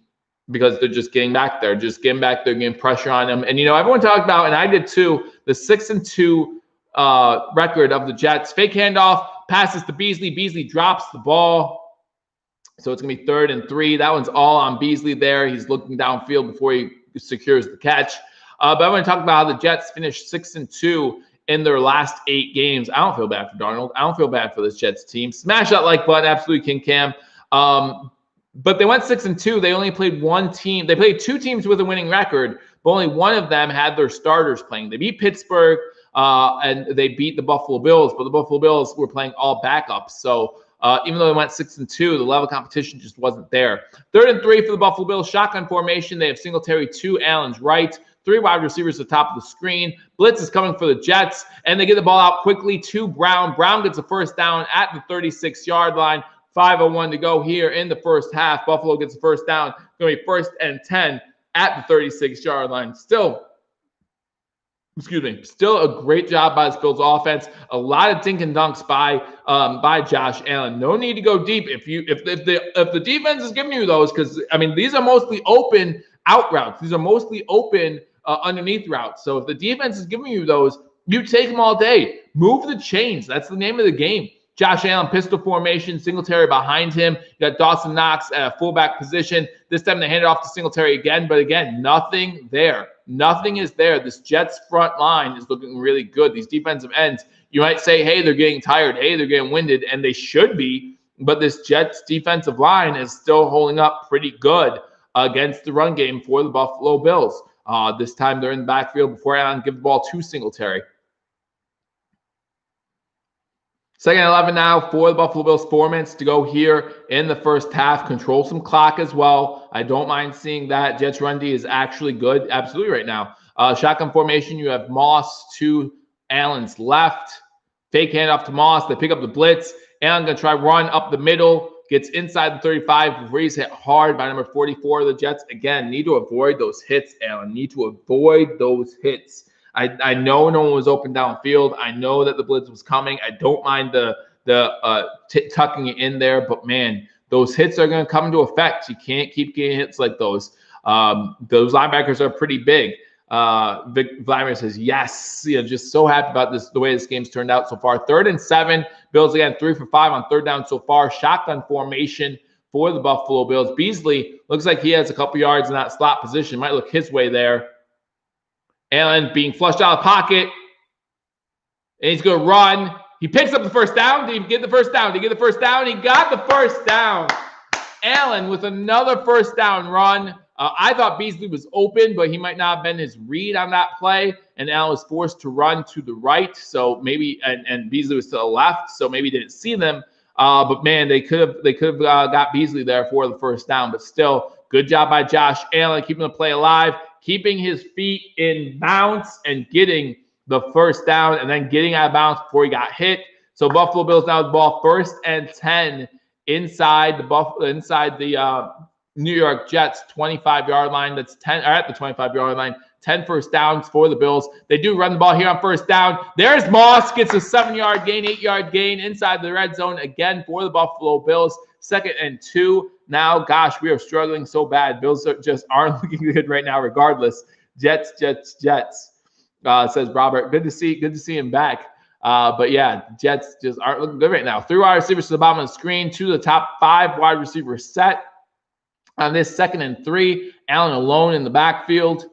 because they're just getting back there, getting pressure on him. And, everyone talked about, and I did too, the 6-2 record of the Jets. Fake handoff, passes to Beasley. Beasley drops the ball. So it's going to be 3rd and 3. That one's all on Beasley there. He's looking downfield before he secures the catch. But I want to talk about how the Jets finished 6-2 in their last 8 games. I don't feel bad for Darnold. I don't feel bad for this Jets team. Smash that like button, absolutely, King Cam. But they went 6-2. They only played one team. They played 2 teams with a winning record, but only one of them had their starters playing. They beat Pittsburgh and they beat the Buffalo Bills, but the Buffalo Bills were playing all backups. So even though they went 6-2, the level of competition just wasn't there. 3rd and 3 for the Buffalo Bills. Shotgun formation. They have Singletary to Allen's right. 3 wide receivers at the top of the screen. Blitz is coming for the Jets, and they get the ball out quickly to Brown. Brown gets a first down at the 36-yard line. 5:01 to go here in the first half. Buffalo gets the first down. Going to be 1st and 10 at the 36-yard line. Still a great job by this Bills offense. A lot of dink and dunks by Josh Allen. No need to go deep if the defense is giving you those, because these are mostly open out routes. These are mostly open underneath routes. So if the defense is giving you those, you take them all day. Move the chains. That's the name of the game. Josh Allen, pistol formation, Singletary behind him. You got Dawson Knox at a fullback position. This time they hand it off to Singletary again, but again, nothing there. Nothing is there. This Jets front line is looking really good. These defensive ends, you might say, hey, they're getting tired. Hey, they're getting winded, and they should be, but this Jets defensive line is still holding up pretty good against the run game for the Buffalo Bills. This time they're in the backfield before Allen gives the ball to Singletary. 2nd and 11 now for the Buffalo Bills. 4 minutes to go here in the first half. Control some clock as well. I don't mind seeing that. Jets run D is actually good. Absolutely right now. Shotgun formation, you have Moss to Allen's left. Fake handoff to Moss. They pick up the blitz. Allen going to try run up the middle. Gets inside the 35 before he's hit hard by number 44 of the Jets. Again, need to avoid those hits, Allen. Need to avoid those hits. I know no one was open downfield. I know that the blitz was coming. I don't mind the tucking it in there, but man, those hits are going to come into effect. You can't keep getting hits like those. Those linebackers are pretty big. Vic Vladimir says yes. Just so happy about this, the way this game's turned out so far. 3rd and 7. Bills again 3 for 5 on 3rd down so far. Shotgun formation for the Buffalo Bills. Beasley looks like he has a couple yards in that slot position. Might look his way there. Allen being flushed out of the pocket. And he's going to run. He picks up the first down. Did he get the first down? Did he get the first down? He got the first down. Allen with another first down run. I thought Beasley was open, but he might not have been his read on that play. And Allen was forced to run to the right. So maybe, and Beasley was to the left. So maybe he didn't see them. But man, they could have got Beasley there for the first down. But still, good job by Josh Allen keeping the play alive, keeping his feet in bounds, and getting the first down, and then getting out of bounds before he got hit. So Buffalo Bills now with the ball 1st and 10 inside the New York Jets 25-yard line. That's 10 or at the 25-yard line. 10 first downs for the Bills. They do run the ball here on first down. There's Moss, gets a 7-yard gain, 8-yard gain inside the red zone again for the Buffalo Bills. 2nd and 2. Now, gosh, we are struggling so bad. Bills just aren't looking good right now regardless. Jets. Says Robert. Good to see him back. But yeah, Jets just aren't looking good right now. 3 wide receivers to the bottom of the screen. 2 of the top 5 wide receivers set on this 2nd and 3. Allen alone in the backfield.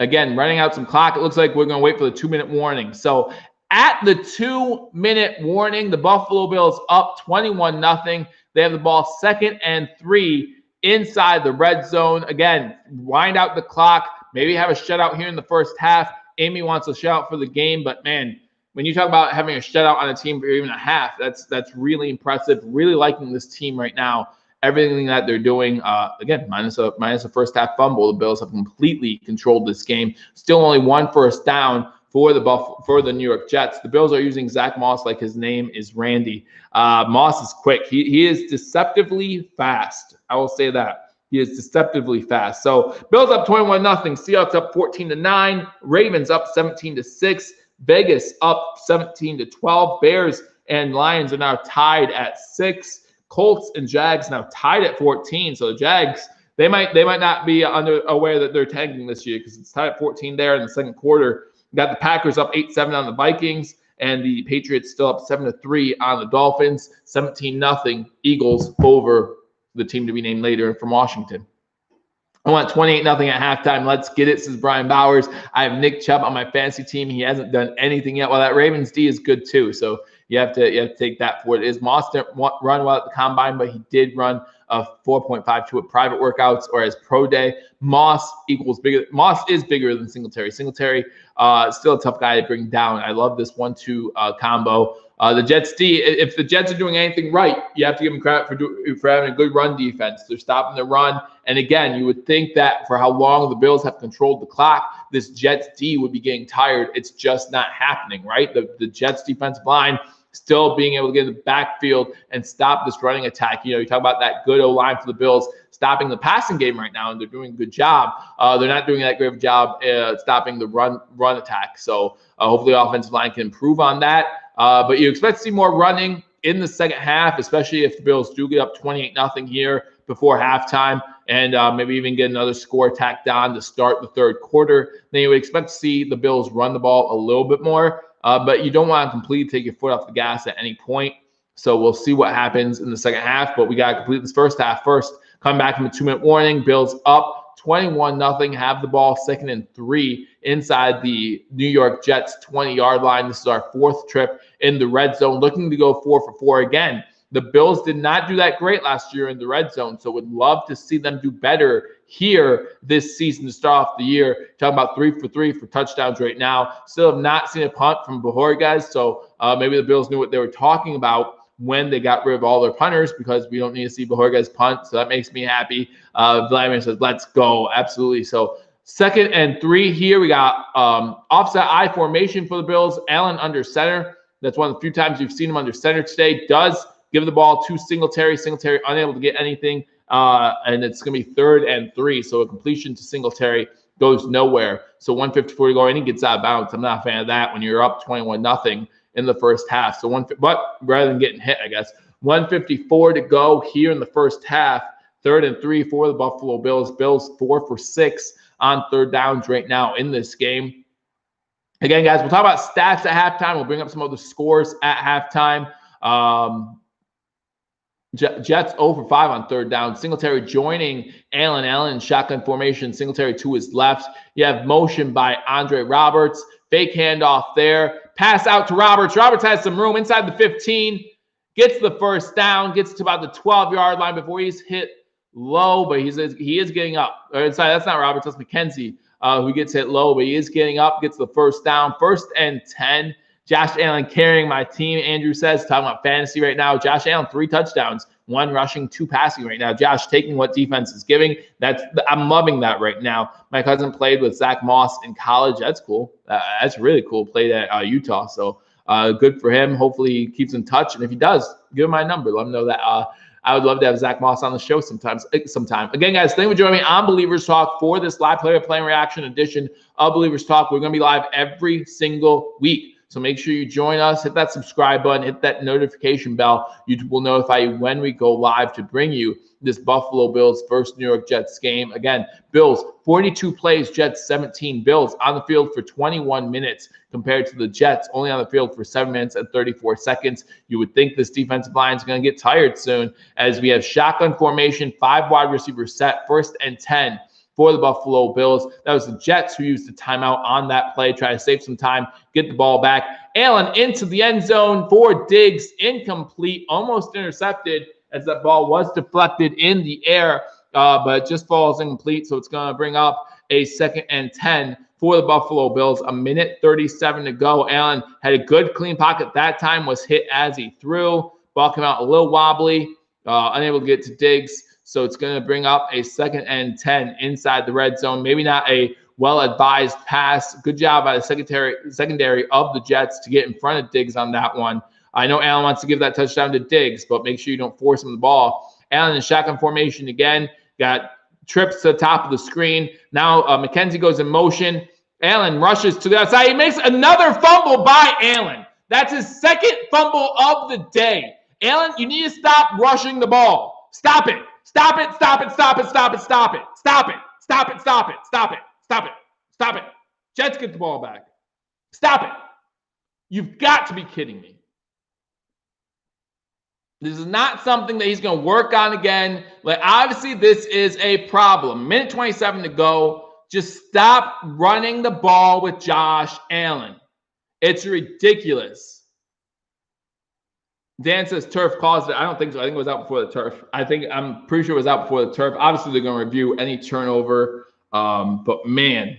Again, running out some clock. It looks like we're going to wait for the 2-minute warning. So at the 2-minute warning, the Buffalo Bills up 21-0. They have the ball 2nd and 3 inside the red zone. Again, wind out the clock. Maybe have a shutout here in the first half. Amy wants a shutout for the game, but man, when you talk about having a shutout on a team for even a half, that's really impressive. Really liking this team right now. Everything that they're doing, again, minus a first half fumble, the Bills have completely controlled this game. Still only 1 first down for the New York Jets. The Bills are using Zach Moss like his name is Randy. Moss is quick. He is deceptively fast. I will say that. He is deceptively fast. So Bills up 21-0. Seahawks up 14-9. Ravens up 17-6. Vegas up 17-12. Bears and Lions are now tied at 6. Colts and Jags now tied at 14. So the Jags, they might not be aware that they're tanking this year because it's tied at 14 there in the second quarter. You got the Packers up 8-7 on the Vikings, and the Patriots still up 7-3 on the Dolphins. 17-0 Eagles over the team to be named later from Washington. I want 28-0 at halftime. Let's get it, says Brian Bowers. I have Nick Chubb on my fantasy team. He hasn't done anything yet. Well, that Ravens D is good too, so you have to take that for what it is. Moss didn't run well at the combine, but he did run a 4.52 at private workouts or as pro day. Moss is bigger than Singletary. Singletary still a tough guy to bring down. I love this 1-2 combo. The Jets D, if the Jets are doing anything right, you have to give them credit for having a good run defense. They're stopping the run. And again, you would think that for how long the Bills have controlled the clock, this Jets D would be getting tired. It's just not happening, right? The Jets defensive line still being able to get in the backfield and stop this running attack. You talk about that good O-line for the Bills stopping the passing game right now, and they're doing a good job. They're not doing that great of a job stopping the run attack. So hopefully the offensive line can improve on that. But you expect to see more running in the second half, especially if the Bills do get up 28-0 here before halftime and maybe even get another score tacked on to start the third quarter. Then you would expect to see the Bills run the ball a little bit more. But you don't want to completely take your foot off the gas at any point. So we'll see what happens in the second half. But we got to complete this first half first. Come back from a 2-minute warning. Bills up 21-0. Have the ball 2nd and 3 inside the New York Jets 20-yard line. This is our 4th trip in the red zone. Looking to go 4 for 4 again. The Bills did not do that great last year in the red zone, so would love to see them do better here this season to start off the year. Talking about 3 for 3 for touchdowns right now. Still have not seen a punt from Bajorquez, so maybe the Bills knew what they were talking about when they got rid of all their punters, because we don't need to see Bajorquez punt, so that makes me happy. Vladimir says, let's go. Absolutely. So 2nd and 3 here. We got offset I formation for the Bills. Allen under center. That's one of the few times you've seen him under center today. Does give the ball to Singletary. Singletary unable to get anything, and it's going to be 3rd and 3. So a completion to Singletary goes nowhere. So 154 to go, and he gets out of bounds. I'm not a fan of that when you're up 21-0 in the first half. But rather than getting hit, I guess 154 to go here in the first half. 3rd and 3 for the Buffalo Bills. Bills 4 for 6 on third downs right now in this game. Again, guys, we'll talk about stats at halftime. We'll bring up some of the scores at halftime. Jets 0 for 5 on third down. Singletary joining Allen. Allen in shotgun formation. Singletary to his left. You have motion by Andre Roberts. Fake handoff there. Pass out to Roberts. Roberts has some room inside the 15. Gets the first down. Gets to about the 12-yard line before he's hit low, but he is getting up. Sorry, that's not Roberts. That's McKenzie who gets hit low, but he is getting up. Gets the first down. 1st and 10. Josh Allen carrying my team, Andrew says, talking about fantasy right now. Josh Allen, 3 touchdowns, 1 rushing, 2 passing right now. Josh taking what defense is giving. I'm loving that right now. My cousin played with Zach Moss in college. That's cool. That's really cool. Played at Utah, so good for him. Hopefully he keeps in touch, and if he does, give him my number. Let him know that I would love to have Zach Moss on the show sometime. Again, guys, thank you for joining me on Believers Talk for this live player playing reaction edition of Believers Talk. We're going to be live every single week. So make sure you join us, hit that subscribe button, hit that notification bell. YouTube will notify you when we go live to bring you this Buffalo Bills versus New York Jets game. Again, Bills, 42 plays, Jets 17. Bills on the field for 21 minutes compared to the Jets, only on the field for 7 minutes and 34 seconds. You would think this defensive line is going to get tired soon as we have shotgun formation, 5 wide receivers set, 1st and 10. For the Buffalo Bills. That was the Jets who used the timeout on that play, try to save some time, get the ball back. Allen into the end zone for Diggs, incomplete, almost intercepted as that ball was deflected in the air, but just falls incomplete. So it's going to bring up a 2nd and 10 for the Buffalo Bills. 1:37 to go. Allen had a good clean pocket that time, was hit as he threw. Ball came out a little wobbly, unable to get to Diggs. So it's going to bring up a 2nd and 10 inside the red zone. Maybe not a well-advised pass. Good job by the secondary of the Jets to get in front of Diggs on that one. I know Allen wants to give that touchdown to Diggs, but make sure you don't force him the ball. Allen in shotgun formation again. Got trips to the top of the screen. Now McKenzie goes in motion. Allen rushes to the outside. He makes another fumble by Allen. That's his 2nd fumble of the day. Allen, you need to stop rushing the ball. Stop it. Stop it, stop it, stop it, stop it, stop it, stop it, stop it, stop it, stop it, stop it, stop it. Jets get the ball back. Stop it. You've got to be kidding me. This is not something that he's going to work on again. Like, obviously, this is a problem. 1:27 to go. Just stop running the ball with Josh Allen. It's ridiculous. Dan says turf caused it. I don't think so. I think it was out before the turf. I'm pretty sure it was out before the turf. Obviously, they're going to review any turnover. But man,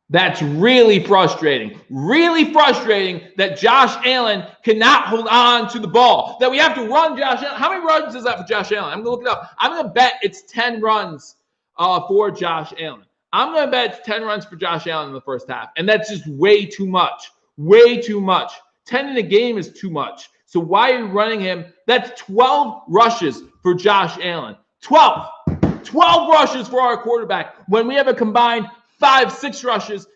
that's really frustrating. Really frustrating that Josh Allen cannot hold on to the ball. That we have to run Josh Allen. How many runs is that for Josh Allen? I'm going to look it up. I'm going to bet it's 10 runs for Josh Allen. I'm going to bet it's 10 runs for Josh Allen in the first half. And that's just way too much. Way too much. 10 in a game is too much. So why are you running him? That's 12 rushes for Josh Allen. 12 rushes for our quarterback when we have a combined 6 rushes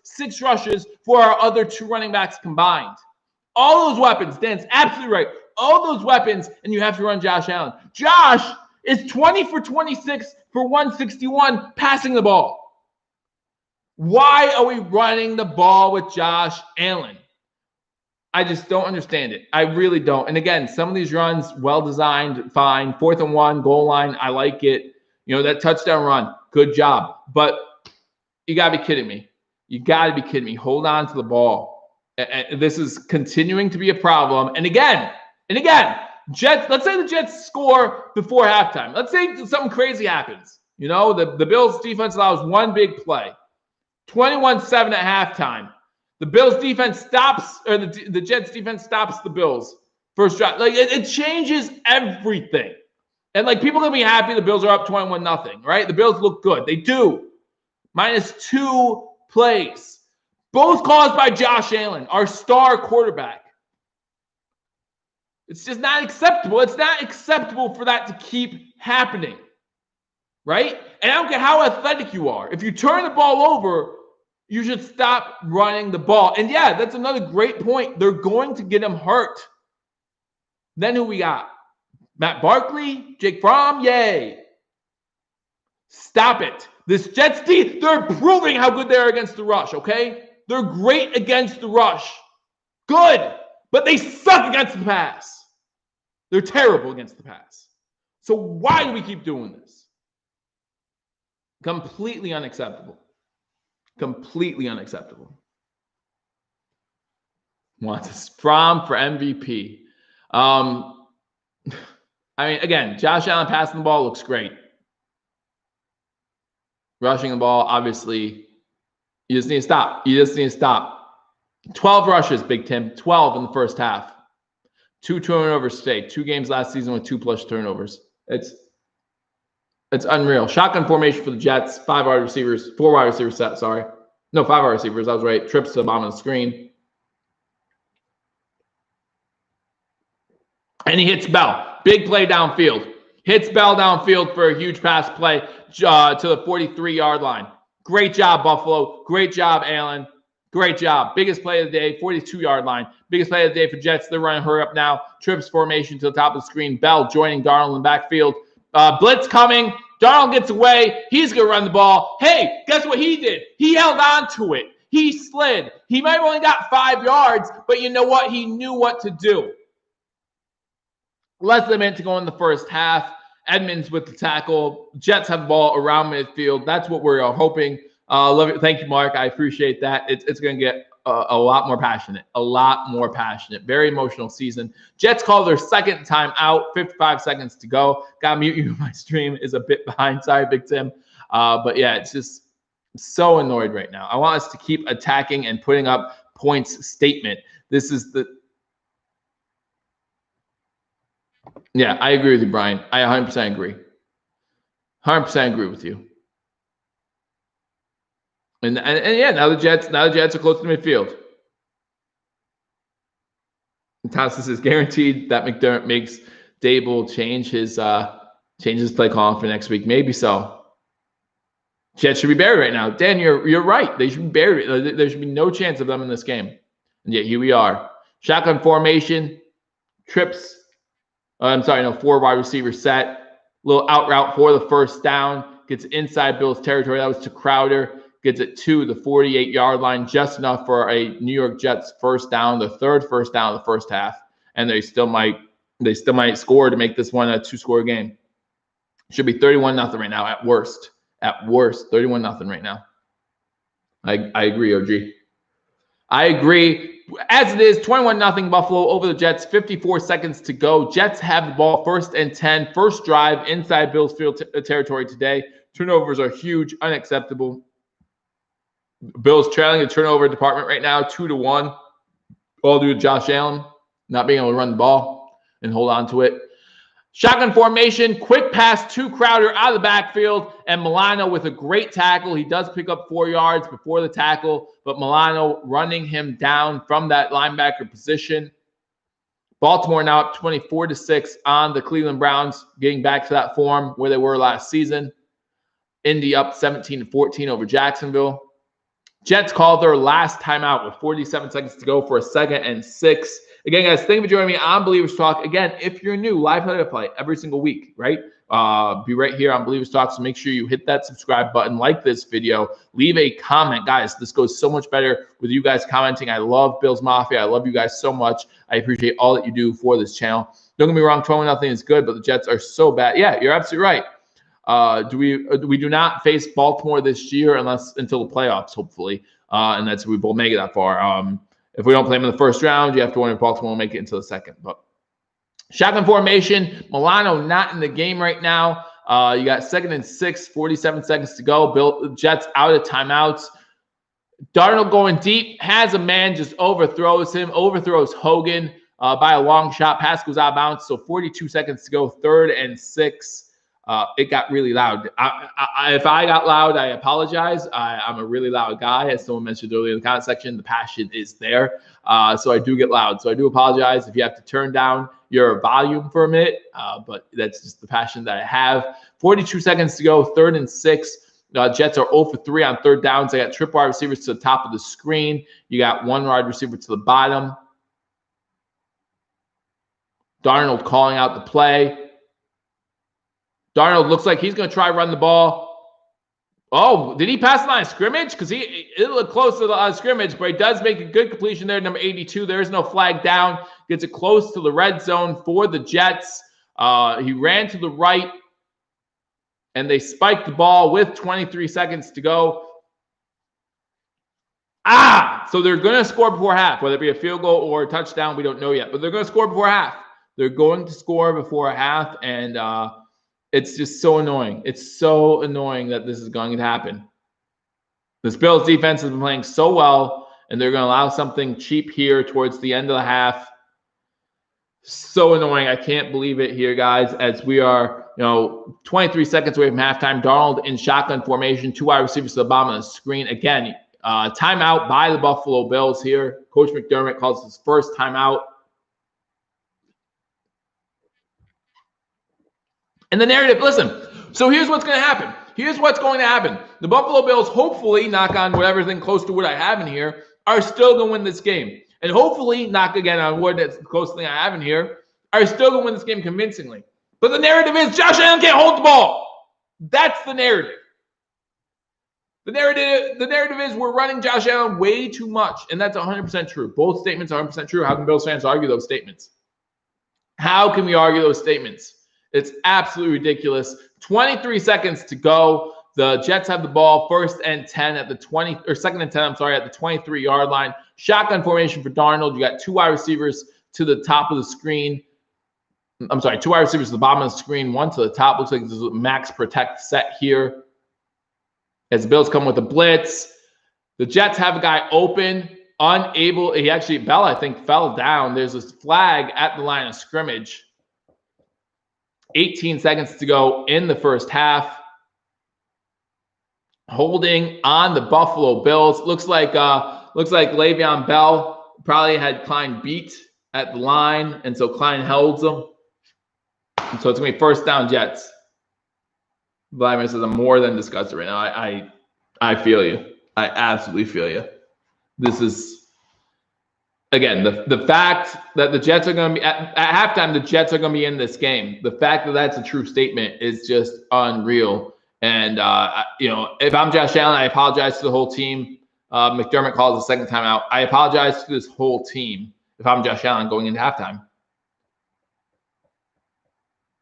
for our other 2 running backs combined. All those weapons, Dan's absolutely right. All those weapons, and you have to run Josh Allen. Josh is 20 for 26 for 161 passing the ball. Why are we running the ball with Josh Allen? I just don't understand it. I really don't. And again, some of these runs, well-designed, fine. 4th and 1, goal line, I like it. You know, that touchdown run, good job. But you got to be kidding me. You got to be kidding me. Hold on to the ball. And this is continuing to be a problem. And again, Jets, let's say the Jets score before halftime. Let's say something crazy happens. You know, the Bills defense allows 1 big play. 21-7 at halftime. The Bills defense stops, or the Jets defense stops the Bills first drive. Like, it changes everything. And, like, people are going to be happy the Bills are up 21-0, right? The Bills look good. They do. -2 plays. Both caused by Josh Allen, our star quarterback. It's just not acceptable. It's not acceptable for that to keep happening, right? And I don't care how athletic you are. If you turn the ball over, you should stop running the ball. And yeah, that's another great point. They're going to get him hurt. Then who we got? Matt Barkley, Jake Fromm, yay. Stop it. This Jets team, they're proving how good they are against the rush, okay? They're great against the rush. Good. But they suck against the pass. They're terrible against the pass. So why do we keep doing this? Completely unacceptable. Completely unacceptable. Wants us from for MVP. I mean, again, Josh Allen passing the ball looks great. Rushing the ball, obviously, you just need to stop. You just need to stop. 12 rushes, Big Tim. 12 in the first half. 2 turnovers today. 2 games last season with 2+ turnovers. It's unreal. Shotgun formation for the Jets. 4 wide receivers set, sorry. No, 5 wide receivers. I was right. Trips to the bottom of the screen. And he hits Bell. Big play downfield. Hits Bell downfield for a huge pass play to the 43-yard line. Great job, Buffalo. Great job, Allen. Great job. Biggest play of the day, 42-yard line. Biggest play of the day for Jets. They're running hurry up now. Trips formation to the top of the screen. Bell joining Darnold in the backfield. Blitz coming. Darnold gets away. He's going to run the ball. Hey, guess what he did? He held on to it. He slid. He might have only got 5 yards, but you know what? He knew what to do. Less than a minute to go in the first half. Edmonds with the tackle. Jets have the ball around midfield. That's what we're hoping. Love it. Thank you, Mark. I appreciate that. It's going to get a lot more passionate. A lot more passionate. Very emotional season. Jets call their second time out. 55 seconds to go. Got to mute you. My stream is a bit behind. Sorry, Big Tim. But yeah, it's just so annoyed right now. I want us to keep attacking and putting up points statement. This is the... Yeah, I agree with you, Brian. I 100% agree. 100% agree with you. And yeah, now the Jets are close to midfield. And Thomas is guaranteed that McDermott makes Dable change his play calling for next week. Maybe so. Jets should be buried right now. Dan, you're right. They should be buried. There should be no chance of them in this game. And yet here we are. Shotgun formation. Trips. 4 wide receiver set. Little out route for the first down. Gets inside Bill's territory. That was to Crowder. Gets it to the 48-yard line. Just enough for a New York Jets first down. The third first down of the first half. And they still might score to make this one a 2-score game. Should be 31-0 right now at worst. At worst, 31-0 right now. I agree, OG. I agree. As it is, 21-0 Buffalo over the Jets. 54 seconds to go. Jets have the ball 1st and 10. First drive inside Bills field territory today. Turnovers are huge, unacceptable. Bills trailing the turnover department right now, 2-1. All due to Josh Allen not being able to run the ball and hold on to it. Shotgun formation, quick pass to Crowder out of the backfield, and Milano with a great tackle. He does pick up 4 yards before the tackle, but Milano running him down from that linebacker position. Baltimore now up 24-6 on the Cleveland Browns, getting back to that form where they were last season. Indy up 17-14 over Jacksonville. Jets call their last timeout with 47 seconds to go for a 2nd and 6. Again, guys, thank you for joining me on Believers Talk. Again, if you're new, live play every single week, right? Be right here on Believers Talk, so make sure you hit that subscribe button, like this video, leave a comment. Guys, this goes so much better with you guys commenting. I love Bills Mafia. I love you guys so much. I appreciate all that you do for this channel. Don't get me wrong, 20-0 is good, but the Jets are so bad. Yeah, you're absolutely right. We do not face Baltimore this year until the playoffs, hopefully, and that's we will make it that far. If we don't play them in the first round, you have to wonder if Baltimore will make it into the second. But shotgun formation, Milano not in the game right now. You got 2nd and 6, 47 seconds to go. Jets out of timeouts. Darnold going deep, has a man, just overthrows him, overthrows Hogan by a long shot. Pass goes out of bounds, so 42 seconds to go, 3rd and 6. It got really loud. If I got loud, I apologize. I'm a really loud guy. As someone mentioned earlier in the comment section, the passion is there. So I do get loud. So I do apologize if you have to turn down your volume for a minute. But that's just the passion that I have. 42 seconds to go, 3rd and 6. Jets are 0 for 3 on 3rd downs. They got triple wide receivers to the top of the screen. You got 1 wide receiver to the bottom. Darnold calling out the play. Darnold looks like he's going to try run the ball. Oh, did he pass the line of scrimmage? Because it looked close to the line of scrimmage, but he does make a good completion there, number 82. There is no flag down. Gets it close to the red zone for the Jets. He ran to the right, and they spiked the ball with 23 seconds to go. So they're going to score before half, whether it be a field goal or a touchdown. We don't know yet, but they're going to score before half. They're going to score before half, and it's just so annoying. It's so annoying that this is going to happen. This Bills defense has been playing so well, and they're going to allow something cheap here towards the end of the half. So annoying. I can't believe it here, guys, as we are, 23 seconds away from halftime. Darnold in shotgun formation, 2 wide receivers to the bottom of the screen. Again, timeout by the Buffalo Bills here. Coach McDermott calls his first timeout. And the narrative, listen, so here's what's going to happen. The Buffalo Bills, hopefully, knock on whatever thing close to what I have in here, are still going to win this game. And hopefully, knock again on wood, that's the closest thing I have in here, are still going to win this game convincingly. But the narrative is Josh Allen can't hold the ball. That's the narrative. The narrative is we're running Josh Allen way too much, and that's 100% true. Both statements are 100% true. How can Bills fans argue those statements? How can we argue those statements? It's absolutely ridiculous. 23 seconds to go. The Jets have the ball, second and 10, at the 23-yard line. Shotgun formation for Darnold. You got 2 wide receivers to the top of the screen. 2 wide receivers to the bottom of the screen, 1 to the top. Looks like there's a max protect set here. As the Bills come with a blitz, the Jets have a guy open, unable. Bell, I think, fell down. There's a flag at the line of scrimmage. 18 seconds to go in the first half. Holding on the Buffalo Bills. Looks like Le'Veon Bell probably had Klein beat at the line, and so Klein holds him. And so it's going to be first down Jets. Vladimir says, I'm more than disgusted right now. I feel you. I absolutely feel you. This is, again, the fact that the Jets are going to be, at halftime, the Jets are going to be in this game. The fact that that's a true statement is just unreal. And, if I'm Josh Allen, I apologize to the whole team. McDermott calls the second timeout. I apologize to this whole team if I'm Josh Allen going into halftime.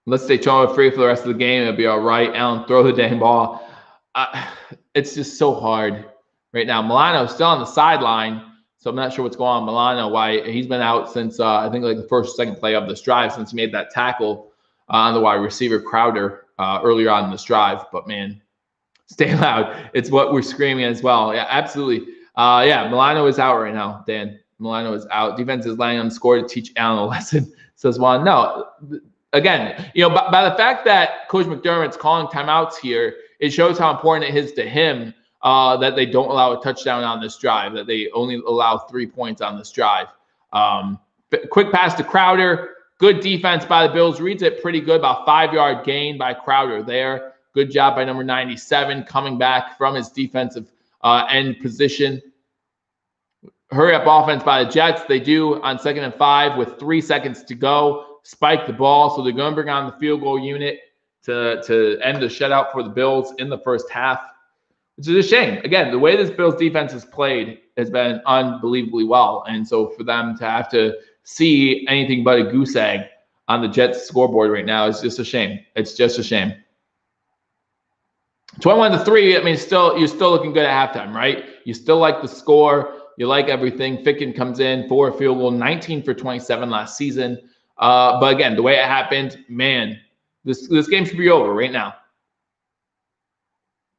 Let's stay free for the rest of the game. It'll be all right. Allen, throw the dang ball. It's just so hard right now. Milano's still on the sideline, so I'm not sure what's going on with Milano, why he's been out since, I think, the first or second play of this drive, since he made that tackle on the wide receiver Crowder earlier on in this drive. But, man, stay loud. It's what we're screaming as well. Yeah, absolutely. Milano is out right now, Dan. Milano is out. Defense is letting him score to teach Allen a lesson, says Juan. No. Again, by the fact that Coach McDermott's calling timeouts here, it shows how important it is to him that they don't allow a touchdown on this drive, that they only allow 3 points on this drive. Quick pass to Crowder. Good defense by the Bills. Reads it pretty good. About 5-yard gain by Crowder there. Good job by number 97 coming back from his defensive end position. Hurry up offense by the Jets. They do on 2nd and 5 with 3 seconds to go. Spike the ball. So they're going to bring on the field goal unit to end the shutout for the Bills in the first half, which is a shame. Again, the way this Bills defense has played has been unbelievably well. And so for them to have to see anything but a goose egg on the Jets scoreboard right now is just a shame. It's just a shame. 21-3, I mean, you're still looking good at halftime, right? You still like the score. You like everything. Ficken comes in for a field goal, 19 for 27 last season. But again, the way it happened, man, this game should be over right now.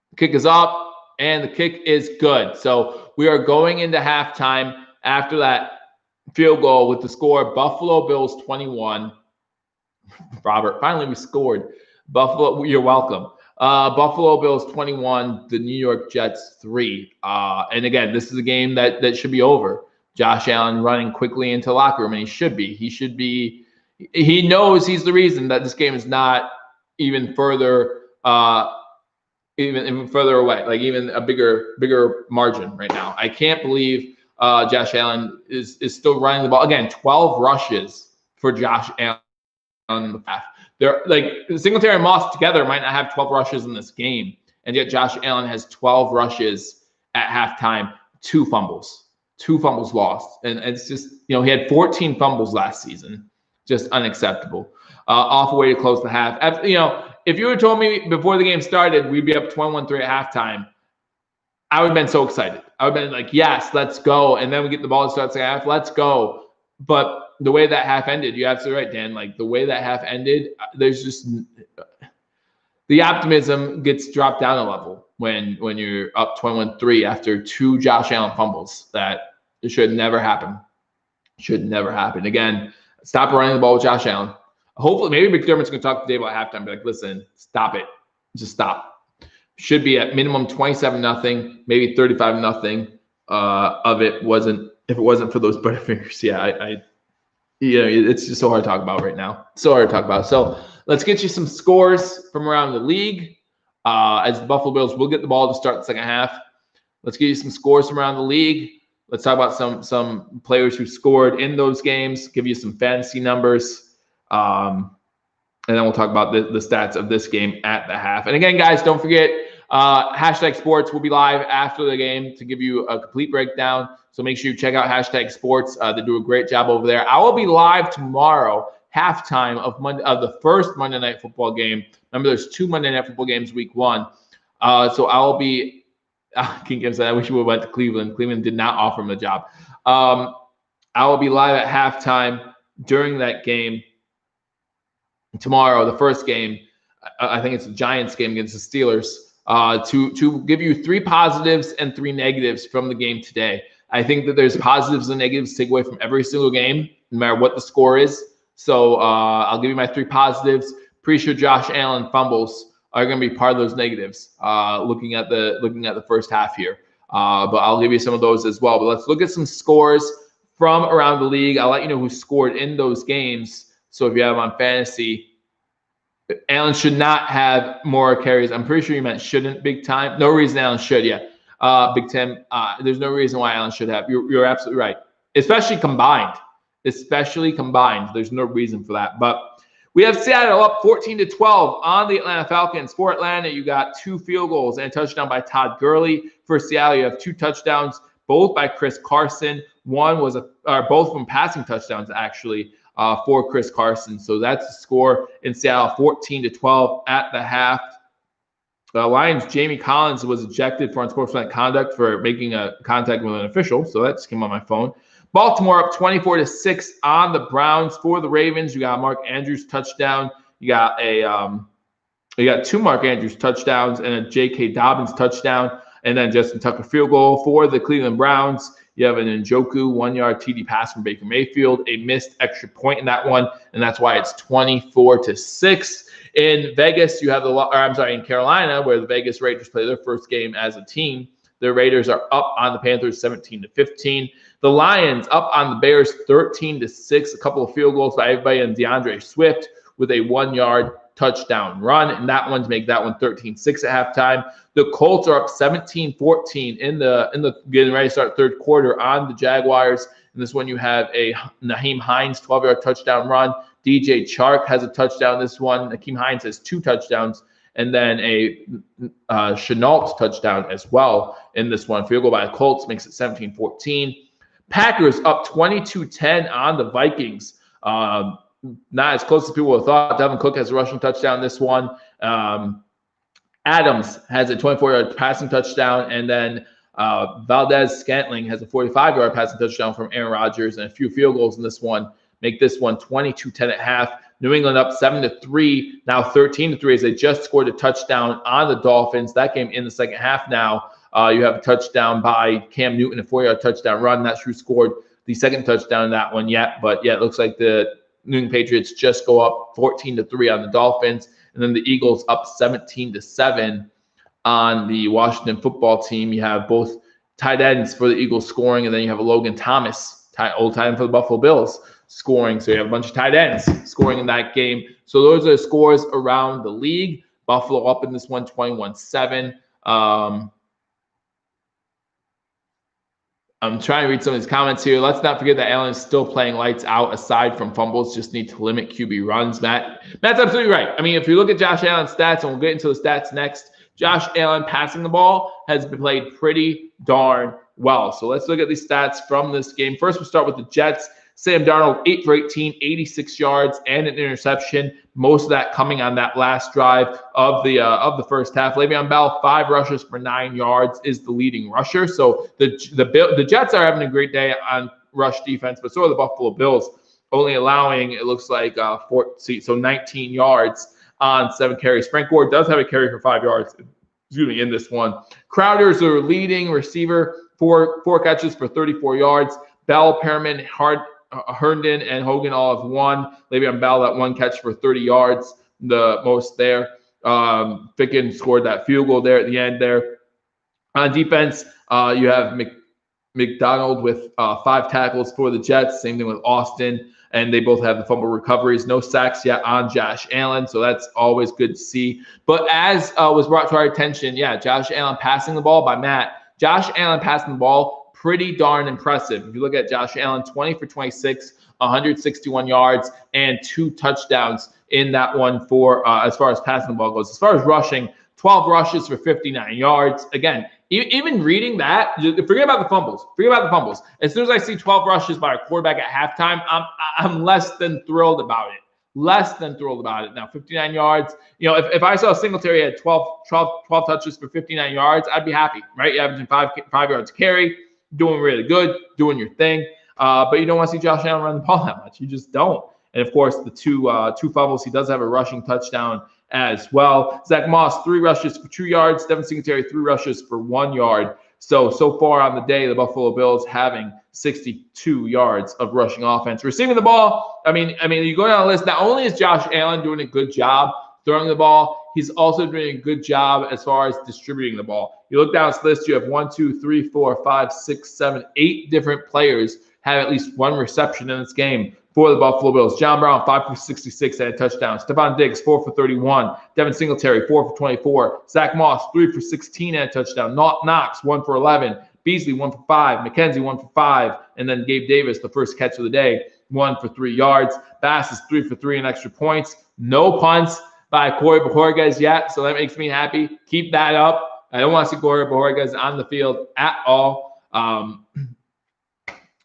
The kick is up, and the kick is good. So we are going into halftime after that field goal with the score Buffalo Bills 21. Robert, finally we scored. Buffalo, you're welcome. Buffalo Bills 21, the New York Jets 3. And again, this is a game that should be over. Josh Allen running quickly into the locker room, and he should be. He knows he's the reason that this game is not even further, even further away, like even a bigger margin right now. I can't believe Josh Allen is still running the ball. Again, 12 rushes for Josh Allen in the half. They're like Singletary and Moss together might not have 12 rushes in this game, and yet Josh Allen has 12 rushes at halftime, 2 fumbles lost, and it's just he had 14 fumbles last season. just unacceptable. Awful way to close the half. You know, if you had told me before the game started we'd be up 21-3 at halftime, I would have been so excited. I would have been like, yes, let's go. And then we get the ball to start the half, let's go. But the way that half ended, you're absolutely right, Dan. Like the way that half ended, there's just the optimism gets dropped down a level when you're up 21-3 after 2 Josh Allen fumbles. That it should never happen. Should never happen. Again, stop running the ball with Josh Allen. Hopefully, maybe McDermott's going to talk to Dave at halftime. Be like, listen, stop it. Just stop. Should be at minimum 27-0, maybe 35-0. Of it wasn't, if it wasn't for those Butterfingers. Yeah, it's just so hard to talk about right now. So hard to talk about. So let's get you some scores from around the league. As the Buffalo Bills will get the ball to start the second half. Let's get you some scores from around the league. Let's talk about some players who scored in those games. Give you some fantasy numbers. And then we'll talk about the stats of this game at the half. And again, guys, don't forget, Hashtag Sports will be live after the game to give you a complete breakdown. So make sure you check out Hashtag Sports. They do a great job over there. I will be live tomorrow, halftime of the first Monday Night Football game. Remember, there's 2 Monday Night Football games week 1. So I will be King Kim said, I wish we would have went to Cleveland. Cleveland did not offer him a job. I will be live at halftime during that game tomorrow, the first game. I think it's a Giants game against the Steelers, to give you 3 positives and 3 negatives from the game today. I think that there's positives and negatives to take away from every single game, no matter what the score is. So I'll give you my 3 positives. Pretty sure Josh Allen fumbles are going to be part of those negatives. Looking at the first half here, but I'll give you some of those as well. But let's look at some scores from around the league. I'll let you know who scored in those games. So if you have them on fantasy, Allen should not have more carries. I'm pretty sure you meant shouldn't big time. No reason Allen should. Yeah, Big Tim. There's no reason why Allen should have. You're absolutely right. Especially combined. There's no reason for that. But we have Seattle up 14-12 on the Atlanta Falcons. For Atlanta, you got 2 field goals and a touchdown by Todd Gurley. For Seattle, you have 2 touchdowns, both by Chris Carson. Both of them passing touchdowns, actually, for Chris Carson. So that's the score in Seattle, 14-12 at the half. Lions, Jamie Collins was ejected for unsportsmanlike conduct for making a contact with an official. So that just came on my phone. Baltimore up 24-6 on the Browns. For the Ravens, you got Mark Andrews touchdown. You got 2 Mark Andrews touchdowns and a J.K. Dobbins touchdown, and then Justin Tucker field goal. For the Cleveland Browns, you have an Njoku 1-yard TD pass from Baker Mayfield, a missed extra point in that one, and that's why it's 24-6. In Vegas, you have in Carolina, where the Vegas Raiders play their first game as a team. The Raiders are up on the Panthers 17-15. The Lions up on the Bears 13-6. A couple of field goals by everybody, and DeAndre Swift with a 1-yard touchdown run, and that one to make that one 13-6 at halftime. The Colts are up 17-14 in the getting ready to start third quarter on the Jaguars. In this one, you have a Nyheim Hines 12-yard touchdown run. DJ Chark has a touchdown. This one, Nyheim Hines has 2 touchdowns, and then a Chenault touchdown as well in this one. Field goal by the Colts makes it 17-14. Packers up 22-10 on the Vikings. Not as close as people would have thought. Devin Cook has a rushing touchdown this one. Adams has a 24-yard passing touchdown, and then Valdez Scantling has a 45-yard passing touchdown from Aaron Rodgers, and a few field goals in this one make this one 22-10 at half. New England up 7-3, now 13-3 as they just scored a touchdown on the Dolphins. That game in the second half now. You have a touchdown by Cam Newton, a 4-yard touchdown run. Not sure who scored the second touchdown in that one yet, but yeah, it looks like the New England Patriots just go up 14-3 on the Dolphins, and then the Eagles up 17-7 on the Washington football team. You have both tight ends for the Eagles scoring, and then you have a Logan Thomas, old tight end for the Buffalo Bills, scoring. So you have a bunch of tight ends scoring in that game. So those are the scores around the league. Buffalo up in this one, 21-7. I'm trying to read some of these comments here. Let's not forget that Allen is still playing lights out aside from fumbles. Just need to limit QB runs. Matt's absolutely right. I mean, if you look at Josh Allen's stats, and we'll get into the stats next, Josh Allen passing the ball has been played pretty darn well. So let's look at these stats from this game. First, we'll start with the Jets. Sam Darnold, 8 for 18, 86 yards and an interception. Most of that coming on that last drive of the first half. Le'Veon Bell, 5 rushes for 9 yards, is the leading rusher. So the Jets are having a great day on rush defense, but so are the Buffalo Bills, only allowing, it looks like, 19 yards on 7 carries. Frank Gore does have a carry for 5 yards, in this one. Crowder's the leading receiver, four catches for 34 yards. Bell, Perriman, Herndon, and Hogan all have 1. Le'Veon Bell, that 1 catch for 30 yards, the most there. Ficken scored that field goal there at the end there. On defense, you have McDonald with 5 tackles for the Jets. Same thing with Austin, and they both have the fumble recoveries. No sacks yet on Josh Allen, so that's always good to see. But as was brought to our attention, Josh Allen passing the ball by Matt. Josh Allen passing the ball, pretty darn impressive. If you look at Josh Allen, 20 for 26, 161 yards, and 2 touchdowns in that one for as far as passing the ball goes. As far as rushing, 12 rushes for 59 yards. Again, even reading that, forget about the fumbles. Forget about the fumbles. As soon as I see 12 rushes by a quarterback at halftime, I'm less than thrilled about it. Less than thrilled about it. Now, 59 yards. If I saw Singletary had 12 touches for 59 yards, I'd be happy, right? You're averaging 5 yards carry, doing really good, doing your thing. But you don't want to see Josh Allen run the ball that much. You just don't. And of course, the two fumbles. He does have a rushing touchdown as well. Zach Moss, 3 rushes for 2 yards. Devin Singletary, 3 rushes for 1 yard. So far on the day, the Buffalo Bills having 62 yards of rushing offense. Receiving the ball, I mean, you go down the list, not only is Josh Allen doing a good job throwing the ball, he's also doing a good job as far as distributing the ball. You look down this list, you have 1, 2, 3, 4, 5, 6, 7, 8 different players have at least 1 reception in this game for the Buffalo Bills. John Brown, 5 for 66, and a touchdown. Stephon Diggs, 4 for 31. Devin Singletary, 4 for 24. Zach Moss, 3 for 16, and a touchdown. Knox, 1 for 11. Beasley, 1 for 5. McKenzie, 1 for 5. And then Gabe Davis, the first catch of the day, 1 for 3 yards. Bass is 3 for 3 in extra points. No punts by Corey Bojorquez yet, so that makes me happy. Keep that up. I don't want to see Corey Bojorquez on the field at all.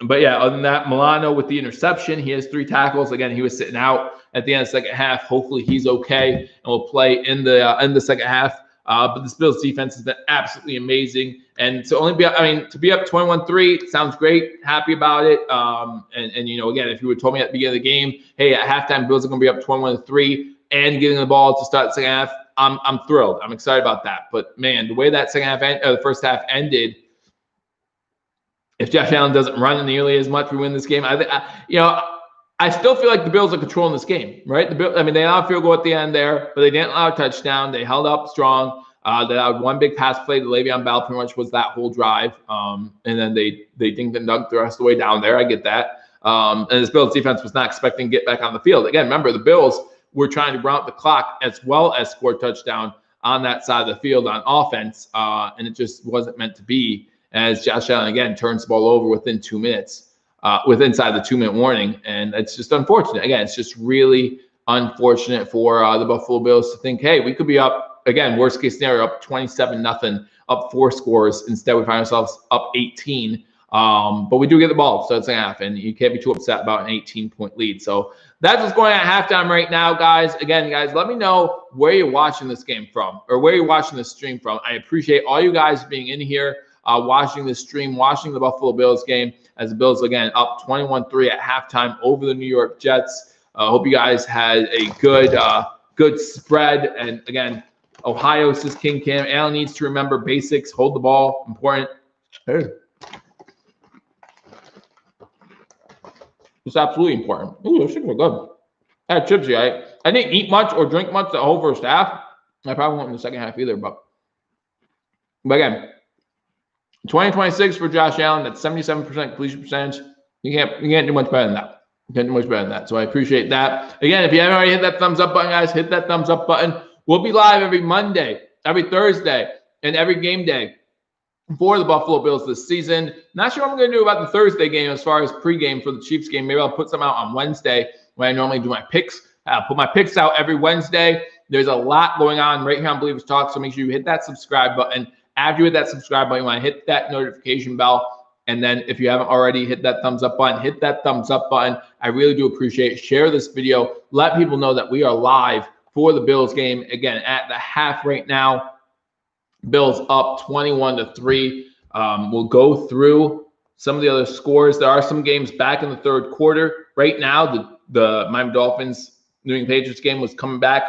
But other than that, Milano with the interception. He has 3 tackles. Again, he was sitting out at the end of the second half. Hopefully he's okay and will play in the second half. But this Bills defense has been absolutely amazing. And to be up 21-3 sounds great. Happy about it. And again, if you would told me at the beginning of the game, hey, at halftime Bills are going to be up 21-3 and getting the ball to start the second half, I'm thrilled. I'm excited about that. But man, the way that the first half ended, if Josh Allen doesn't run nearly as much, we win this game. I still feel like the Bills are controlling this game, right? They allowed a field goal at the end there, but they didn't allow a touchdown. They held up strong. They allowed 1 big pass play to Le'Veon Bell, pretty much was that whole drive. And then they dinged and dunked the rest of the way down there. I get that. And this Bills defense was not expecting to get back on the field. Again, remember, the Bills were trying to run out the clock as well as score a touchdown on that side of the field on offense. And it just wasn't meant to be, as Josh Allen, again, turns the ball over within 2 minutes, inside the 2-minute warning. And it's just unfortunate. Again, it's just really unfortunate for the Buffalo Bills to think, hey, we could be up, again, worst case scenario, up 27-0, up 4 scores. Instead, we find ourselves up 18. But we do get the ball, so it's a half, and you can't be too upset about an 18-point lead. So that's what's going on at halftime right now, guys. Again, guys, let me know where you're watching this game from or where you're watching this stream from. I appreciate all you guys being in here, watching this stream, watching the Buffalo Bills game as the Bills, again, up 21-3 at halftime over the New York Jets. Hope you guys had a good spread. And, again, Ohio says King Cam. Allen needs to remember basics. Hold the ball. Important. Hey. It's absolutely important. Ooh, those chicken are good. I had chips here. I didn't eat much or drink much the whole first half. I probably won't in the second half either. But again, 2026 for Josh Allen. That's 77% completion percentage. You can't do much better than that. You can't do much better than that. So I appreciate that. Again, if you haven't already hit that thumbs up button, guys, hit that thumbs up button. We'll be live every Monday, every Thursday, and every game day for the Buffalo Bills this season. Not sure what I'm going to do about the Thursday game as far as pregame for the Chiefs game. Maybe I'll put some out on Wednesday when I normally do my picks. I'll put my picks out every Wednesday. There's a lot going on right here on Billievers Talk, so make sure you hit that subscribe button. After you hit that subscribe button, you want to hit that notification bell. And then if you haven't already hit that thumbs up button, hit that thumbs up button. I really do appreciate it. Share this video. Let people know that we are live for the Bills game. Again, at the half right now, Bills up 21-3. We'll go through some of the other scores. There are some games back in the third quarter. Right now, the Miami Dolphins New England Patriots game was coming back,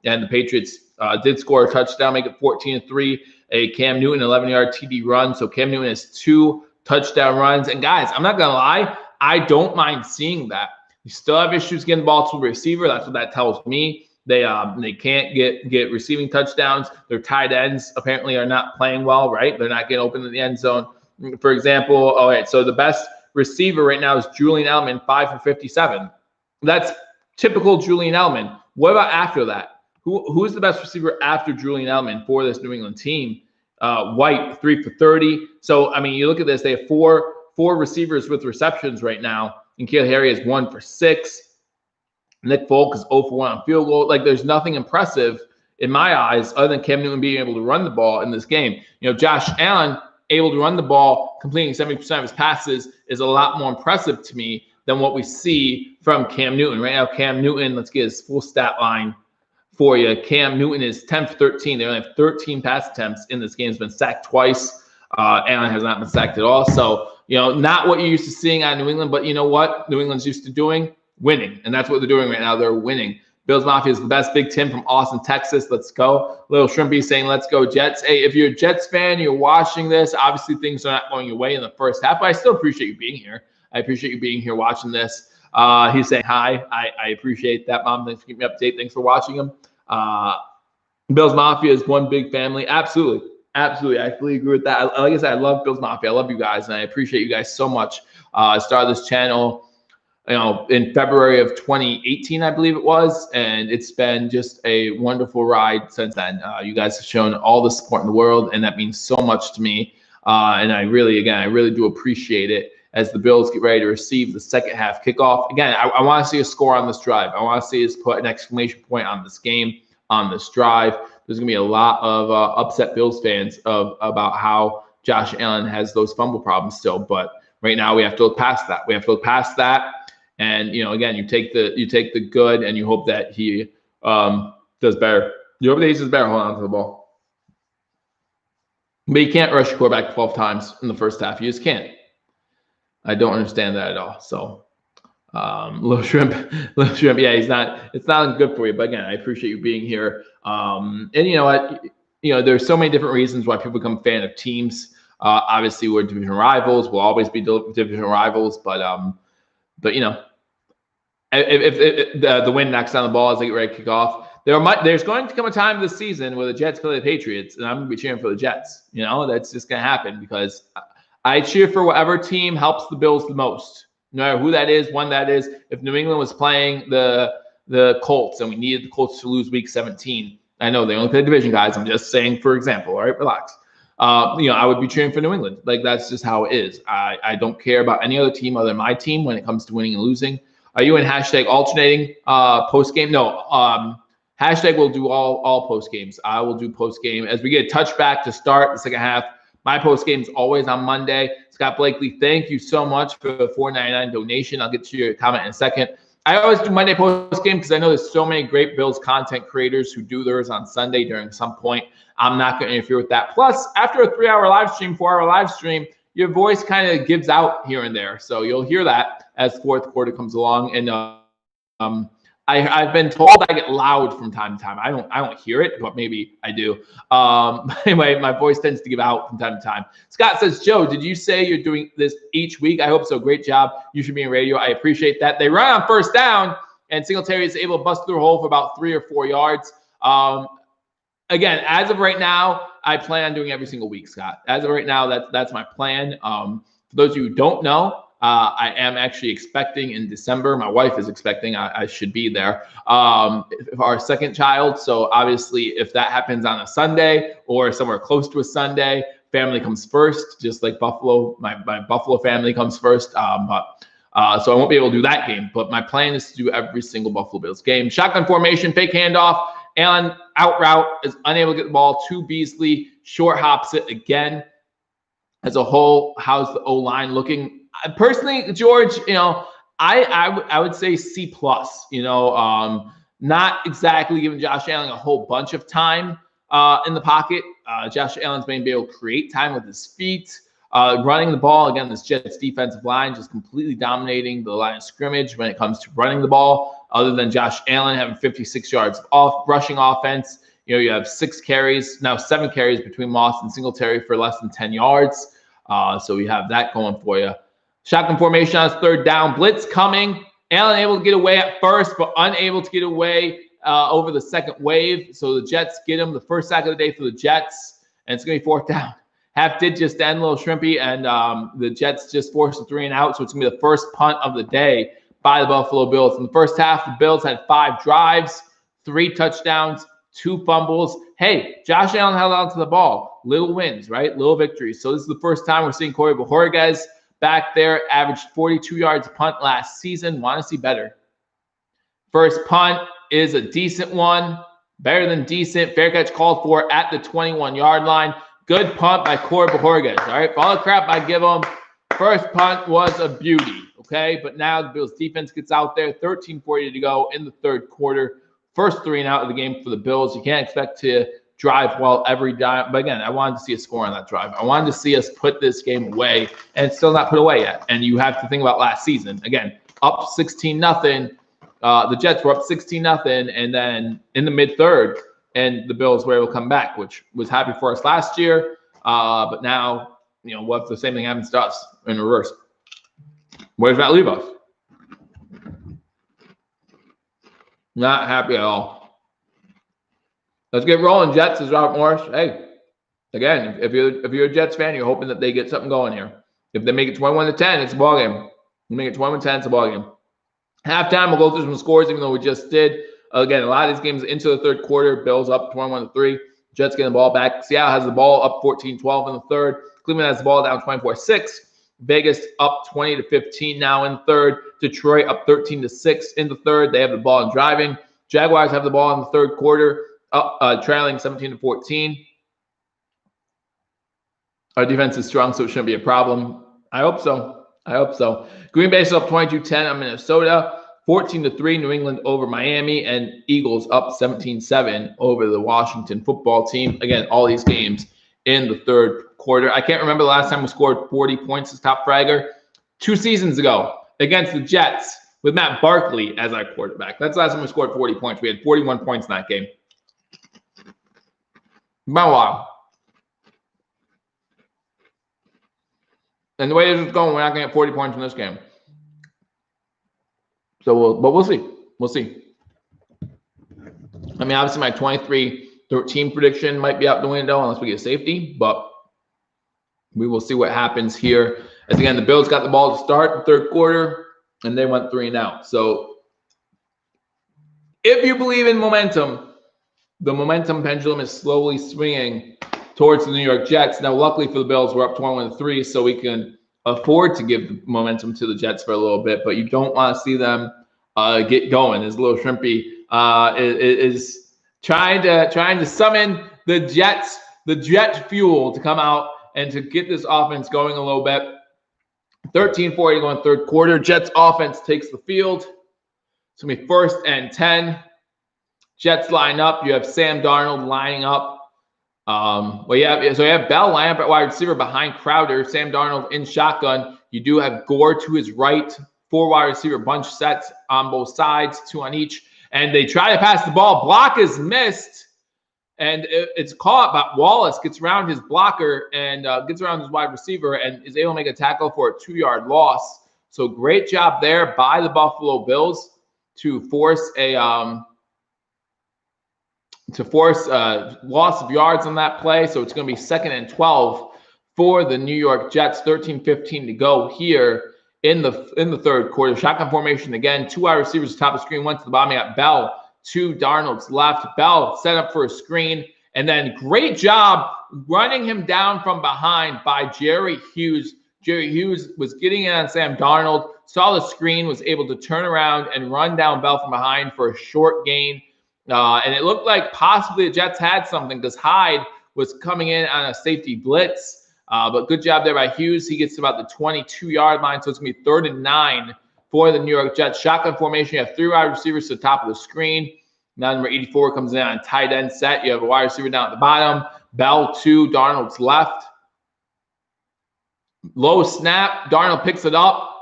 and the Patriots did score a touchdown, make it 14-3. A Cam Newton 11-yard TD run. So Cam Newton has 2 touchdown runs. And guys, I'm not gonna lie, I don't mind seeing that. You still have issues getting the ball to the receiver. That's what that tells me. They can't get receiving touchdowns. Their tight ends apparently are not playing well, right? They're not getting open in the end zone. For example, all right, so the best receiver right now is Julian Edelman, 5 for 57. That's typical Julian Edelman. What about after that? Who's the best receiver after Julian Edelman for this New England team? White, 3 for 30. So, I mean, you look at this, they have four receivers with receptions right now. And N'Keal Harry is 1 for 6. Nick Folk is 0 for 1 on field goal. Like, there's nothing impressive in my eyes other than Cam Newton being able to run the ball in this game. You know, Josh Allen able to run the ball, completing 70% of his passes is a lot more impressive to me than what we see from Cam Newton. Right now, Cam Newton, let's get his full stat line for you. Cam Newton is 10 for 13. They only have 13 pass attempts in this game. He's been sacked twice. Allen has not been sacked at all. So, you know, not what you're used to seeing out of New England, but you know what New England's used to doing? Winning. And that's what they're doing right now. They're winning. Bills Mafia is the best. Big Tim from Austin, Texas. Let's go. Little Shrimpy saying, let's go Jets. Hey, if you're a Jets fan, you're watching this, obviously things are not going your way in the first half, but I still appreciate you being here. I appreciate you being here watching this. He's saying hi. I appreciate that, Mom. Thanks for keeping me updated. Thanks for watching him. Bills Mafia is one big family. Absolutely. Absolutely. I fully agree with that. Like I said, I love Bills Mafia. I love you guys, and I appreciate you guys so much. I started this channel, you know, in February of 2018, I believe it was, and it's been just a wonderful ride since then. You guys have shown all the support in the world, and that means so much to me. And I really do appreciate it as the Bills get ready to receive the second half kickoff. Again, I want to see a score on this drive. I want to see us put an exclamation point on this game, on this drive. There's going to be a lot of upset Bills fans about how Josh Allen has those fumble problems still. But right now we have to look past that. We have to look past that. And, you know, again, you take the good and you hope that he does better. You hope that he does better holding on to the ball. But you can't rush your quarterback 12 times in the first half. You just can't. I don't understand that at all. So, little shrimp. Yeah, it's not good for you. But again, I appreciate you being here. And you know what? You know, there's so many different reasons why people become a fan of teams. Obviously, we're division rivals. We'll always be division rivals. But you know, if the wind knocks down the ball as they get ready to kick off, there's going to come a time this season where the Jets play the Patriots, and I'm going to be cheering for the Jets. You know, that's just going to happen because I cheer for whatever team helps the Bills the most, no matter who that is, when that is. If New England was playing the Colts and we needed the Colts to lose Week 17, I know they only play division guys. I'm just saying, for example, all right, relax. You know, I would be cheering for New England. Like, that's just how it is. I don't care about any other team other than my team when it comes to winning and losing. Are you in hashtag alternating post game? No. Hashtag will do all post games. I will do post game as we get a touchback to start the second half. My post game is always on Monday. Scott Blakely, thank you so much for the $4.99 donation. I'll get to your comment in a second. I always do Monday post game because I know there's so many great Bills content creators who do theirs on Sunday during some point. I'm not going to interfere with that. Plus, after a 3-hour live stream, 4-hour live stream, your voice kind of gives out here and there. So you'll hear that as fourth quarter comes along. And I've been told I get loud from time to time. I don't hear it, but maybe I do. Anyway, my voice tends to give out from time to time. Scott says, Joe, did you say you're doing this each week? I hope so. Great job. You should be in radio. I appreciate that. They run on first down, and Singletary is able to bust through a hole for about 3 or 4 yards. Again, as of right now, I plan on doing every single week, Scott. As of right now, that's my plan. For those of you who don't know, I am actually expecting in December. My wife is expecting. I should be there. Our second child. So obviously, if that happens on a Sunday or somewhere close to a Sunday, family comes first. Just like Buffalo, my Buffalo family comes first. So I won't be able to do that game. But my plan is to do every single Buffalo Bills game. Shotgun formation, fake handoff. Allen out route is unable to get the ball to Beasley. Short hops it again. as a whole, how's the O-line looking? Personally, George, I would say C+. Not exactly giving Josh Allen a whole bunch of time in the pocket. Josh Allen's been able to create time with his feet. Running the ball, again, this Jets defensive line just completely dominating the line of scrimmage when it comes to running the ball. Other than Josh Allen having 56 yards off rushing offense, you have 7 carries between Moss and Singletary for less than 10 yards. So you have that going for you. Shotgun formation on his third down. Blitz coming. Allen able to get away at first, but unable to get away over the second wave. So the Jets get him. The first sack of the day for the Jets. And it's going to be 4th down. Half did just end a little shrimpy, and the Jets just forced a 3 and out. So it's going to be the first punt of the day by the Buffalo Bills. In the first half, the Bills had 5 drives, 3 touchdowns, 2 fumbles. Hey, Josh Allen held on to the ball. Little wins, right? Little victories. So this is the first time we're seeing Corey Bojorquez back there. Averaged 42 yards a punt last season. Want to see better. First punt is a decent one. Better than decent. Fair catch called for at the 21-yard line. Good punt by Corey Bojorquez. All right, for all the crap I give him, first punt was a beauty, okay? But now the Bills defense gets out there, 13:40 to go in the third quarter. First 3 and out of the game for the Bills. You can't expect to drive well every time. But again, I wanted to see a score on that drive. I wanted to see us put this game away, and it's still not put away yet. And you have to think about last season. Again, up 16-0. The Jets were up 16-0, and then in the mid-third, and the Bills were able to come back, which was happy for us last year. But now, what if the same thing happens to us in reverse? Where does that leave us? Not happy at all. Let's get rolling, Jets, says Robert Morris. Hey, again, if you're a Jets fan, you're hoping that they get something going here. If they make it 21-10, it's a ball game. We make it 21-10, it's a ball game. Halftime, we'll go through some scores, even though we just did. Again, a lot of these games into the third quarter. Bills up 21-3. Jets getting the ball back. Seattle has the ball up 14-12 in the third. Cleveland has the ball down 24-6. Vegas up 20-15 now in the third. Detroit up 13-6 in the third. They have the ball and driving. Jaguars have the ball in the third quarter, trailing 17-14. Our defense is strong, so it shouldn't be a problem. I hope so. Green Bay is up 22-10 on Minnesota. 14-3 New England over Miami, and Eagles up 17-7 over the Washington football team. Again, all these games in the third quarter. I can't remember the last time we scored 40 points as top fragger. 2 seasons ago against the Jets with Matt Barkley as our quarterback. That's the last time we scored 40 points. We had 41 points in that game. About a while. And the way this is going, we're not going to get 40 points in this game. So, we'll see. We'll see. I mean, obviously, my 23-13 prediction might be out the window unless we get safety, but we will see what happens here. As again, the Bills got the ball to start the third quarter, and they went 3 and out. So, if you believe in momentum, the momentum pendulum is slowly swinging towards the New York Jets. Now, luckily for the Bills, we're up 21-3, so we can afford to give the momentum to the Jets for a little bit, but you don't want to see them get going. As Little Shrimpy is trying to summon the jet fuel to come out and to get this offense going a little bit. 13-40 going third quarter. Jets offense takes the field. It's going to be 1st and 10. Jets line up. You have Sam Darnold lining up. You have Bell line up at wide receiver behind Crowder. Sam Darnold in shotgun. You do have Gore to his right. 4 wide receiver bunch sets on both sides, 2 on each. And they try to pass the ball. Block is missed. And it's caught, but Wallace gets around his blocker and gets around his wide receiver and is able to make a tackle for a 2-yard loss. So great job there by the Buffalo Bills to force a loss of yards on that play. So it's going to be 2nd and 12 for the New York Jets. 13-15 to go here in the third quarter. Shotgun formation again. 2 wide receivers top of the screen. 1 to the bottom. You got Bell to Darnold's left. Bell set up for a screen. And then great job running him down from behind by Jerry Hughes. Jerry Hughes was getting in on Sam Darnold, saw the screen, was able to turn around and run down Bell from behind for a short gain. And it looked like possibly the Jets had something because Hyde was coming in on a safety blitz. But good job there by Hughes. He gets to about the 22-yard line, so it's going to be 3rd and 9 for the New York Jets. Shotgun formation. You have 3 wide receivers to the top of the screen. Now number 84 comes in on tight end set. You have a wide receiver down at the bottom. Bell to Darnold's left. Low snap. Darnold picks it up.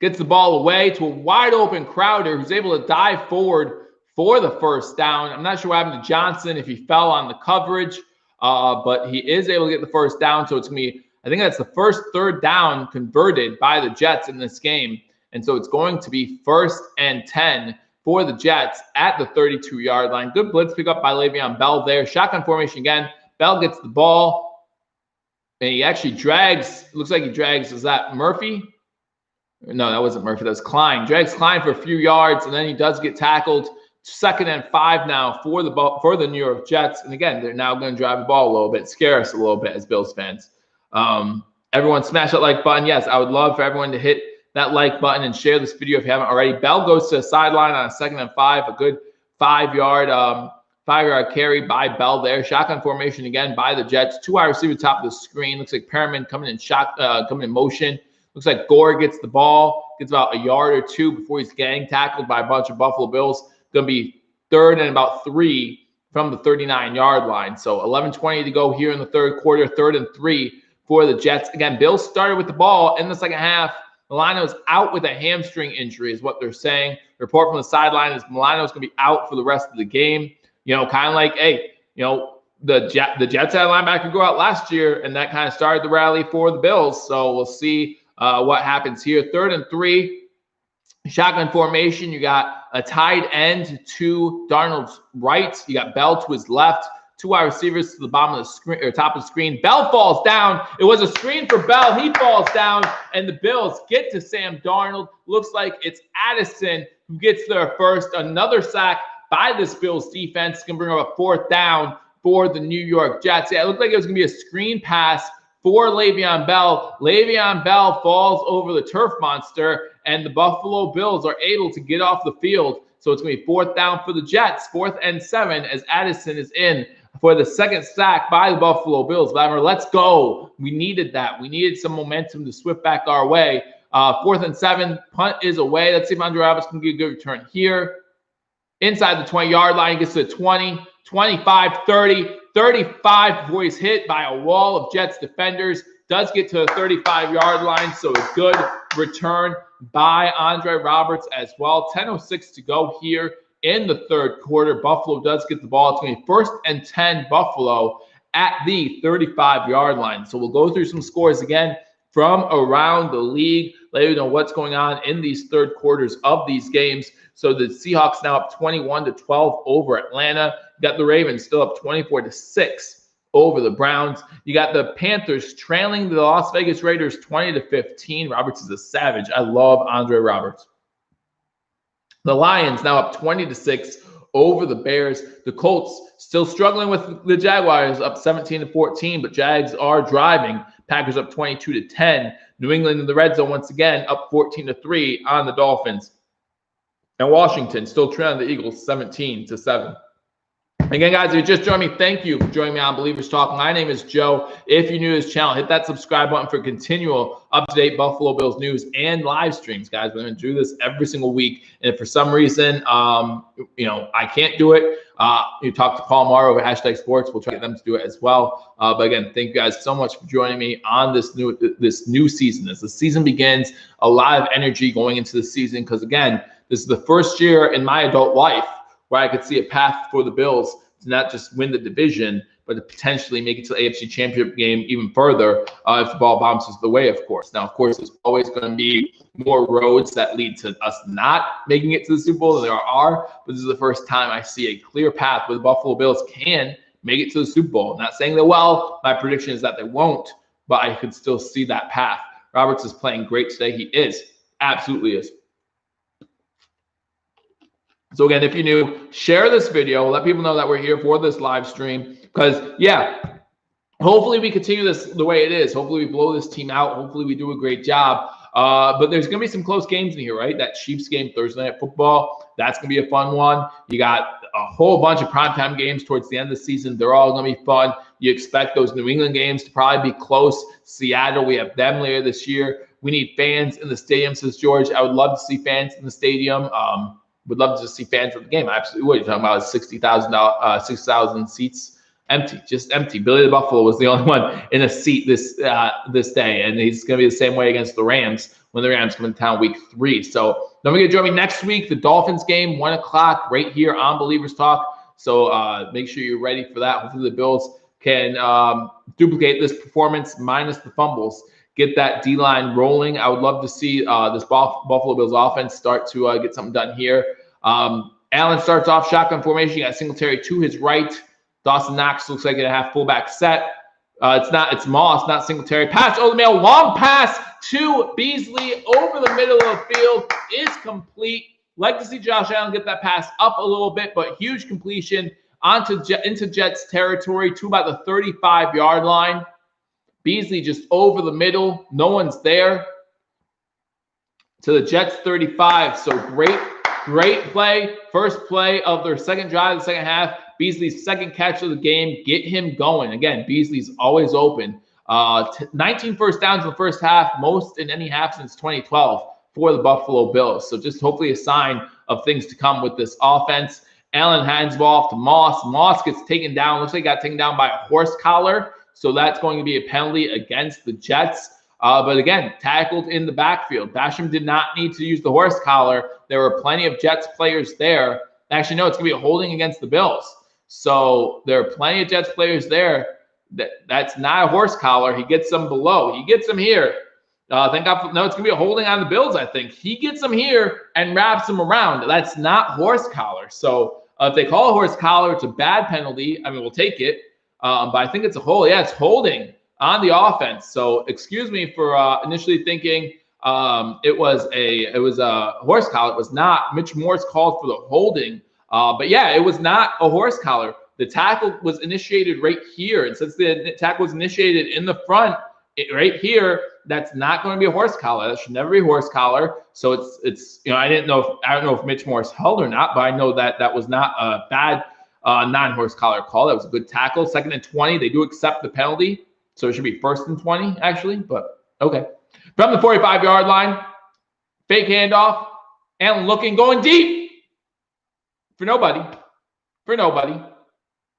Gets the ball away to a wide open Crowder, who's able to dive forward for the first down. I'm not sure what happened to Johnson, if he fell on the coverage, but he is able to get the first down. So it's going to be, I think that's the first 3rd down converted by the Jets in this game. And so it's going to be 1st and 10 for the Jets at the 32-yard line. Good blitz pickup by Le'Veon Bell there. Shotgun formation again. Bell gets the ball, and he actually drags, looks like he drags, is that Murphy? No, that wasn't Murphy. That was Klein. Drags Klein for a few yards, and then he does get tackled. 2nd and 5 now for the New York Jets. And again, they're now going to drive the ball a little bit, scare us a little bit as Bills fans. Everyone smash that like button. Yes, I would love for everyone to hit that like button and share this video if you haven't already. Bell goes to the sideline on a 2nd and 5, a good 5-yard carry by Bell there. Shotgun formation again by the Jets. 2 wide receivers top of the screen. Looks like Perriman coming in motion. Looks like Gore gets the ball, gets about a yard or 2 before he's gang tackled by a bunch of Buffalo Bills. Going to be 3rd and about 3 from the 39-yard line. So 11:20 to go here in the 3rd quarter. 3rd and 3 for the Jets. Again, Bills started with the ball in the 2nd half. Milano's out with a hamstring injury is what they're saying. The report from the sideline is Milano's going to be out for the rest of the game. You know, kind of like, hey, you know, the Jets had a linebacker go out last year, and that kind of started the rally for the Bills. So we'll see what happens here. 3rd and 3. Shotgun formation. You got a tight end to Darnold's right. You got Bell to his left. 2 wide receivers to the bottom of the screen or top of the screen. Bell falls down. It was a screen for Bell. He falls down, and the Bills get to Sam Darnold. Looks like it's Addison who gets there first. Another sack by this Bills defense. Can bring up a 4th down for the New York Jets. Yeah, it looked like it was going to be a screen pass for Le'Veon Bell. Le'Veon Bell falls over the turf monster, and the Buffalo Bills are able to get off the field. So it's going to be 4th down for the Jets, 4th and 7 as Addison is in for the 2nd sack by the Buffalo Bills. But let's go. We needed that. We needed some momentum to swift back our way. 4th and 7, punt is away. Let's see if Andre Roberts can get a good return here. Inside the 20-yard line, gets to the 20, 25, 30, 35 before he's hit by a wall of Jets defenders. Does get to the 35-yard line, so a good return by Andre Roberts as well. 10:06 to go here in the 3rd quarter. Buffalo does get the ball. It's going to be 1st and 10 Buffalo at the 35-yard line. So we'll go through some scores again from around the league, let you know what's going on in these 3rd quarters of these games. So the Seahawks now up 21-12 over Atlanta. You got the Ravens still up 24-6 over the Browns. You got the Panthers trailing the Las Vegas Raiders 20-15. Roberts is a savage. I love Andre Roberts. The Lions now up 20-6 over the Bears. The Colts still struggling with the Jaguars up 17-14, but Jags are driving. Packers up 22-10. New England in the red zone once again up 14-3 on the Dolphins. And Washington still trailing the Eagles 17-7. Again, guys, if you just joined me, thank you for joining me on Believers Talk. My name is Joe. If you're new to this channel, hit that subscribe button for continual up-to-date Buffalo Bills news and live streams, guys. We're going to do this every single week. And if for some reason, I can't do it, you talk to Paul Morrow over #Sports. We'll try to get them to do it as well. But again, thank you guys so much for joining me on this new season. As the season begins, a lot of energy going into the season because, again, this is the first year in my adult life where I could see a path for the Bills to not just win the division, but to potentially make it to the AFC Championship game even further if the ball bounces the way, of course. Now, of course, there's always going to be more roads that lead to us not making it to the Super Bowl than there are, but this is the first time I see a clear path where the Buffalo Bills can make it to the Super Bowl. I'm not saying they will. My prediction is that they won't, but I could still see that path. Roberts is playing great today. He is. Absolutely is. So again, if you're new, share this video. Let people know that we're here for this live stream because, yeah, hopefully we continue this the way it is. Hopefully we blow this team out. Hopefully we do a great job. But there's going to be some close games in here, right? That Chiefs game Thursday Night Football, that's going to be a fun one. You got a whole bunch of primetime games towards the end of the season. They're all going to be fun. You expect those New England games to probably be close. Seattle, we have them later this year. We need fans in the stadium, says George. I would love to see fans in the stadium. Would love to just see fans at the game. I absolutely would. You're talking about 60,000 seats. Empty, just empty. Billy the Buffalo was the only one in a seat this day, and he's going to be the same way against the Rams when the Rams come into town week 3. So don't forget to join me next week, the Dolphins game, 1 o'clock, right here on Believers Talk. So make sure you're ready for that. Hopefully the Bills can duplicate this performance minus the fumbles, get that D-line rolling. I would love to see this Buffalo Bills offense start to get something done here. Allen starts off shotgun formation. You got Singletary to his right. Dawson Knox looks like a half fullback set. It's Moss, not Singletary. Pass over the middle, long pass to Beasley over the middle of the field is complete. Like to see Josh Allen get that pass up a little bit, but huge completion into Jets territory to about the 35-yard line. Beasley just over the middle. No one's there. To the Jets 35. So great play. First play of their second drive, the second half. Beasley's second catch of the game. Get him going. Again, Beasley's always open. 19 first downs in the first half, most in any half since 2012 for the Buffalo Bills. So just hopefully a sign of things to come with this offense. Allen hands the ball off to Moss. Moss gets taken down. Looks like he got taken down by a horse collar. So that's going to be a penalty against the Jets. But again, tackled in the backfield. Basham did not need to use the horse collar. There were plenty of Jets players there. Actually, no, it's going to be a holding against the Bills. So there are plenty of Jets players there. That's not a horse collar. He gets them below. He gets them here. Thank God. No, it's going to be a holding on the Bills, I think. He gets them here and wraps them around. That's not horse collar. So if they call a horse collar, it's a bad penalty. I mean, we'll take it. But I think it's a hold. Yeah, it's holding on the offense. So excuse me for initially thinking it was a horse collar. It was not. Mitch Morse called for the holding. But yeah, it was not a horse collar. The tackle was initiated right here. And since the tackle was initiated in the front, right here, that's not going to be a horse collar. That should never be a horse collar. So it's I don't know if Mitch Morse held or not, but I know that was not a bad non-horse collar call. That was a good tackle. 2nd and 20. They do accept the penalty. So it should be 1st and 20, actually. But okay. From the 45-yard line, fake handoff. Allen looking, going deep. For nobody.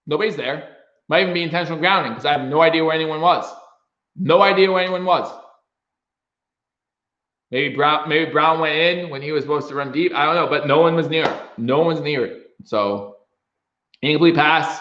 Nobody's there. Might even be intentional grounding because I have no idea where anyone was. Maybe Brown went in when he was supposed to run deep. I don't know, but no one was near it. No one's near it. So incomplete pass.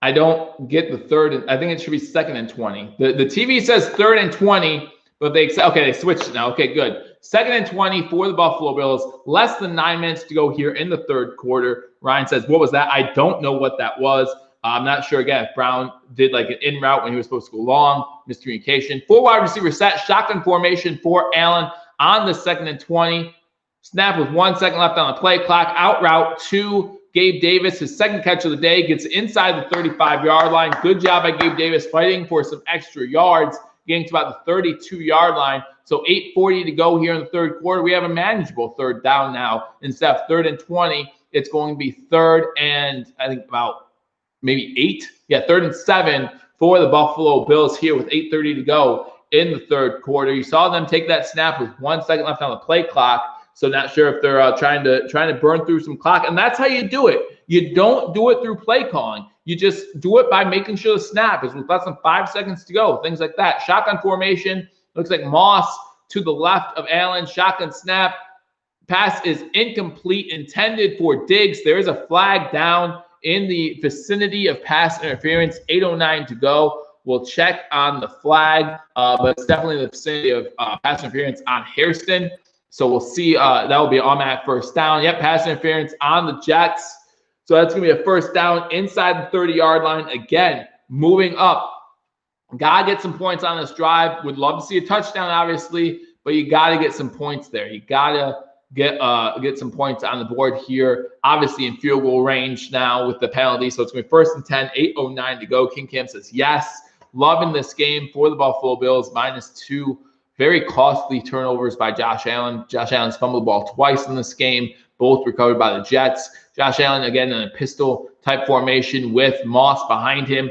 I don't get the third. I think it should be 2nd and 20. The TV says 3rd and 20, but they switched it now. Okay, good. 2nd and 20 for the Buffalo Bills. Less than 9 minutes to go here in the third quarter. Ryan says, what was that? I don't know what that was. I'm not sure, again, if Brown did like an in route when he was supposed to go long. Miscommunication. 4 wide receiver set. Shotgun formation for Allen on the 2nd and 20. Snap with 1 second left on the play clock. Out route to Gabe Davis. His second catch of the day. Gets inside the 35-yard line. Good job by Gabe Davis fighting for some extra yards. Getting to about the 32-yard line. So 8:40 to go here in the third quarter. We have a manageable third down now. Instead of 3rd and 20, it's going to be 3rd and I think about maybe 8. Yeah, 3rd and 7 for the Buffalo Bills here with 8:30 to go in the third quarter. You saw them take that snap with 1 second left on the play clock. So not sure if they're trying to burn through some clock. And that's how you do it. You don't do it through play calling. You just do it by making sure the snap is with less than 5 seconds to go. Things like that. Shotgun formation. Looks like Moss to the left of Allen. Shotgun snap. Pass is incomplete, intended for Diggs. There is a flag down in the vicinity of pass interference. 8:09 to go. We'll check on the flag, but it's definitely in the vicinity of pass interference on Hairston. So we'll see. That will be an automatic first down. Yep, pass interference on the Jets. So that's going to be a first down inside the 30-yard line. Again, moving up. Got to get some points on this drive. Would love to see a touchdown, obviously, but you got to get some points there. You got to get some points on the board here. Obviously in field goal range now with the penalty. So it's going to be 1st and 10, 8:09 to go. King Cam says yes. Loving this game for the Buffalo Bills. -2. Very costly turnovers by Josh Allen. Josh Allen's fumbled the ball twice in this game. both recovered by the Jets. Josh Allen, again, in a pistol-type formation with Moss behind him.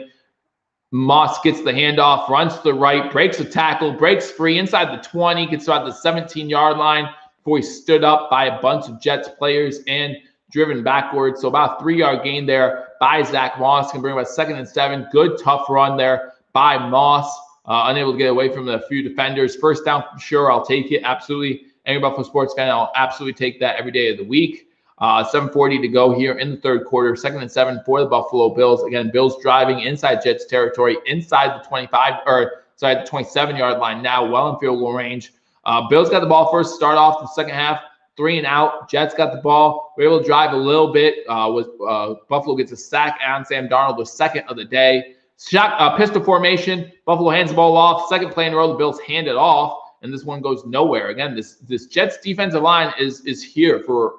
Moss gets the handoff, runs to the right, breaks a tackle, breaks free inside the 20, gets about the 17-yard line before he stood up by a bunch of Jets players and driven backwards. So about a 3-yard gain there by Zach Moss. Can bring about 2nd and 7. Good, tough run there by Moss. Unable to get away from a few defenders. First down, for sure, I'll take it. Absolutely. Any Buffalo sports fan, I'll absolutely take that every day of the week. 7:40 to go here in the third quarter. 2nd and 7 for the Buffalo Bills. Again, Bills driving inside Jets territory, inside the 27-yard line now, well in field goal range. Bills got the ball first to start off the second half, 3 and out. Jets got the ball. We're able to drive a little bit. Buffalo gets a sack on Sam Darnold, the second of the day. Pistol formation. Buffalo hands the ball off. Second play in a row, the Bills hand it off, and this one goes nowhere. Again, this Jets defensive line is here for,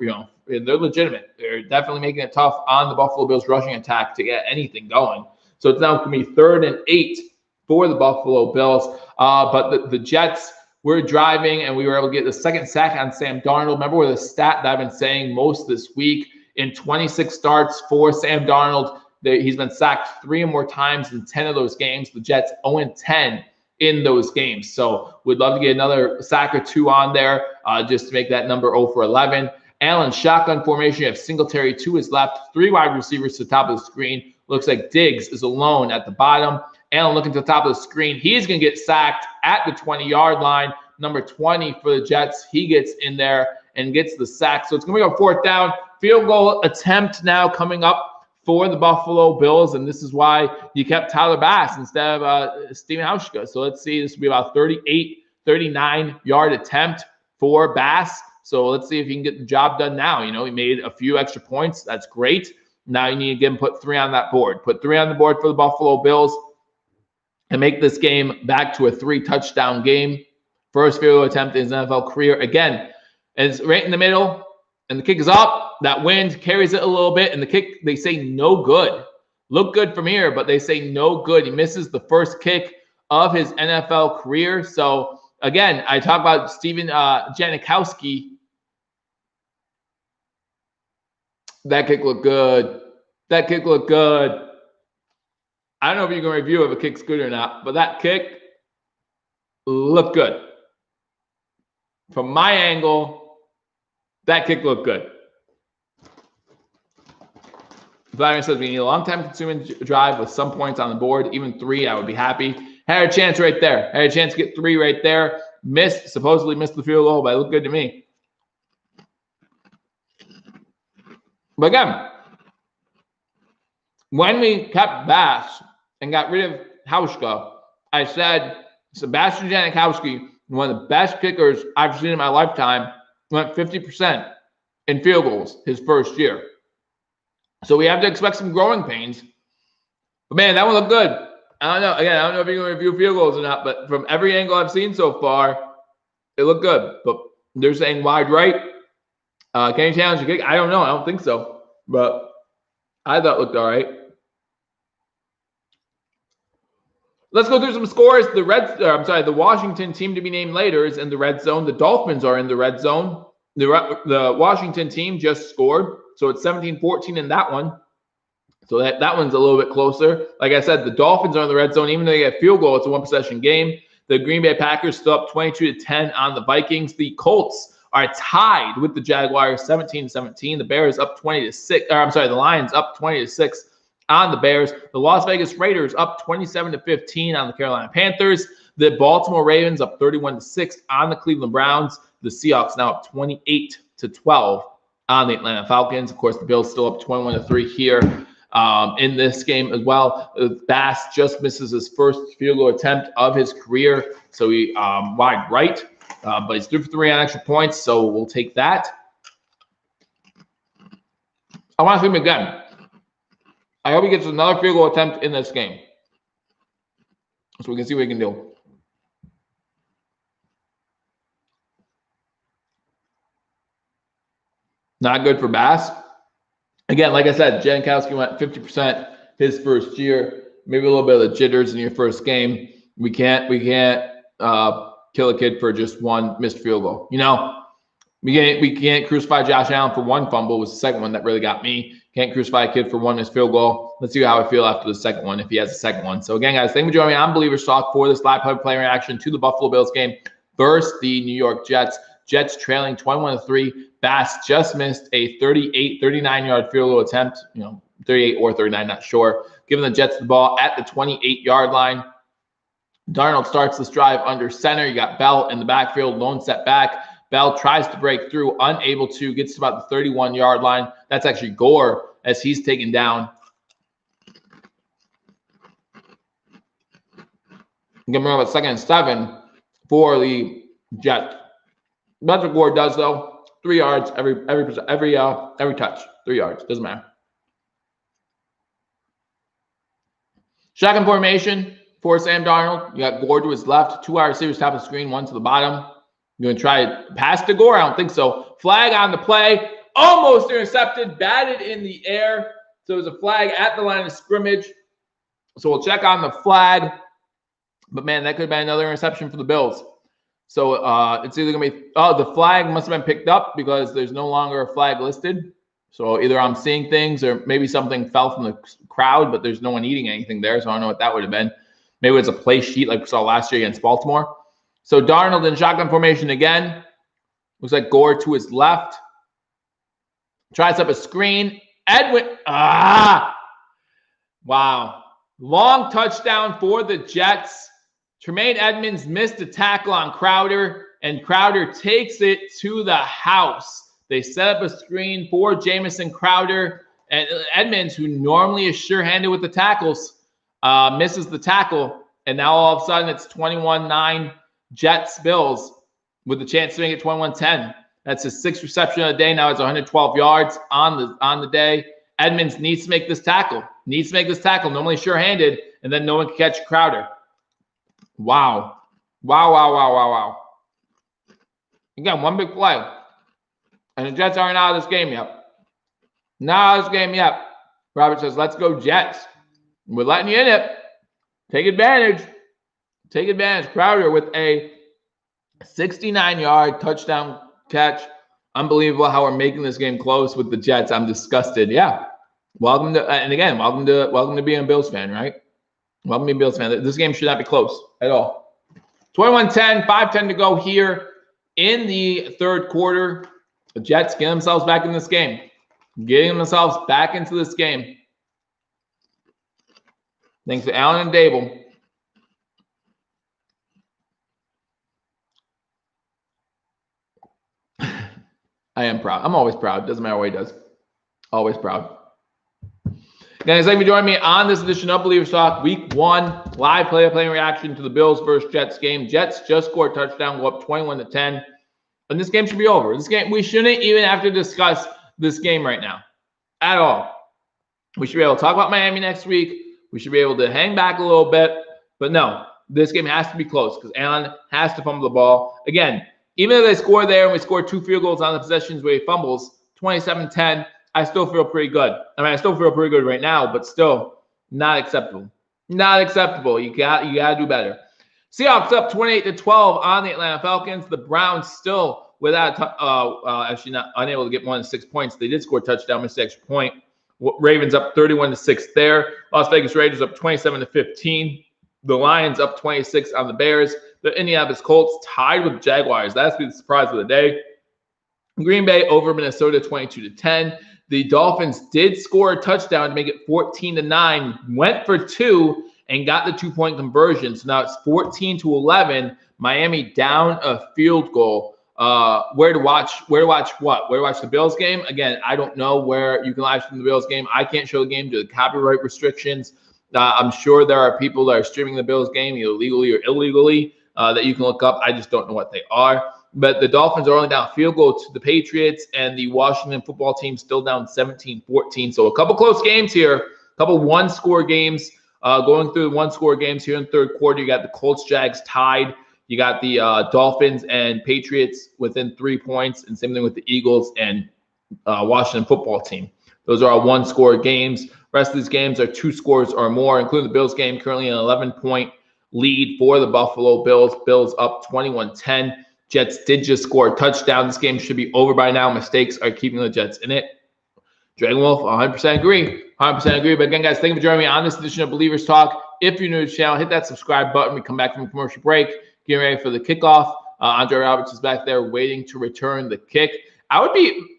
they're legitimate. They're definitely making it tough on the Buffalo Bills rushing attack to get anything going. So it's now going to be 3rd and 8 for the Buffalo Bills. But the Jets were driving, and we were able to get the second sack on Sam Darnold. Remember where the stat that I've been saying most this week, in 26 starts for Sam Darnold, he's been sacked 3 or more times in 10 of those games. The Jets 0-10 in those games. So we'd love to get another sack or 2 on there just to make that number 0 for 11. Allen shotgun formation. You have Singletary to his left, 3 wide receivers to the top of the screen. Looks like Diggs is alone at the bottom. Allen looking to the top of the screen. He's going to get sacked at the 20-yard line. Number 20 for the Jets. He gets in there and gets the sack. So it's going to be a 4th down. Field goal attempt now coming up for the Buffalo Bills, and this is why you kept Tyler Bass instead of Steven Hauschka. So let's see. This will be about 39-yard attempt for Bass. So let's see if he can get the job done now. He made a few extra points. That's great. Now you need to get him put 3 on that board. Put 3 on the board for the Buffalo Bills and make this game back to a 3-touchdown game. First field goal attempt in his NFL career. Again, and it's right in the middle, and the kick is up. That wind carries it a little bit, and the kick, they say no good. Look good from here, but they say no good. He misses the first kick of his NFL career. So, again, I talk about Steven Janikowski. That kick looked good. That kick looked good. I don't know if you can review if a kick's good or not, but that kick looked good. From my angle, that kick looked good. Vladimir says we need a long-time consuming drive with some points on the board. Even 3, I would be happy. Had a chance right there. Had a chance to get 3 right there. Supposedly missed the field goal, but it looked good to me. But again, when we kept Bass and got rid of Hauschka, I said Sebastian Janikowski, one of the best kickers I've seen in my lifetime, went 50% in field goals his first year. So we have to expect some growing pains. But, man, that one looked good. I don't know. Again, I don't know if you're going to review field goals or not, but from every angle I've seen so far, it looked good. But they're saying wide right. Can you challenge the kick? I don't know. I don't think so. But I thought it looked all right. Let's go through some scores. The Washington team to be named later is in the red zone. The Dolphins are in the red zone. The Washington team just scored. So it's 17-14 in that one. So that one's a little bit closer. Like I said, the Dolphins are in the red zone. Even though they get field goal, it's a 1-possession game. The Green Bay Packers still up 22-10 on the Vikings. The Colts are tied with the Jaguars 17-17. The Bears up 20-6. The Lions up 20-6 on the Bears. The Las Vegas Raiders up 27-15 on the Carolina Panthers. The Baltimore Ravens up 31-6 on the Cleveland Browns. The Seahawks now up 28-12 on the Atlanta Falcons. Of course, the Bills still up 21-3 here in this game as well. Bass just misses his first field goal attempt of his career. So he wide right, but he's 3 for 3 on extra points. So we'll take that. I want to see him again. I hope he gets another field goal attempt in this game, so we can see what he can do. Not good for Bass. Again, like I said, Janikowski went 50% his first year. Maybe a little bit of the jitters in your first game. We can't kill a kid for just one missed field goal. We can't crucify Josh Allen for one fumble. Was the second one that really got me. Can't crucify a kid for one missed field goal. Let's see how I feel after the second one if he has a second one. So again, guys, thank you for joining me on Believers Talk for this live play reaction to the Buffalo Bills game versus the New York Jets. Jets trailing 21-3. Bass just missed a 39-yard field goal attempt. 38 or 39, not sure. Giving the Jets the ball at the 28-yard line. Darnold starts this drive under center. You got Bell in the backfield, lone set back. Bell tries to break through, unable to, gets to about the 31-yard line. That's actually Gore as he's taken down. Give him about 2nd and 7 for the Jets. That's what Gore does, though. 3 yards every touch. 3 yards. Doesn't matter. Shotgun formation for Sam Darnold. You got Gore to his left. 2 wide receivers top of the screen, 1 to the bottom. You're going to try to pass to Gore? I don't think so. Flag on the play. Almost intercepted. Batted in the air. So it was a flag at the line of scrimmage. So we'll check on the flag. But, man, that could have been another interception for the Bills. So it's either going to be – the flag must have been picked up because there's no longer a flag listed. So either I'm seeing things or maybe something fell from the crowd, but there's no one eating anything there. So I don't know what that would have been. Maybe it's a play sheet like we saw last year against Baltimore. So Darnold in shotgun formation again. Looks like Gore to his left. Tries up a screen. Edwin. Wow. Long touchdown for the Jets. Tremaine Edmonds missed a tackle on Crowder, and Crowder takes it to the house. They set up a screen for Jamison Crowder, and Edmonds, who normally is sure-handed with the tackles, misses the tackle, and now all of a sudden it's 21-9 Jets Bills with the chance to make it 21-10. That's his 6th reception of the day. Now it's 112 yards on the day. Edmonds needs to make this tackle. Normally sure-handed, and then no one can catch Crowder. Wow. Again, one big play. And the Jets aren't out of this game yet. Robert says, let's go Jets. We're letting you in it. Take advantage. Crowder with a 69-yard touchdown catch. Unbelievable how we're making this game close with the Jets. I'm disgusted. Yeah. Welcome to being a Bills fan, right? Welcome to being a Bills fan. This game should not be close at all. 21-10, 5:10 to go here in the third quarter. The Jets getting themselves back in this game. Thanks to Allen and Dable. I am proud. I'm always proud. Doesn't matter what he does. Always proud. Guys, thank you for joining me on this edition of Believers Talk, Week 1, live play reaction to the Bills versus Jets game. Jets just scored a touchdown, go up 21-10. And this game should be over. This game, we shouldn't even have to discuss this game right now at all. We should be able to talk about Miami next week. We should be able to hang back a little bit. But no, this game has to be close because Allen has to fumble the ball. Again, even if they score there and we score 2 field goals on the possessions where he fumbles, 27-10, I still feel pretty good. I still feel pretty good right now, but still not acceptable. You got to do better. Seahawks up 28-12 on the Atlanta Falcons. The Browns still without actually not unable to get more than 6 points. They did score a touchdown, missed the extra point. Ravens up 31-6 there. Las Vegas Raiders up 27-15. The Lions up 26 on the Bears. The Indianapolis Colts tied with Jaguars. That's the surprise of the day. Green Bay over Minnesota 22-10. The Dolphins did score a touchdown to make it 14-9. Went for 2 and got the 2-point conversion. So now it's 14-11. Miami down a field goal. Where to watch what? Where to watch the Bills game? Again, I don't know where you can live stream the Bills game. I can't show the game due to copyright restrictions. I'm sure there are people that are streaming the Bills game either legally or illegally that you can look up. I just don't know what they are. But the Dolphins are only down field goal to the Patriots, and the Washington football team still down 17-14. So a couple close games here, a couple one-score games. Going through the one-score games here in the third quarter, you got the Colts-Jags tied. You got the Dolphins and Patriots within 3 points, and same thing with the Eagles and Washington football team. Those are all one-score games. Rest of these games are 2 scores or more, including the Bills game, currently an 11-point lead for the Buffalo Bills. Bills up 21-10. Jets did just score a touchdown. This game should be over by now. Mistakes are keeping the Jets in it. Dragon Wolf, 100% agree. 100% agree. But again, guys, thank you for joining me on this edition of Believers Talk. If you're new to the channel, hit that subscribe button. We come back from a commercial break, getting ready for the kickoff. Andre Roberts is back there waiting to return the kick. I would be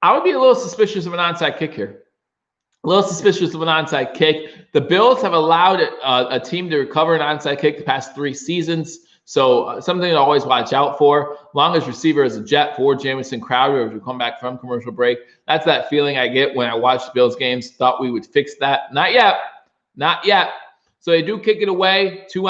a little suspicious of an onside kick here. A little suspicious of an onside kick. The Bills have allowed a team to recover an onside kick the past 3 seasons. So something to always watch out for. Longest receiver is a Jet for Jamison Crowder as we come back from commercial break. That's that feeling I get when I watch the Bills games. Thought we would fix that. Not yet. Not yet. So they do kick it away to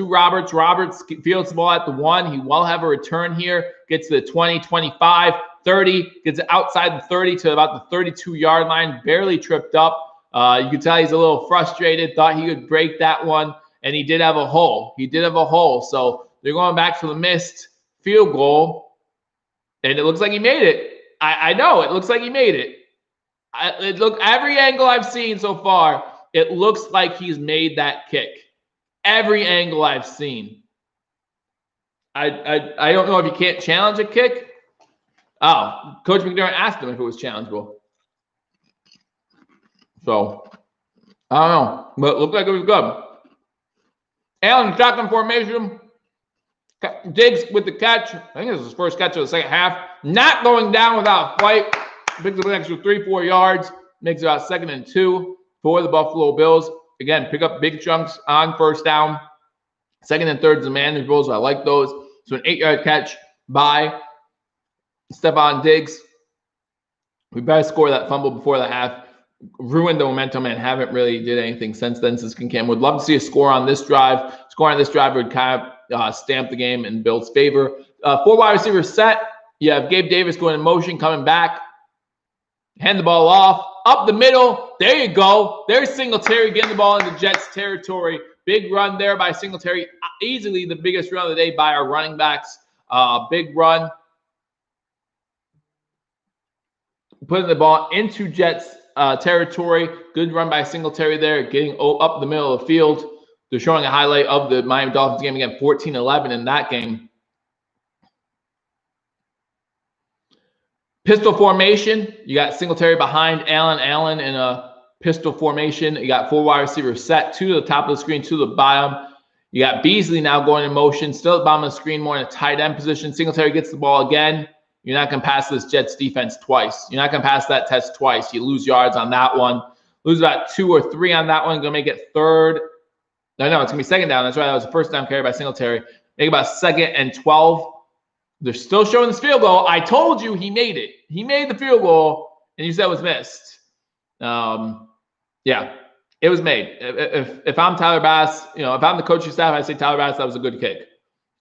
Roberts. Roberts fields the ball at the 1. He will have a return here. Gets to the 20, 25, 30. Gets outside the 30 to about the 32-yard line. Barely tripped up. You can tell he's a little frustrated. Thought he could break that one. And he did have a hole. He did have a hole. So they're going back for the missed field goal. And it looks like he made it. I know. It looks like he made it. Every angle I've seen so far, it looks like he's made that kick. Every angle I've seen. I don't know if you can't challenge a kick. Oh, Coach McDermott asked him if it was challengeable. So, I don't know. But it looked like it was good. Allen, shotgun formation. Diggs with the catch. I think this is his first catch of the second half. Not going down without a fight. Picks up an extra 3-4 yards. Makes it about 2nd and 2 for the Buffalo Bills. Again, pick up big chunks on first down. 2nd and 3rd is the manageable, so I like those. So an 8-yard catch by Stephon Diggs. We better score that fumble before the half. Ruined the momentum and haven't really did anything since then. Since Cam would love to see a score on this drive. Score on this drive would kind of stamp the game in Bills' favor. 4 wide receivers set. You have Gabe Davis going in motion, coming back. Hand the ball off. Up the middle. There you go. There's Singletary getting the ball into Jets territory. Big run there by Singletary. Easily the biggest run of the day by our running backs. Big run. Putting the ball into Jets territory. Good run by Singletary there. Getting up the middle of the field. They're showing a highlight of the Miami Dolphins game again. 14-11 in that game. Pistol formation. You got Singletary behind Allen. Allen in a pistol formation. You got 4 wide receivers set to the top of the screen, to the bottom. You got Beasley now going in motion. Still at the bottom of the screen, more in a tight end position. Singletary gets the ball again. You're not going to pass this Jets defense twice. You're not going to pass that test twice. You lose yards on that one. Lose about 2 or 3 on that one. Going to make it 3rd. No, it's going to be 2nd down. That's right. That was the first down carry by Singletary. Make about 2nd and 12. They're still showing this field goal. I told you he made it. He made the field goal, and you said it was missed. Yeah, it was made. If I'm Tyler Bass, if I'm the coaching staff, I say Tyler Bass, that was a good kick.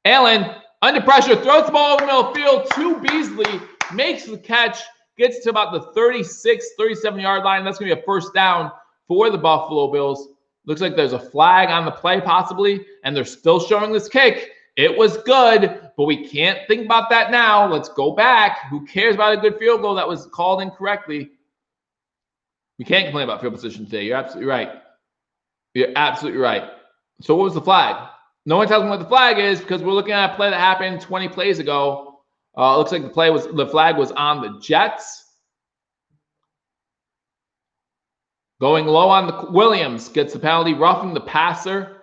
Allen, under pressure, throws the ball over the middle of the field to Beasley, makes the catch, gets to about the 36, 37-yard line. That's going to be a first down for the Buffalo Bills. Looks like there's a flag on the play possibly, and they're still showing this kick. It was good, but we can't think about that now. Let's go back. Who cares about a good field goal that was called incorrectly? We can't complain about field position today. You're absolutely right. You're absolutely right. So what was the flag? No one tells me what the flag is because we're looking at a play that happened 20 plays ago. Looks like the flag was on the Jets. Going low on the Williams gets the penalty, roughing the passer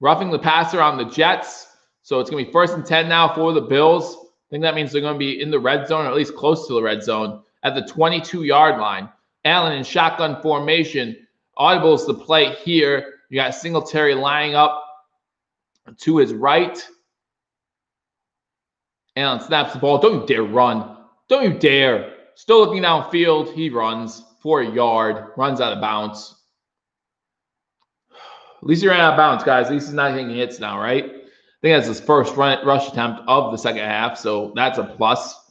on the Jets. So it's going to be 1st and 10 now for the Bills. I think that means they're going to be in the red zone, or at least close to the red zone, at the 22-yard line. Allen in shotgun formation. Audibles the play here. You got Singletary lining up to his right. Allen snaps the ball. Don't you dare run. Don't you dare. Still looking downfield. He runs for a yard. Runs out of bounds. At least he ran out of bounds, guys. At least he's not hitting hits now, right? I think that's his first rush attempt of the second half, so that's a plus.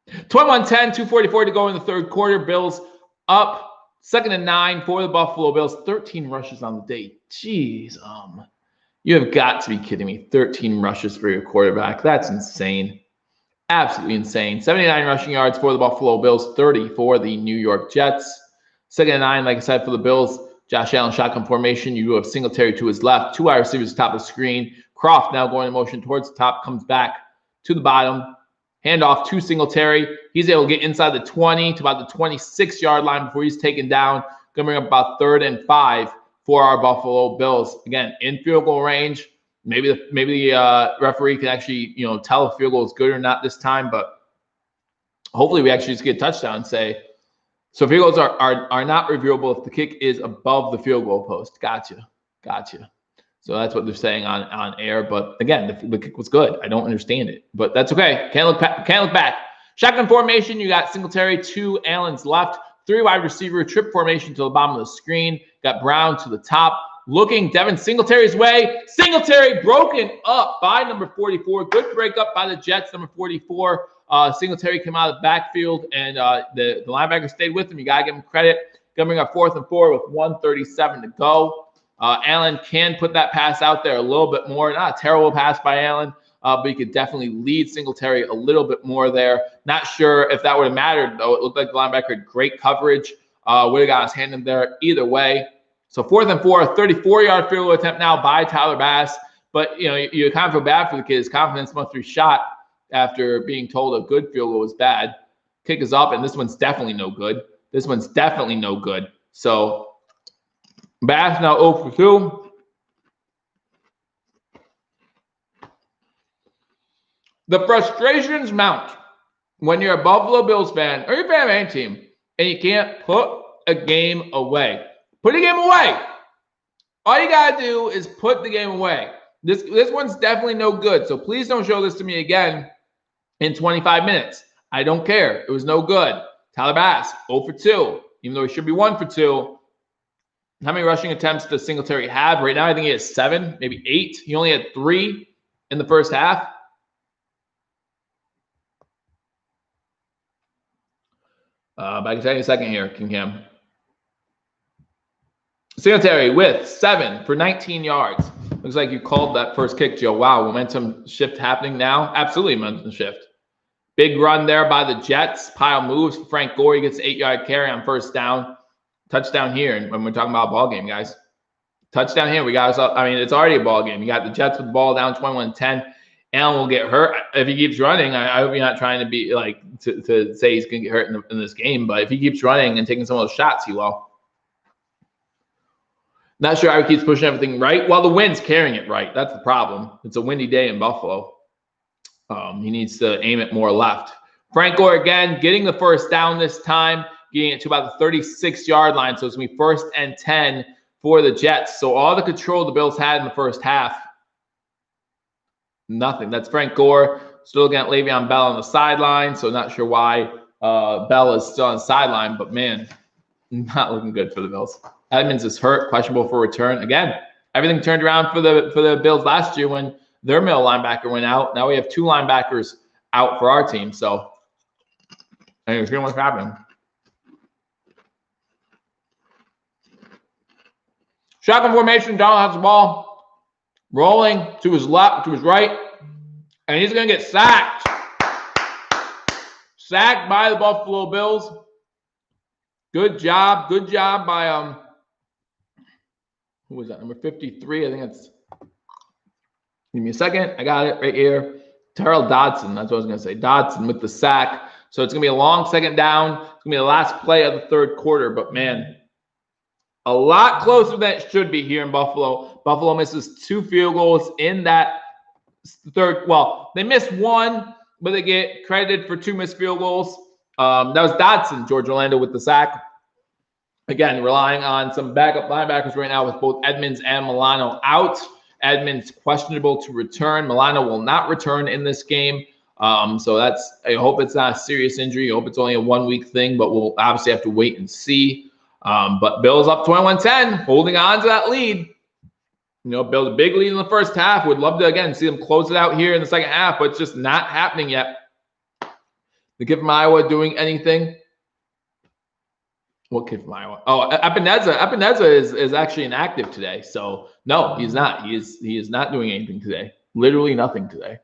21-10, 2:44 to go in the 3rd quarter. Bills up 2nd and 9 for the Buffalo Bills. 13 rushes on the day. Jeez, you have got to be kidding me. 13 rushes for your quarterback. That's insane. Absolutely insane. 79 rushing yards for the Buffalo Bills, 30 for the New York Jets. 2nd and 9, like I said, for the Bills. Josh Allen shotgun formation. You have Singletary to his left, 2 wide receivers top of the screen. Croft now going in motion towards the top, comes back to the bottom. Handoff to Singletary. He's able to get inside the 20 to about the 26-yard line before he's taken down. Going to bring up about 3rd and 5 for our Buffalo Bills. Again, in field goal range. Maybe the referee can actually, tell if field goal is good or not this time, but hopefully we actually just get a touchdown and say, so field goals are not reviewable if the kick is above the field goal post. Gotcha. So that's what they're saying on air. But again, the kick was good. I don't understand it, but that's okay. Can't look back. Shotgun formation. You got Singletary to Allen's left, 3 wide receiver trip formation to the bottom of the screen. Got Brown to the top. Looking Devin Singletary's way. Singletary broken up by number 44. Good breakup by the Jets, number 44. Singletary came out of the backfield, and the linebacker stayed with him. You got to give him credit. Going to bring up 4th and 4 with 1:37 to go. Allen can put that pass out there a little bit more. Not a terrible pass by Allen, but you could definitely lead Singletary a little bit more there. Not sure if that would have mattered, though. It looked like the linebacker had great coverage. Would have got his hand in there either way. So 4th and 4, 34-yard field goal attempt now by Tyler Bass. But, you kind of feel bad for the kid. His confidence must be shot after being told a good field goal was bad. Kick is up, and this one's definitely no good. So Bass now 0 for 2. The frustrations mount when you're a Buffalo Bills fan or you're a fan of any team and you can't put a game away. Put a game away. All you got to do is put the game away. This one's definitely no good. So please don't show this to me again in 25 minutes. I don't care. It was no good. Tyler Bass, 0 for 2, even though he should be 1 for 2. How many rushing attempts does Singletary have? Right now, I think he has 7, maybe 8. He only had 3 in the first half. But I can tell you in a second here, King Cam. Singletary with 7 for 19 yards. Looks like you called that first kick, Joe. Wow, momentum shift happening now. Absolutely momentum shift. Big run there by the Jets. Pile moves. Frank Gore gets 8-yard carry on first down. Touchdown here. And when we're talking about a ball game, guys. Touchdown here. We got us up. I mean, it's already a ball game. You got the Jets with the ball down 21-10. Allen will get hurt. If he keeps running, I hope you're not trying to be like to say he's going to get hurt in this game. But if he keeps running and taking some of those shots, he will. Not sure how he keeps pushing everything right. Well, the wind's carrying it right. That's the problem. It's a windy day in Buffalo. He needs to aim it more left. Frank Gore again, getting the first down this time, getting it to about the 36-yard line. So it's going to be 1st and 10 for the Jets. So all the control the Bills had in the first half, nothing. That's Frank Gore. Still looking at Le'Veon Bell on the sideline. So not sure why Bell is still on the sideline. But, man, not looking good for the Bills. Edmonds is hurt, questionable for return. Again, everything turned around for the Bills last year when their middle linebacker went out. Now we have 2 linebackers out for our team. So, anyways, here's what's happening. Shotgun formation. Donald has the ball, rolling to his left, to his right, and he's going to get sacked. Sacked by the Buffalo Bills. Good job by who was that? Number 53. I think that's. Give me a second. I got it right here. Terrell Dodson. That's what I was going to say. Dodson with the sack. So it's going to be a long second down. It's going to be the last play of the third quarter. But, man, a lot closer than it should be here in Buffalo. Buffalo misses 2 field goals in that third. Well, they missed 1, but they get credited for 2 missed field goals. That was Dodson, George Orlando, with the sack. Again, relying on some backup linebackers right now with both Edmonds and Milano out. Edmonds questionable to return. Milano will not return in this game. So I hope it's not a serious injury. I hope it's only a 1-week thing, but we'll obviously have to wait and see. But Bills up 21-10, holding on to that lead. Build a big lead in the first half. Would love to, again, see them close it out here in the second half, but it's just not happening yet. The kid from Iowa doing anything? What kid from Iowa? Oh, Epineza. Epineza is actually inactive today. So, no, he's not. He is not doing anything today. Literally nothing today.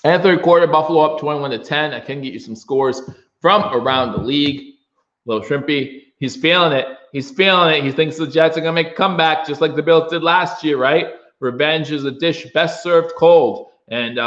And third quarter, Buffalo up 21-10. I can get you some scores from around the league. A little shrimpy. He's feeling it. He's feeling it. He thinks the Jets are going to make a comeback just like the Bills did last year, right? Revenge is a dish best served cold. And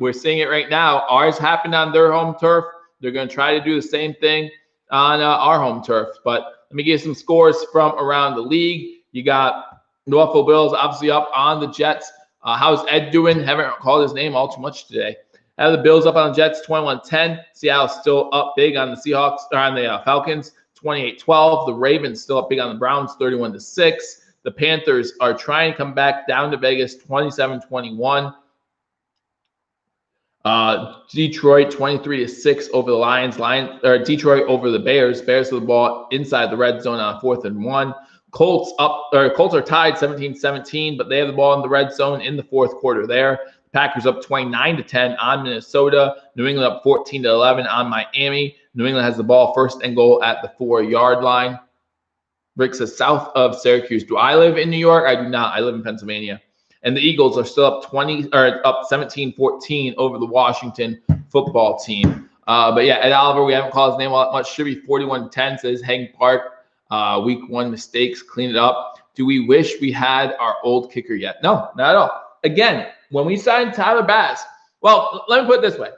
we're seeing it right now. Ours happened on their home turf. They're going to try to do the same thing on our home turf. But let me give you some scores from around the league. You got the Buffalo Bills obviously up on the Jets. How's Ed doing? Haven't called his name all too much today. Have the Bills up on the Jets 21-10. Seattle's still up big on the Seahawks, or on the Falcons 28-12. The Ravens still up big on the Browns 31-6. The Panthers are trying to come back down to Vegas 27-21. Detroit 23-6 over the Lions. Detroit over the Bears. Bears with the ball inside the red zone on 4th and 1. Colts are tied 17-17, but they have the ball in the red zone in the fourth quarter there. Packers up 29-10 on Minnesota. New England up 14-11 on Miami. New England has the ball first and goal at the 4-yard line. Rick says, south of Syracuse. Do I live in New York? I do not. I live in Pennsylvania. And the Eagles are still up 17-14 over the Washington football team. But yeah, Ed Oliver, we haven't called his name all that much. Should be 41-10, says Hank Park. Week 1 mistakes, clean it up. Do we wish we had our old kicker yet? No, not at all. Again, when we signed Tyler Bass, well, let me put it this way.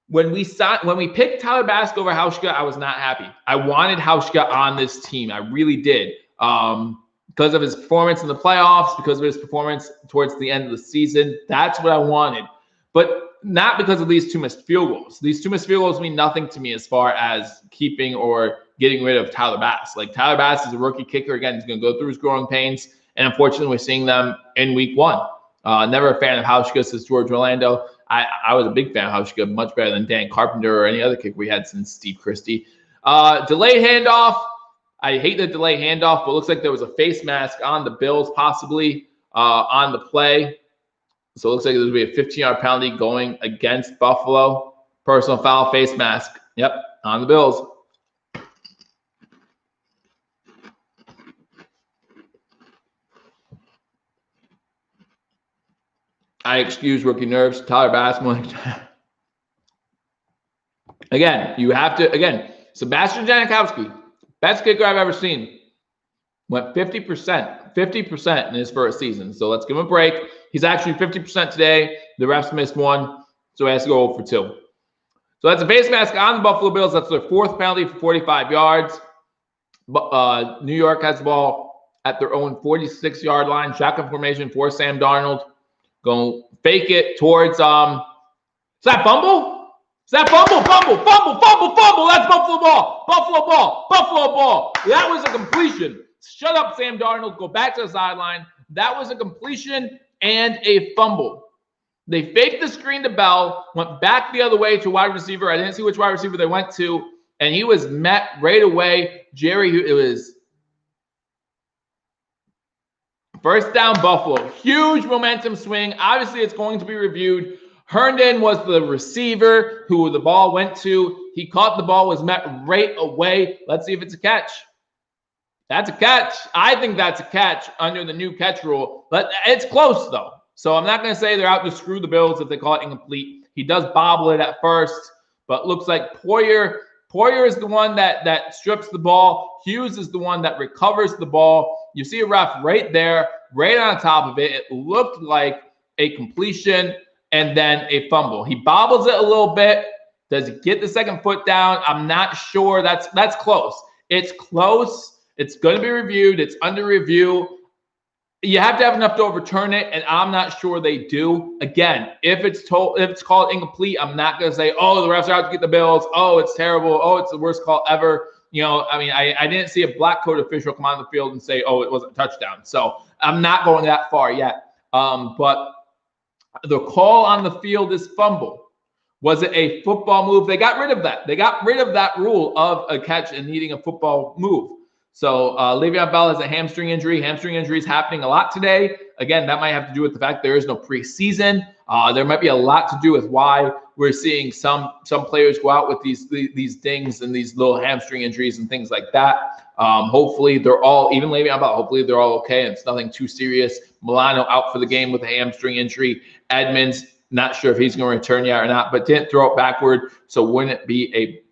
When we picked Tyler Bass over Hauschka, I was not happy. I wanted Hauschka on this team. I really did. Because of his performance in the playoffs, because of his performance towards the end of the season. That's what I wanted. But not because of these 2 missed field goals. These 2 missed field goals mean nothing to me as far as keeping or getting rid of Tyler Bass. Like, Tyler Bass is a rookie kicker. Again, he's going to go through his growing pains. And unfortunately, we're seeing them in week 1. Never a fan of Hauschka, says George Orlando. I was a big fan of Hauschka, much better than Dan Carpenter or any other kicker we had since Steve Christie. Delayed handoff. I hate the delay handoff, but it looks like there was a face mask on the Bills possibly on the play. So it looks like there's going to be a 15-yard penalty going against Buffalo. Personal foul, face mask. Yep, on the Bills. I excuse rookie nerves. Tyler Bass. Again, you have to, Sebastian Janikowski, best kicker I've ever seen, went 50% in his first season. So let's give him a break. He's actually 50% today. The refs missed 1, so he has to go 0 for 2. So that's a face mask on the Buffalo Bills. That's their 4th penalty for 45 yards. New York has the ball at their own 46-yard line. Shotgun formation for Sam Darnold. Going fake it towards, is that fumble? Is that fumble? That's Buffalo ball. That was a completion. Shut up, Sam Darnold. Go back to the sideline. That was a completion and a fumble. They faked the screen to Bell, went back the other way to wide receiver. I didn't see which wide receiver they went to, and he was met right away. It was first down, Buffalo. Huge momentum swing. Obviously, it's going to be reviewed. Herndon was the receiver who the ball went to. He caught the ball, was met right away. Let's see if it's a catch. That's a catch. I think that's a catch under the new catch rule. But it's close, though. So I'm not going to say they're out to screw the Bills if they call it incomplete. He does bobble it at first, but looks like Poyer is the one that strips the ball. Hughes is the one that recovers the ball. You see a ref right there, right on top of it. It looked like a completion and then a fumble. He bobbles it a little bit. Does he get the second foot down? I'm not sure. That's close. It's close. It's going to be reviewed. It's under review. You have to have enough to overturn it, and I'm not sure they do. Again, if it's called incomplete, I'm not going to say, oh, the refs are out to get the Bills. Oh, it's terrible. Oh, it's the worst call ever. I didn't see a black coat official come on the field and say, oh, it wasn't a touchdown. So I'm not going that far yet. But the call on the field is fumble. Was it a football move? They got rid of that. They got rid of that rule of a catch and needing a football move. So Le'Veon Bell has a hamstring injury. Hamstring injuries happening a lot today. Again, that might have to do with the fact there is no preseason. There might be a lot to do with why we're seeing some players go out with these dings and these little hamstring injuries and things like that. Hopefully they're all, even Le'Veon Bell, hopefully they're all okay and it's nothing too serious. Milano out for the game with a hamstring injury. Edmonds, not sure if he's going to return yet or not, but didn't throw it backward. So wouldn't it be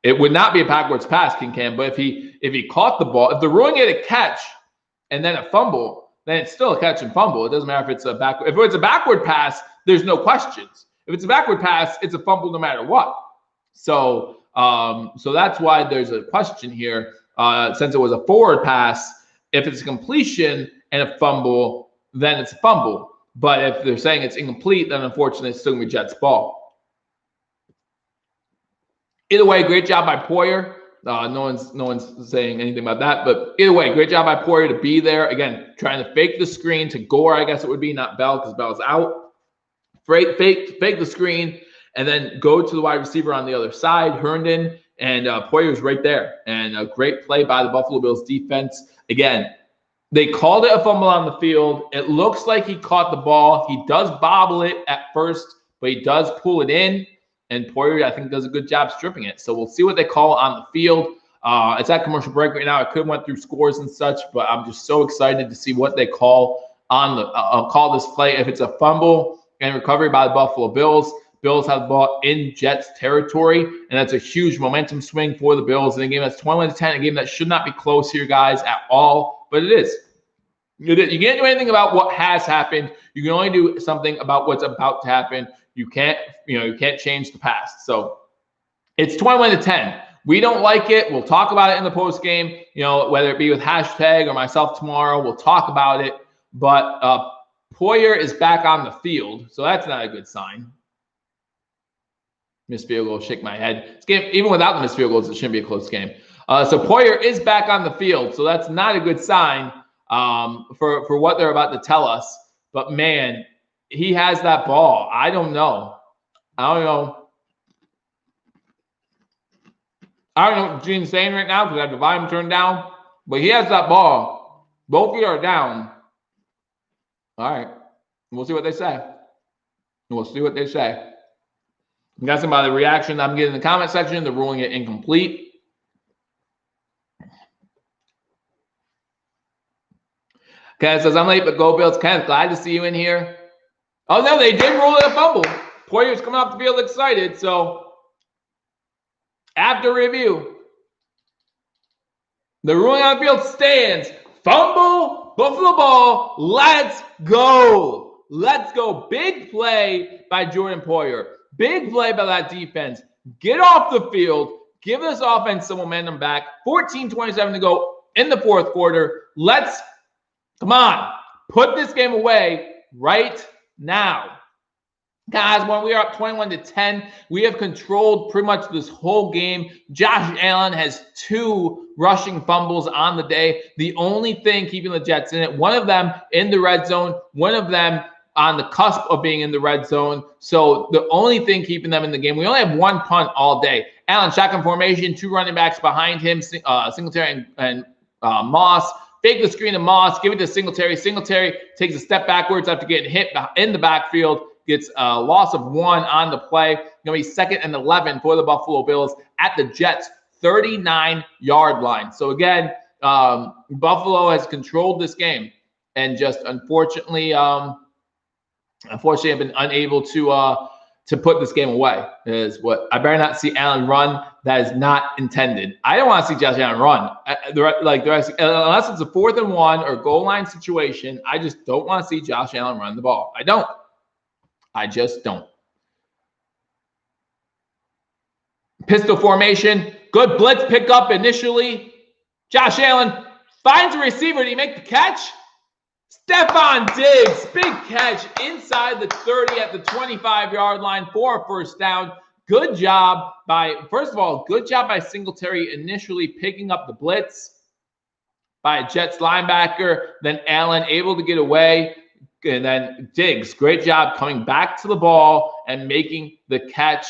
It would not be a backwards pass, King, but if he caught the ball, if the ruling it a catch and then a fumble, then it's still a catch and fumble. It doesn't matter if it's a backward. If it's a backward pass, there's no questions. If it's a backward pass, it's a fumble no matter what. So that's why there's a question here. Since it was a forward pass, if it's a completion and a fumble, then it's a fumble. But if they're saying it's incomplete, then unfortunately it's still going to be Jets' ball. Either way, great job by Poyer. No one's saying anything about that. But either way, great job by Poyer to be there. Again, trying to fake the screen to Gore, I guess it would be, not Bell, because Bell's out. Fake the screen, and then go to the wide receiver on the other side, Herndon, and Poyer's right there. And a great play by the Buffalo Bills defense. Again, they called it a fumble on the field. It looks like he caught the ball. He does bobble it at first, but he does pull it in. And Poyer, I think, does a good job stripping it. So we'll see what they call on the field. It's at commercial break right now. I could have went through scores and such, but I'm just so excited to see what they call on the call this play. If it's a fumble and recovery by the Buffalo Bills, Bills have the ball in Jets territory, and that's a huge momentum swing for the Bills in a game that's 21-10, a game that should not be close here, guys, at all, but it is. You can't do anything about what has happened. You can only do something about what's about to happen. You can't change the past. So it's 21-10. We don't like it. We'll talk about it in the post game. Whether it be with hashtag or myself tomorrow, we'll talk about it. But Poyer is back on the field, so that's not a good sign. Missed field goal, shake my head. This game, even without the missed field goals, it shouldn't be a close game. So Poyer is back on the field, so that's not a good sign for what they're about to tell us. But man, he has that ball. I don't know what Gene's saying right now because I have the volume turned down. But he has that ball. Both of you are down. All right. We'll see what they say. I'm guessing by the reaction I'm getting in the comment section, they're ruling it incomplete. Kenneth says, I'm late, but go Bills. Kenneth, glad to see you in here. Oh, no, they did rule it a fumble. Poyer's coming off the field excited. So, after review, the ruling on the field stands. Fumble, Buffalo ball. Let's go. Big play by Jordan Poyer. Big play by that defense. Get off the field. Give this offense some momentum back. 14:27 to go in the fourth quarter. Come on. Put this game away right now. Guys, when we are up 21-10, we have controlled pretty much this whole game. Josh Allen has 2 rushing fumbles on the day. The only thing keeping the Jets in it, one of them in the red zone, one of them on the cusp of being in the red zone. So the only thing keeping them in the game, we only have 1 punt all day. Allen, shotgun formation, 2 running backs behind him, Singletary and Moss. Fake the screen to Moss, give it to Singletary. Singletary takes a step backwards after getting hit in the backfield, gets a loss of 1 on the play. Going to be 2nd and 11 for the Buffalo Bills at the Jets' 39-yard line. So again, Buffalo has controlled this game and just unfortunately have been unable to put this game away. Is what I better not see Allen run. That is not intended. I don't want to see Josh Allen run. Unless it's a 4th and 1 or goal line situation, I just don't want to see Josh Allen run the ball. I just don't. Pistol formation. Good blitz pickup initially. Josh Allen finds a receiver. Did he make the catch? Stephon Diggs, big catch inside the 30 at the 25-yard line for a first down. Good job by Singletary initially picking up the blitz by a Jets linebacker. Then Allen able to get away. And then Diggs, great job coming back to the ball and making the catch.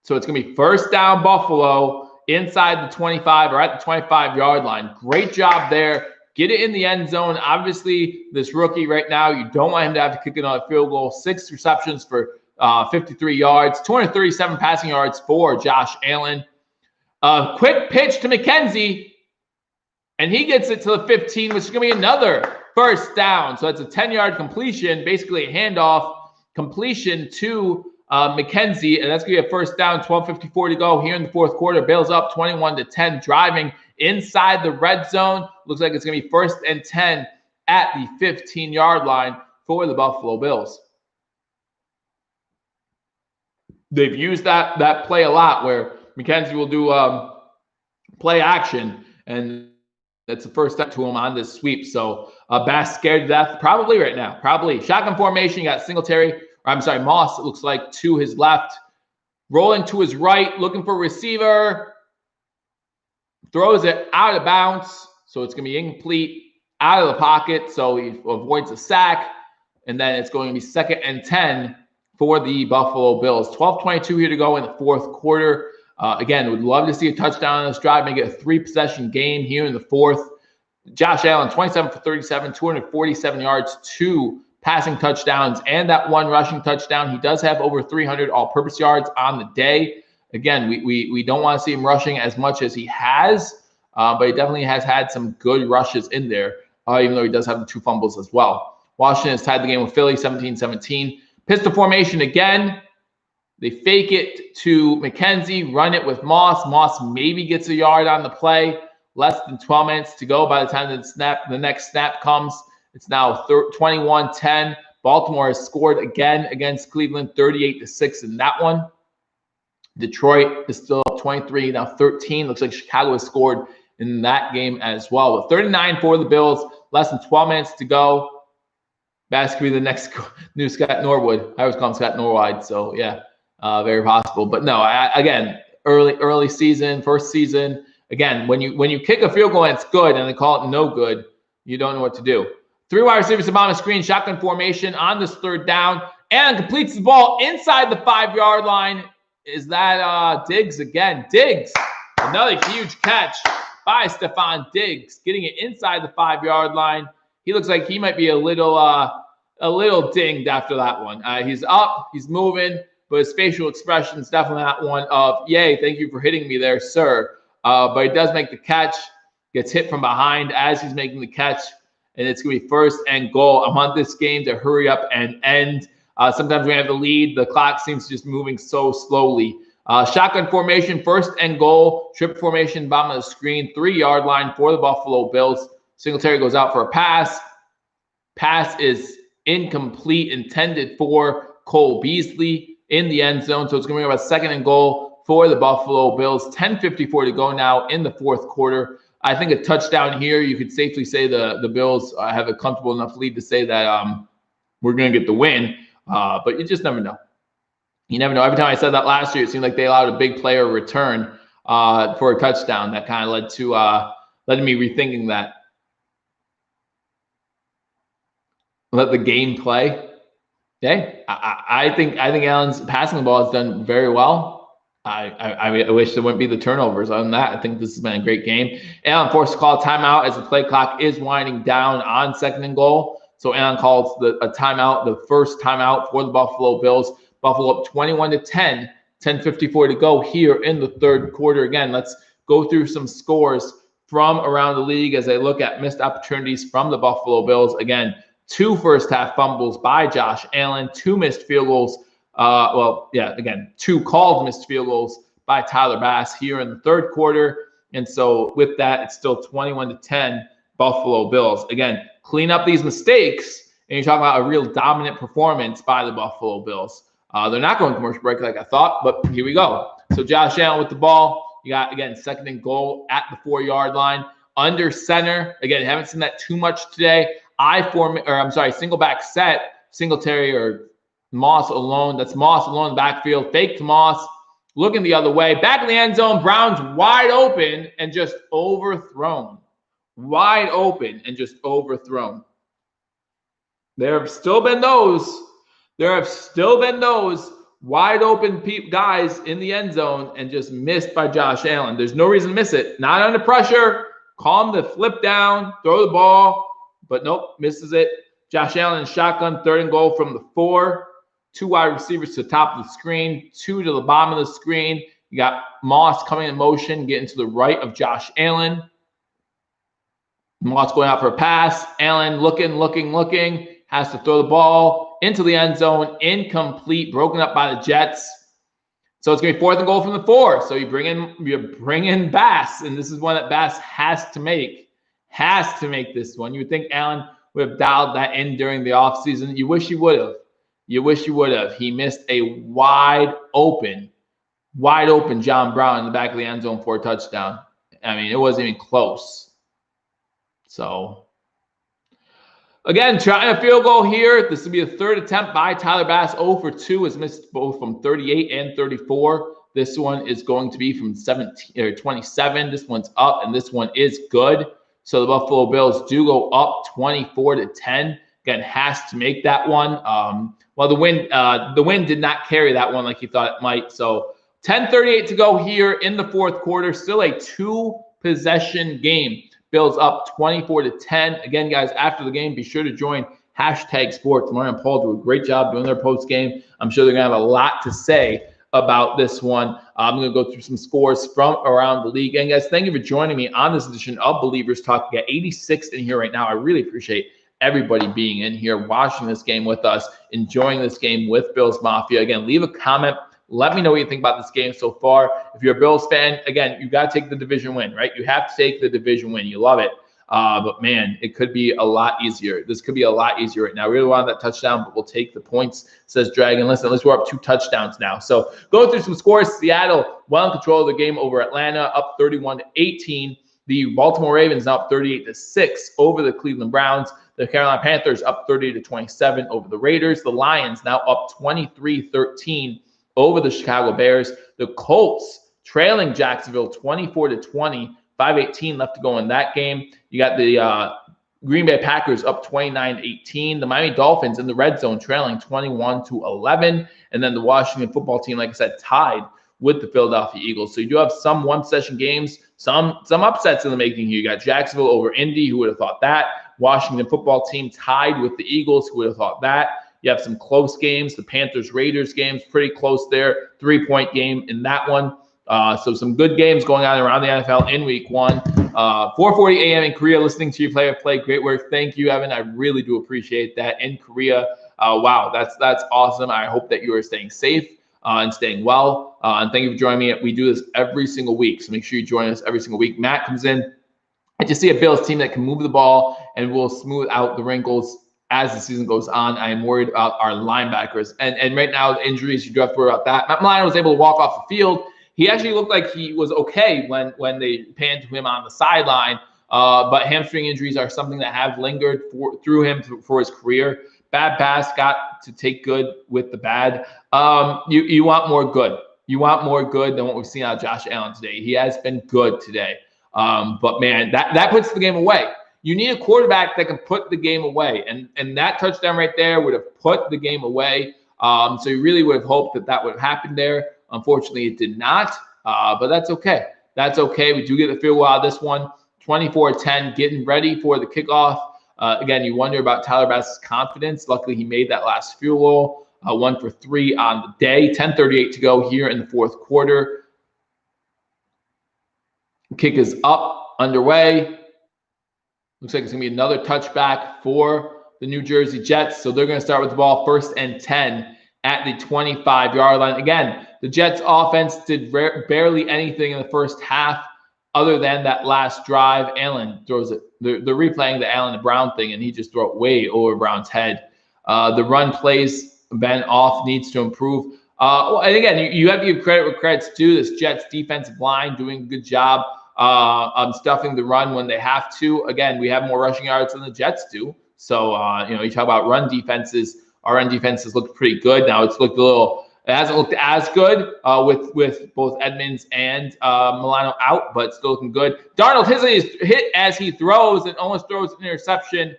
So it's going to be first down Buffalo inside the 25 or at the 25-yard line. Great job there. Get it in the end zone. Obviously, this rookie right now, you don't want him to have to kick another field goal. 6 receptions for 53 yards, 237 passing yards for Josh Allen. Quick pitch to McKenzie, and he gets it to the 15, which is going to be another first down. So it's a 10-yard completion, basically a handoff completion to McKenzie, and that's going to be a first down, 12:54 to go here in the fourth quarter. Bills up 21-10, driving inside the red zone. Looks like it's going to be 1st and 10 at the 15-yard line for the Buffalo Bills. They've used that play a lot where McKenzie will do play action, and that's the first step to him on this sweep. So Bass scared to death probably right now. Probably. Shotgun formation, you got Moss, it looks like, to his left. Rolling to his right, looking for a receiver. Throws it out of bounds, so it's going to be incomplete, out of the pocket, so he avoids a sack. And then it's going to be 2nd and 10 for the Buffalo Bills. 12:22 here to go in the fourth quarter. Again, would love to see a touchdown on this drive, make it a 3-possession game here in the fourth. Josh Allen, 27 for 37, 247 yards, 2 passing touchdowns, and that 1 rushing touchdown. He does have over 300 all-purpose yards on the day. Again, we don't want to see him rushing as much as he has, but he definitely has had some good rushes in there, even though he does have the 2 fumbles as well. Washington has tied the game with Philly, 17-17. Pistol formation again. They fake it to McKenzie, run it with Moss. Moss maybe gets a yard on the play. Less than 12 minutes to go by the time the next snap comes. It's now 21-10. Baltimore has scored again against Cleveland, 38-6 in that one. Detroit is still up 23, now 13. Looks like Chicago has scored in that game as well. But 39 for the Bills, less than 12 minutes to go. Bass could be the next new Scott Norwood. I always call him Scott Norwood, so yeah, very possible. But no, again, early season, first season. Again, when you kick a field goal and it's good and they call it no good, you don't know what to do. 3 wide receivers on the screen, shotgun formation on this 3rd down, and completes the ball inside the 5-yard line. Is that Diggs again? Diggs, another huge catch by Stephon Diggs, getting it inside the 5-yard line. He looks like he might be a little dinged after that one. He's up, he's moving, but his facial expression is definitely not one of, yay, thank you for hitting me there, sir. But he does make the catch, gets hit from behind as he's making the catch, and it's going to be 1st and goal. I want this game to hurry up and end. Sometimes when we have the lead, the clock seems just moving so slowly. Shotgun formation, 1st and goal. Trip formation, bottom of the screen, 3-yard line for the Buffalo Bills. Singletary goes out for a pass. Pass is incomplete, intended for Cole Beasley in the end zone. So it's going to be about 2nd and goal for the Buffalo Bills. 10:54 to go now in the fourth quarter. I think a touchdown here, you could safely say the Bills have a comfortable enough lead to say that we're going to get the win. But you just never know. You never know. Every time I said that last year, it seemed like they allowed a big player return for a touchdown. That kind of led me rethinking that. Let the game play. Okay, I think Allen's passing the ball has done very well. I wish there wouldn't be the turnovers. Other than that, I think this has been a great game. Allen forced to call a timeout as the play clock is winding down on 2nd and goal. So Allen calls a timeout, the first timeout for the Buffalo Bills. Buffalo up 21-10, 10:54 to go here in the third quarter. Again, let's go through some scores from around the league as I look at missed opportunities from the Buffalo Bills. Again, 2 first-half fumbles by Josh Allen, 2 missed field goals. 2 called missed field goals by Tyler Bass here in the third quarter. And so with that, it's still 21-10 Buffalo Bills. Again, clean up these mistakes, and you're talking about a real dominant performance by the Buffalo Bills. They're not going commercial break like I thought, but here we go. So Josh Allen with the ball. You got, again, 2nd and goal at the 4-yard line. Under center. Again, haven't seen that too much today. Single back set. Singletary or Moss alone. That's Moss alone in the backfield. Fake to Moss. Looking the other way. Back in the end zone. Brown's wide open and just overthrown. Wide open and just overthrown. There have still been those wide open guys in the end zone and just missed by Josh Allen. There's no reason to miss it. Not under pressure. Call him to flip down, throw the ball, but nope, misses it. Josh Allen shotgun, 3rd and goal from the 4. 2 wide receivers to the top of the screen, 2 to the bottom of the screen. You got Moss coming in motion, getting to the right of Josh Allen. Moss going out for a pass. Allen looking, has to throw the ball. into the end zone, incomplete, broken up by the Jets. So it's going to be 4th and goal from the 4. So you bring in Bass, and this is one that Bass has to make this one. You would think Allen would have dialed that in during the offseason. You wish he would have. He missed a wide open John Brown in the back of the end zone for a touchdown. I mean, it wasn't even close. So, again, trying a field goal here. This will be a 3rd attempt by Tyler Bass. 0 for 2 has missed both from 38 and 34. This one is going to be from 17 or 27. This one's up, and this one is good. So the Buffalo Bills do go up 24-10. Again, has to make that one. Well, the wind did not carry that one like he thought it might. So 10:38 to go here in the 4th quarter. Still a 2-possession game. Bills up 24-10. Again, guys, after the game, be sure to join #Sports. Mario and Paul do a great job doing their post game. I'm sure they're going to have a lot to say about this one. I'm going to go through some scores from around the league. And guys, thank you for joining me on this edition of Believers Talk. We got 86 in here right now. I really appreciate everybody being in here, watching this game with us, enjoying this game with Bills Mafia. Again, leave a comment. Let me know what you think about this game so far. If you're a Bills fan, again, you got to take the division win, right? You have to take the division win. You love it. But, man, it could be a lot easier. This could be a lot easier right now. I really wanted that touchdown, but we'll take the points, says Dragon. Listen, we're up 2 touchdowns now. So going through some scores, Seattle well in control of the game over Atlanta, up 31-18. The Baltimore Ravens now up 38-6 over the Cleveland Browns. The Carolina Panthers up 30-27 over the Raiders. The Lions now up 23-13 over the Chicago Bears. The Colts trailing Jacksonville 24-20. 5:18 left to go in that game. You got the Green Bay Packers up 29-18. The Miami Dolphins in the red zone trailing 21-11. And then the Washington football team, like I said, tied with the Philadelphia Eagles. So you do have some one-possession games, some upsets in the making here. You got Jacksonville over Indy. Who would have thought that? Washington football team tied with the Eagles. Who would have thought that? You have some close games. The Panthers-Raiders game's pretty close there. 3-point game in that one. So some good games going on around the NFL in week 1. 4:40 a.m. in Korea, listening to you play. Great work. Thank you, Evan. I really do appreciate that. In Korea, wow, that's awesome. I hope that you are staying safe and staying well. And thank you for joining me. We do this every single week, so make sure you join us every single week. Matt comes in. I just see a Bills team that can move the ball and will smooth out the wrinkles as the season goes on. I am worried about our linebackers. And right now, the injuries, you do have to worry about that. Matt Milano was able to walk off the field. He actually looked like he was okay when they panned to him on the sideline. But hamstring injuries are something that have lingered through him for his career. Bad pass, got to take good with the bad. You want more good. You want more good than what we've seen out of Josh Allen today. He has been good today. But, man, that puts the game away. You need a quarterback that can put the game away. And that touchdown right there would have put the game away. So you really would have hoped that would have happened there. Unfortunately, it did not. But that's okay. That's okay. We do get the field goal out of this one. 24-10, getting ready for the kickoff. Again, you wonder about Tyler Bass's confidence. Luckily, he made that last field goal. 1 for 3 on the day. 10:38 to go here in the 4th quarter. Kick is up, underway. Looks like it's going to be another touchback for the New Jersey Jets. So they're going to start with the ball 1st and 10 at the 25-yard line. Again, the Jets offense did barely anything in the first half other than that last drive. Allen throws it. They're replaying the Allen and Brown thing, and he just threw it way over Brown's head. The run plays, Ben off, needs to improve. And again, you have to give credit where credit's due. This Jets defensive line doing a good job on stuffing the run when they have to. Again, we have more rushing yards than the Jets do. So, you talk about run defenses. Our run defenses looked pretty good. Now it hasn't looked as good with both Edmonds and Milano out, but still looking good. Darnold hit as he throws and almost throws an interception.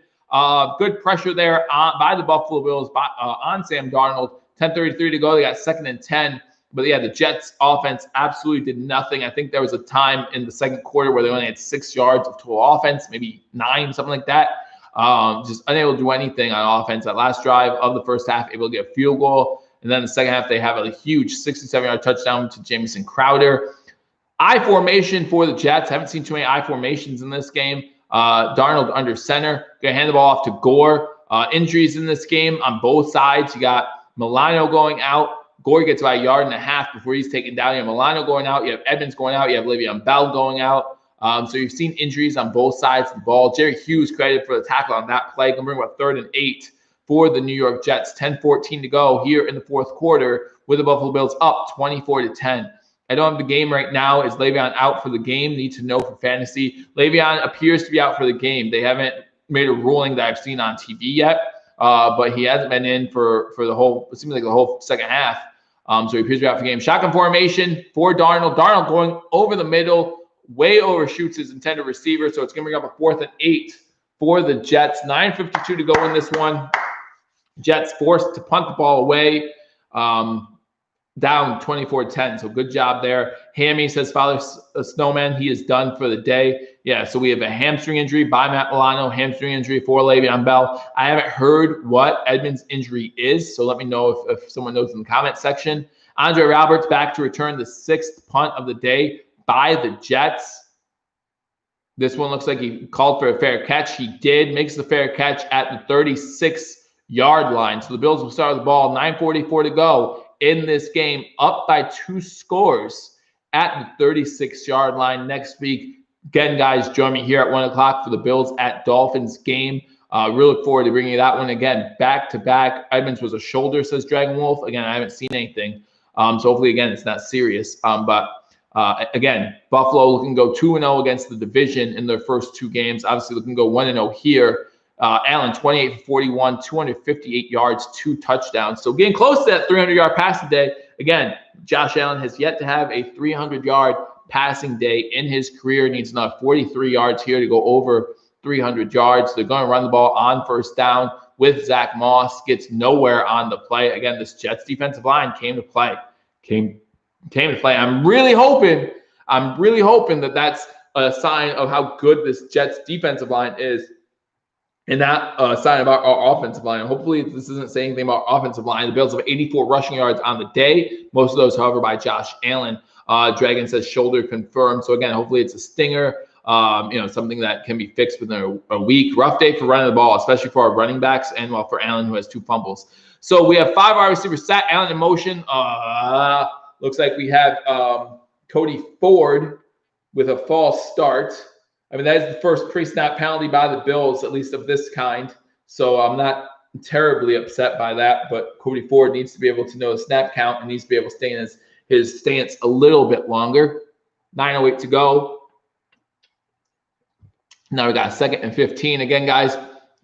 Good pressure there by the Buffalo Bills on Sam Darnold. 10:33 to go. They got 2nd and 10. But, yeah, the Jets offense absolutely did nothing. I think there was a time in the 2nd quarter where they only had 6 yards of total offense, maybe 9, something like that. Just unable to do anything on offense. That last drive of the first half, able to get a field goal. And then the second half, they have a huge 67-yard touchdown to Jamison Crowder. I formation for the Jets. Haven't seen too many I formations in this game. Darnold under center. Going to hand the ball off to Gore. Injuries in this game on both sides. You got Milano going out. Gore gets about 1.5 yards before he's taken down. You have Milano going out. You have Edmonds going out. You have Le'Veon Bell going out. So you've seen injuries on both sides of the ball. Jerry Hughes credited for the tackle on that play. Going to bring about 3rd and 8 for the New York Jets. 10-14 to go here in the fourth quarter with the Buffalo Bills up 24-10. I don't have the game right now. Is Le'Veon out for the game? Need to know for fantasy. Le'Veon appears to be out for the game. They haven't made a ruling that I've seen on TV yet, but he hasn't been in for the whole, it seems like the whole second half. So he appears to be out for the game. Shotgun formation for Darnold. Darnold going over the middle, way overshoots his intended receiver, so it's going to bring up a 4th and 8 for the Jets. 9:52 to go in this one. Jets forced to punt the ball away. Down 24-10. So good job there. Hammy says, Father Snowman, he is done for the day. Yeah, so we have a hamstring injury by Matt Milano, hamstring injury for Le'Veon Bell. I haven't heard what Edmonds' injury is, so let me know if someone knows in the comment section. Andre Roberts back to return the 6th punt of the day by the Jets. This one looks like he called for a fair catch. He did. Makes the fair catch at the 36-yard line. So the Bills will start with the ball. 9:44 to go in this game, up by 2 scores at the 36-yard line. Next week, again, guys, join me here at 1 o'clock for the Bills at Dolphins game. Really look forward to bringing you that one again, back-to-back. Edmonds was a shoulder, says Dragon Wolf. Again, I haven't seen anything. So hopefully, again, it's not serious. But again, Buffalo looking to go 2-0 against the division in their first 2 games. Obviously, looking to go 1-0 here. Allen, 28 for 41, 258 yards, 2 touchdowns. So getting close to that 300-yard passing day. Again, Josh Allen has yet to have a 300-yard passing day in his career. Needs another 43 yards here to go over 300 yards. They're going to run the ball on first down with Zach Moss. Gets nowhere on the play. Again, this Jets defensive line came to play. I'm really hoping that that's a sign of how good this Jets defensive line is. And not a sign about our offensive line. Hopefully, this isn't saying anything about our offensive line. The Bills have 84 rushing yards on the day. Most of those, however, by Josh Allen. Dragon says shoulder confirmed. So, again, hopefully it's a stinger, something that can be fixed within a week. Rough day for running the ball, especially for our running backs and, well, for Allen, who has 2 fumbles. So, we have 5 wide receivers set. Allen in motion. Looks like we have Cody Ford with a false start. I mean, that is the first pre-snap penalty by the Bills, at least of this kind. So I'm not terribly upset by that. But Cody Ford needs to be able to know the snap count and needs to be able to stay in his stance a little bit longer. 9:08 to go. Now we got 2nd and 15. Again, guys,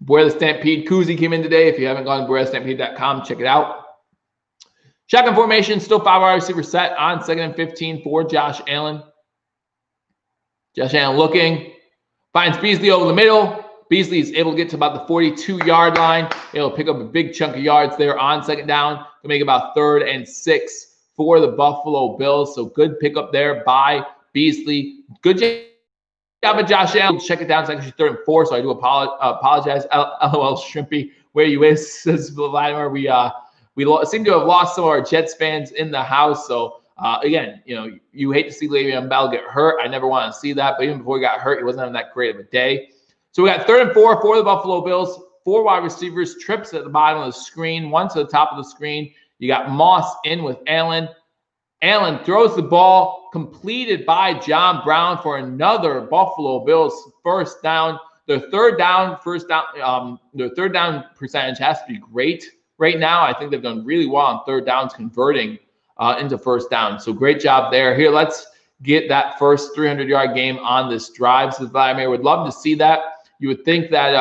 Beware the Stampede koozie came in today. If you haven't gone to BewareTheStampede.com, check it out. Shotgun formation, still 5 wide receivers set on 2nd and 15 for Josh Allen. Josh Allen looking. Finds Beasley over the middle. Beasley is able to get to about the 42-yard line. Able to pick up a big chunk of yards there on 2nd down to make about 3rd and 6 for the Buffalo Bills. So good pickup there by Beasley. Good job by Josh Allen. Check it down. It's actually 3rd and 4, so I do apologize. LOL Shrimpy, where you is, says Vladimir. We seem to have lost some of our Jets fans in the house, so again, you hate to see Le'Veon Bell get hurt. I never want to see that. But even before he got hurt, he wasn't having that great of a day. So we got 3rd and 4 for the Buffalo Bills. 4 wide receivers, trips at the bottom of the screen, 1 to the top of the screen. You got Moss in with Allen. Allen throws the ball, completed by John Brown for another Buffalo Bills first down. Their third down percentage has to be great right now. I think they've done really well on 3rd downs, converting into first down. So great job there. Here, let's get that first 300-yard game on this drive. So Vladimir would love to see that. You would think that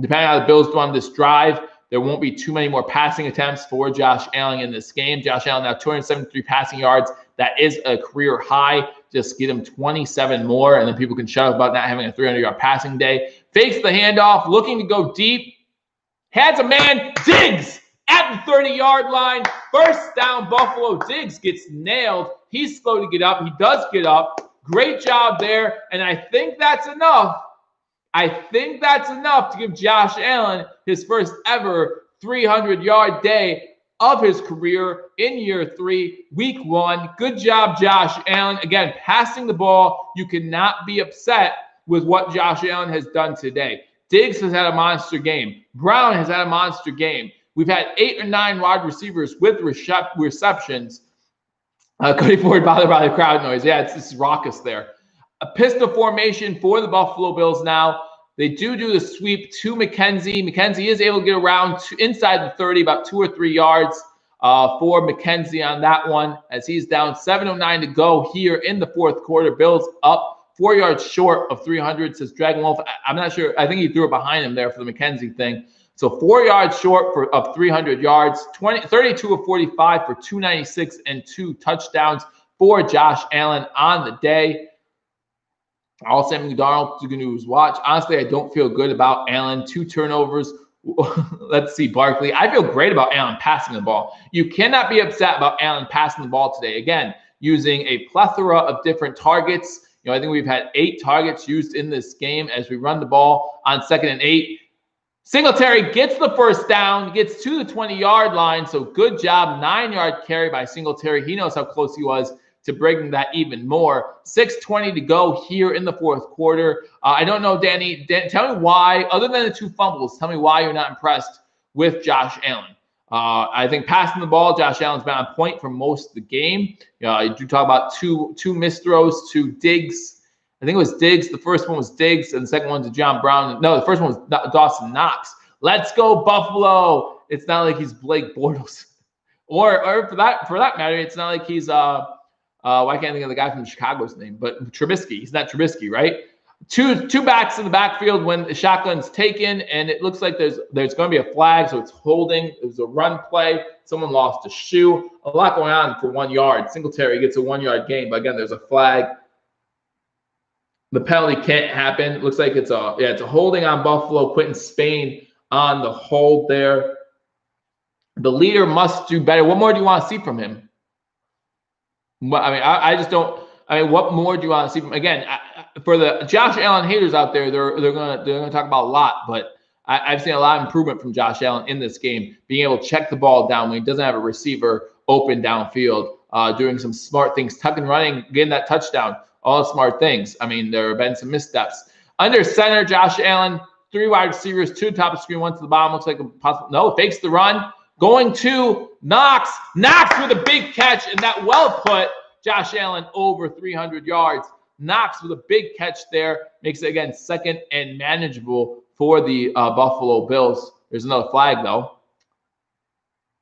depending on how the Bills do on this drive, there won't be too many more passing attempts for Josh Allen in this game. Josh Allen now 273 passing yards. That is a career high. Just get him 27 more, and then people can shut up about not having a 300-yard passing day. Fakes the handoff, looking to go deep. Has a man, Diggs, at the 30-yard line. First down, Buffalo. Diggs gets nailed. He's slow to get up. He does get up. Great job there. And I think that's enough. To give Josh Allen his first ever 300-yard day of his career in year 3, week 1. Good job, Josh Allen. Again, passing the ball. You cannot be upset with what Josh Allen has done today. Diggs has had a monster game. Brown has had a monster game. We've had 8 or 9 wide receivers with receptions. Cody Ford bothered by the crowd noise. Yeah, it's raucous there. A pistol formation for the Buffalo Bills now. They do the sweep to McKenzie. McKenzie is able to get around inside the 30, about 2 or 3 yards for McKenzie on that one, as he's down 7:09 to go here in the fourth quarter. Bills up 4 yards short of 300, says Dragon Wolf. I'm not sure. I think he threw it behind him there for the McKenzie thing. So 4 yards short of 300 yards, 32 of 45 for 296 and 2 touchdowns for Josh Allen on the day. All Sam McDonald to news watch. Honestly, I don't feel good about Allen. 2 turnovers. Let's see, Barkley. I feel great about Allen passing the ball. You cannot be upset about Allen passing the ball today. Again, using a plethora of different targets. I think we've had 8 targets used in this game as we run the ball on 2nd and 8. Singletary gets the first down, gets to the 20-yard line. So good job. 9-yard carry by Singletary. He knows how close he was to breaking that even more. 6:20 to go here in the fourth quarter. I don't know, Danny. Tell me why, other than the 2 fumbles, tell me why you're not impressed with Josh Allen. I think passing the ball, Josh Allen's been on point for most of the game. You do talk about two missed throws to Diggs. I think it was Diggs. The first one was Diggs, and the second one to John Brown. No, the first one was Dawson Knox. Let's go, Buffalo. It's not like he's Blake Bortles. Or for that matter, it's not like he's why can't I think of the guy from Chicago's name? But Trubisky. He's not Trubisky, right? Two backs in the backfield when the shotgun's taken, and it looks like there's going to be a flag, so it's holding. It was a run play. Someone lost a shoe. A lot going on for 1 yard. Singletary gets a 1-yard gain, but again, there's a flag. The penalty can't happen. It looks like it's a holding on Buffalo. Quentin Spain on the hold there. The leader must do better. What more do you want to see from him? I just don't. What more do you want to see from him? Again, for the Josh Allen haters out there, they're gonna talk about a lot, but I've seen a lot of improvement from Josh Allen in this game, being able to check the ball down when he doesn't have a receiver open downfield, doing some smart things, tuck and running, getting that touchdown. All smart things. There have been some missteps. Under center, Josh Allen, 3 wide receivers, 2 top of screen, 1 to the bottom. Looks like a possible. No, fakes the run. Going to Knox. Knox with a big catch, and that well put Josh Allen over 300 yards. Knox with a big catch there. Makes it, again, 2nd and manageable for the Buffalo Bills. There's another flag, though.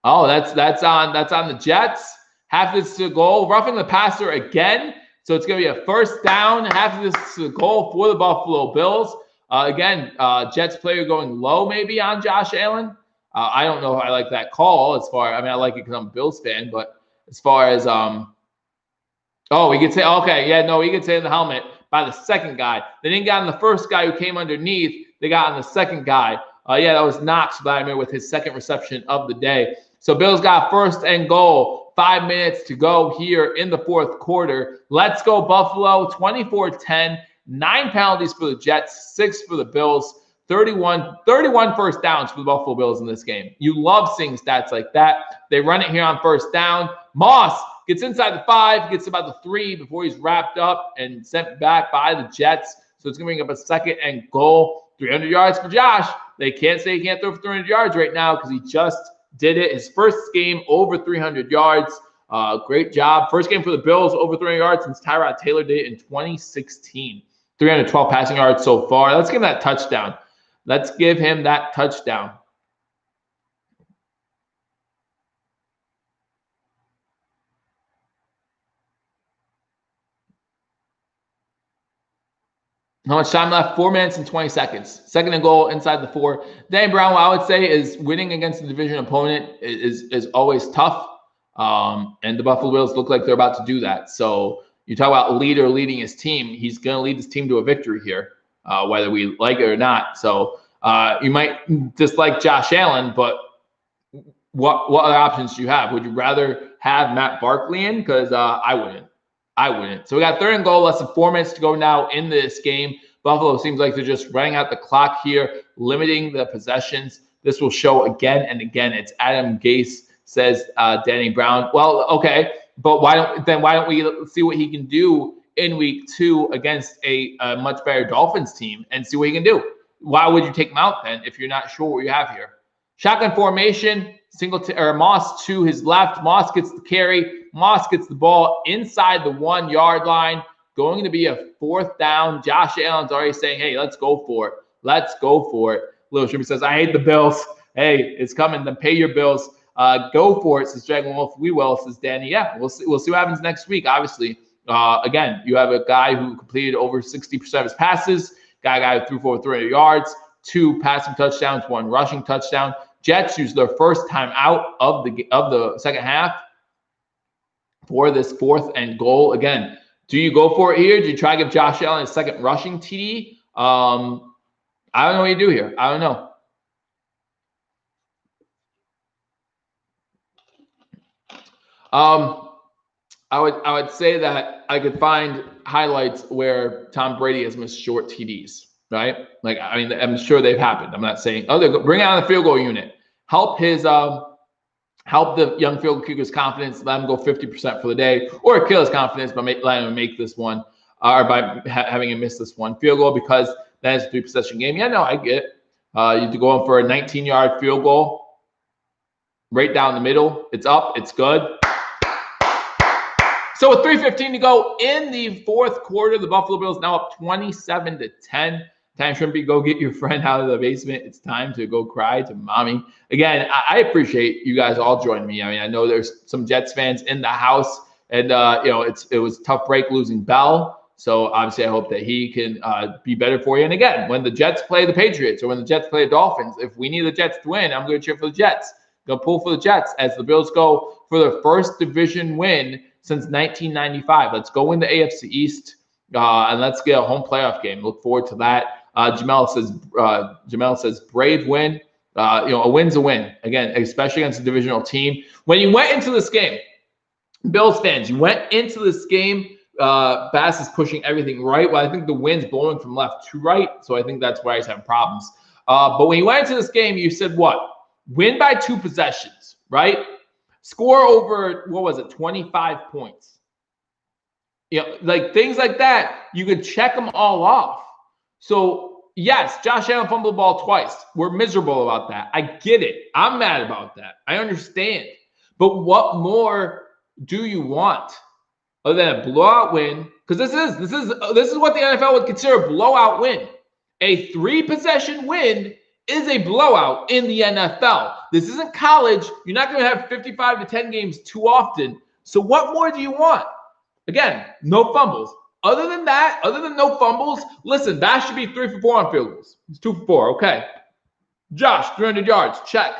Oh, that's on the Jets. Half this to goal. Roughing the passer again. So it's going to be a first down. Half of this is a goal for the Buffalo Bills. Jets player going low maybe on Josh Allen. I don't know if I like that call I like it because I'm a Bills fan, but as far as we could say, okay, yeah, no, he could say in the helmet by the second guy. They didn't get on the first guy who came underneath. They got on the second guy. That was Knox, Vladimir, with his 2nd reception of the day. So Bills got 1st and goal. 5 minutes to go here in the fourth quarter. Let's go, Buffalo. 24-10. 9 penalties for the Jets, 6 for the Bills. 31 first downs for the Buffalo Bills in this game. You love seeing stats like that. They run it here on first down. Moss gets inside the 5, gets about the 3 before he's wrapped up and sent back by the Jets. So it's going to bring up a 2nd and goal. 300 yards for Josh. They can't say he can't throw for 300 yards right now because he just did it. His first game over 300 yards. Great job. First game for the Bills over 300 yards since Tyrod Taylor did it in 2016. 312 passing yards so far. Let's give him that touchdown. How much time left? 4 minutes and 20 seconds. 2nd and goal inside the 4. Danny Brown, what I would say is winning against a division opponent is always tough. And the Buffalo Bills look like they're about to do that. So you talk about leader leading his team. He's going to lead his team to a victory here, whether we like it or not. So you might dislike Josh Allen, but what other options do you have? Would you rather have Matt Barkley in? Because I wouldn't. So we got 3rd and goal, less than 4 minutes to go now in this game. Buffalo seems like they're just running out the clock here, limiting the possessions. This will show again and again. It's Adam Gase, says Danny Brown. Well, okay, but why don't we see what he can do in week 2 against a much better Dolphins team and see what he can do? why would you take him out then if you're not sure what you have here? Shotgun formation, or Moss to his left. Moss gets the carry. Moss gets the ball inside the 1 yard line. Going to be a 4th down. Josh Allen's already saying, hey, let's go for it. Let's go for it. Little Shrimp says, I hate the Bills. Hey, it's coming. Then pay your bills. Go for it, says Dragon Wolf. We will, says Danny. Yeah, we'll see what happens next week, obviously. Again, you have a guy who completed over 60% of his passes. Guy who threw for 300 yards, 2 passing touchdowns, 1 rushing touchdown. Jets use their first time out of the second half for this 4th and goal. Again, do you go for it here? Do you try to give Josh Allen a second rushing TD? I don't know what you do here. I don't know. I would say that I could find highlights where Tom Brady has missed short TDs, right? Like, I mean, I'm sure they've happened. I'm not saying, bring out the field goal unit. Help the young field goal kicker's confidence, let him go 50% for the day, or kill his confidence by letting him make this one, or by having him miss this one field goal, because that is a 3-possession game. Yeah, no, I get it. You have to go in for a 19-yard field goal right down the middle. It's up. It's good. So with 3:15 to go in the 4th quarter, the Buffalo Bills now up 27-10. Time, Shrimpy, go get your friend out of the basement. It's time to go cry to mommy. Again, I appreciate you guys all joining me. I mean, I know there's some Jets fans in the house, and it was a tough break losing Bell. So obviously, I hope that he can be better for you. And again, when the Jets play the Patriots or when the Jets play the Dolphins, if we need the Jets to win, I'm going to cheer for the Jets. Going to pull for the Jets as the Bills go for their first division win since 1995. Let's go in the AFC East and let's get a home playoff game. Look forward to that. Jamel says brave win. A win's a win. Again, especially against a divisional team. When you went into this game, Bills fans, you went into this game. Bass is pushing everything right. Well, I think the wind's blowing from left to right, so I think that's why he's having problems. But when you went into this game, you said what? Win by 2 possessions, right? Score over, 25 points. Like things like that, you could check them all off. So, yes, Josh Allen fumbled the ball twice. We're miserable about that. I get it. I'm mad about that. I understand. But what more do you want other than a blowout win? Because this is what the NFL would consider a blowout win. A 3-possession win is a blowout in the NFL. This isn't college. You're not going to have 55-10 games too often. So what more do you want? Again, no fumbles. Other than that, other than no fumbles, listen, that should be 3 for 4 on field goals. It's 2 for 4. Okay. Josh, 300 yards. Check.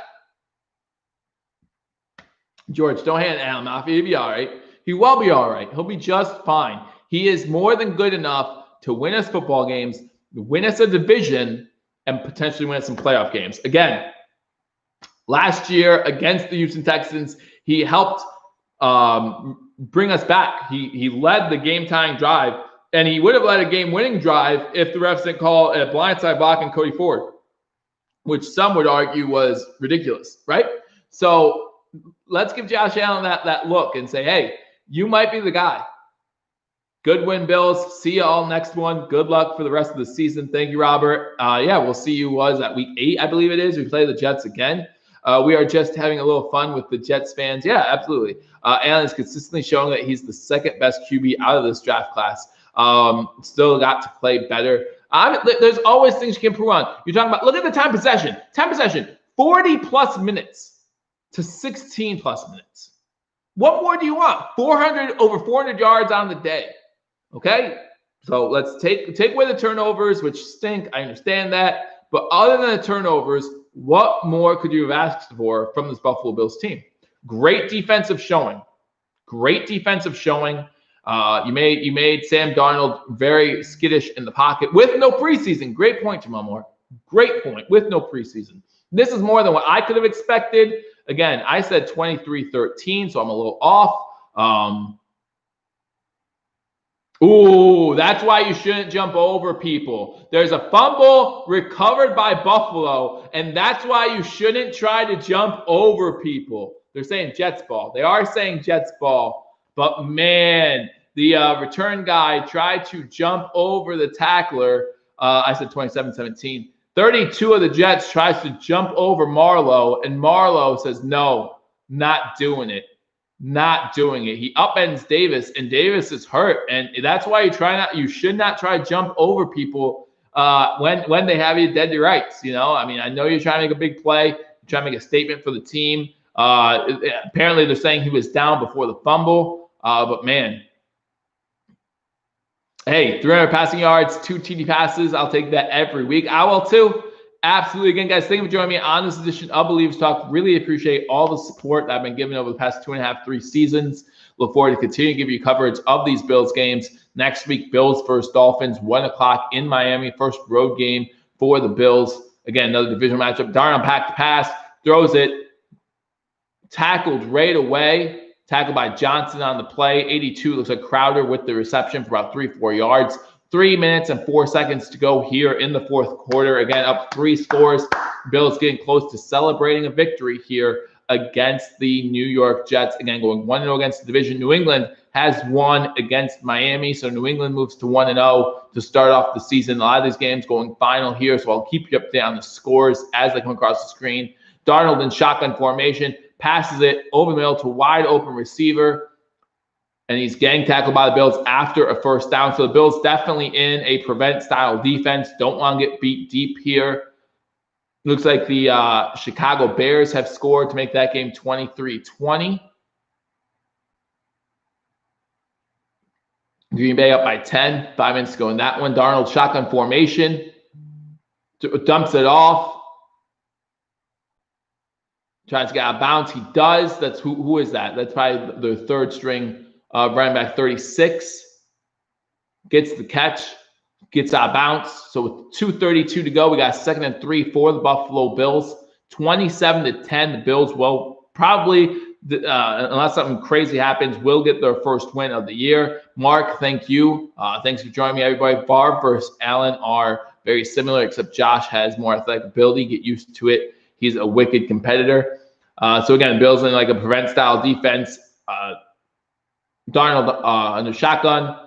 George, don't hand Allen Mafia. He'll be all right. He will be all right. He'll be just fine. He is more than good enough to win us football games, win us a division, and potentially win us some playoff games. Again, last year against the Houston Texans, he helped bring us back. He led the game-tying drive, and he would have led a game-winning drive if the refs didn't call a blindside block on Cody Ford, which some would argue was ridiculous, right? So let's give Josh Allen that look and say, hey, you might be the guy. Good win, Bills. See you all next one. Good luck for the rest of the season. Thank you, Robert. We'll see you at week 8, I believe it is. We play the Jets again. We are just having a little fun with the Jets fans. Yeah, absolutely. Allen is consistently showing that he's the second best QB out of this draft class. Still got to play better. There's always things you can improve on. You're talking about, look at the time possession. 40-plus minutes to 16-plus minutes. What more do you want? Over 400 yards on the day. Okay? So let's take away the turnovers, which stink. I understand that. But other than the turnovers, what more could you have asked for from this Buffalo Bills team? Great defensive showing. You made Sam Darnold very skittish in the pocket with no preseason. Great point, Jamal Moore. Great point. With no preseason. This is more than what I could have expected. Again, I said 23-13, so I'm a little off. That's why you shouldn't jump over people. There's a fumble recovered by Buffalo, and that's why you shouldn't try to jump over people. They're saying Jets ball. They are saying Jets ball. But, man, the return guy tried to jump over the tackler. I said 27-17. 32 of the Jets tries to jump over Marlowe, and Marlowe says, no, not doing it. Not doing it. He upends Davis, and Davis is hurt. And that's why you should not try to jump over people when they have you dead to rights. I mean, I know you're trying to make a big play, you're trying to make a statement for the team. Apparently they're saying he was down before the fumble. But man, hey, 300 passing yards, 2 TD passes. I'll take that every week. I will too. Absolutely. Again, guys, thank you for joining me on this edition of Billievers Talk. Really appreciate all the support that I've been given over the past 2.5, 3 seasons. Look forward to continuing to give you coverage of these Bills games. Next week, Bills versus Dolphins, 1 o'clock in Miami. First road game for the Bills. Again, another divisional matchup. Darnold packed the pass, throws it, tackled right away. Tackled by Johnson on the play. 82 looks like Crowder with the reception for about 3-4 yards. 3 minutes and 4 seconds to go here in the fourth quarter. Again, up 3 scores. Bills getting close to celebrating a victory here against the New York Jets. Again, going 1-0 against the division. New England has won against Miami, so New England moves to 1-0 to start off the season. A lot of these games going final here, so I'll keep you up to date on the scores as they come across the screen. Darnold in shotgun formation, passes it over the middle to wide open receiver. And he's gang tackled by the Bills after a first down. So the Bills definitely in a prevent-style defense. Don't want to get beat deep here. Looks like the Chicago Bears have scored to make that game 23-20. Green Bay up by 10. 5 minutes to go in that one. Darnold shotgun formation. Dumps it off. Tries to get out of bounds. He does. That's who is that? That's probably the third string running back, 36. Gets the catch. Gets out of bounds. So with 2:32 to go, we got 2nd and 3 for the Buffalo Bills. 27-10. The Bills will probably, unless something crazy happens, will get their first win of the year. Mark, thank you. Thanks for joining me, everybody. Favre versus Allen are very similar, except Josh has more athletic ability. Get used to it. He's a wicked competitor. So again, Bills in like a prevent-style defense. Darnold under shotgun.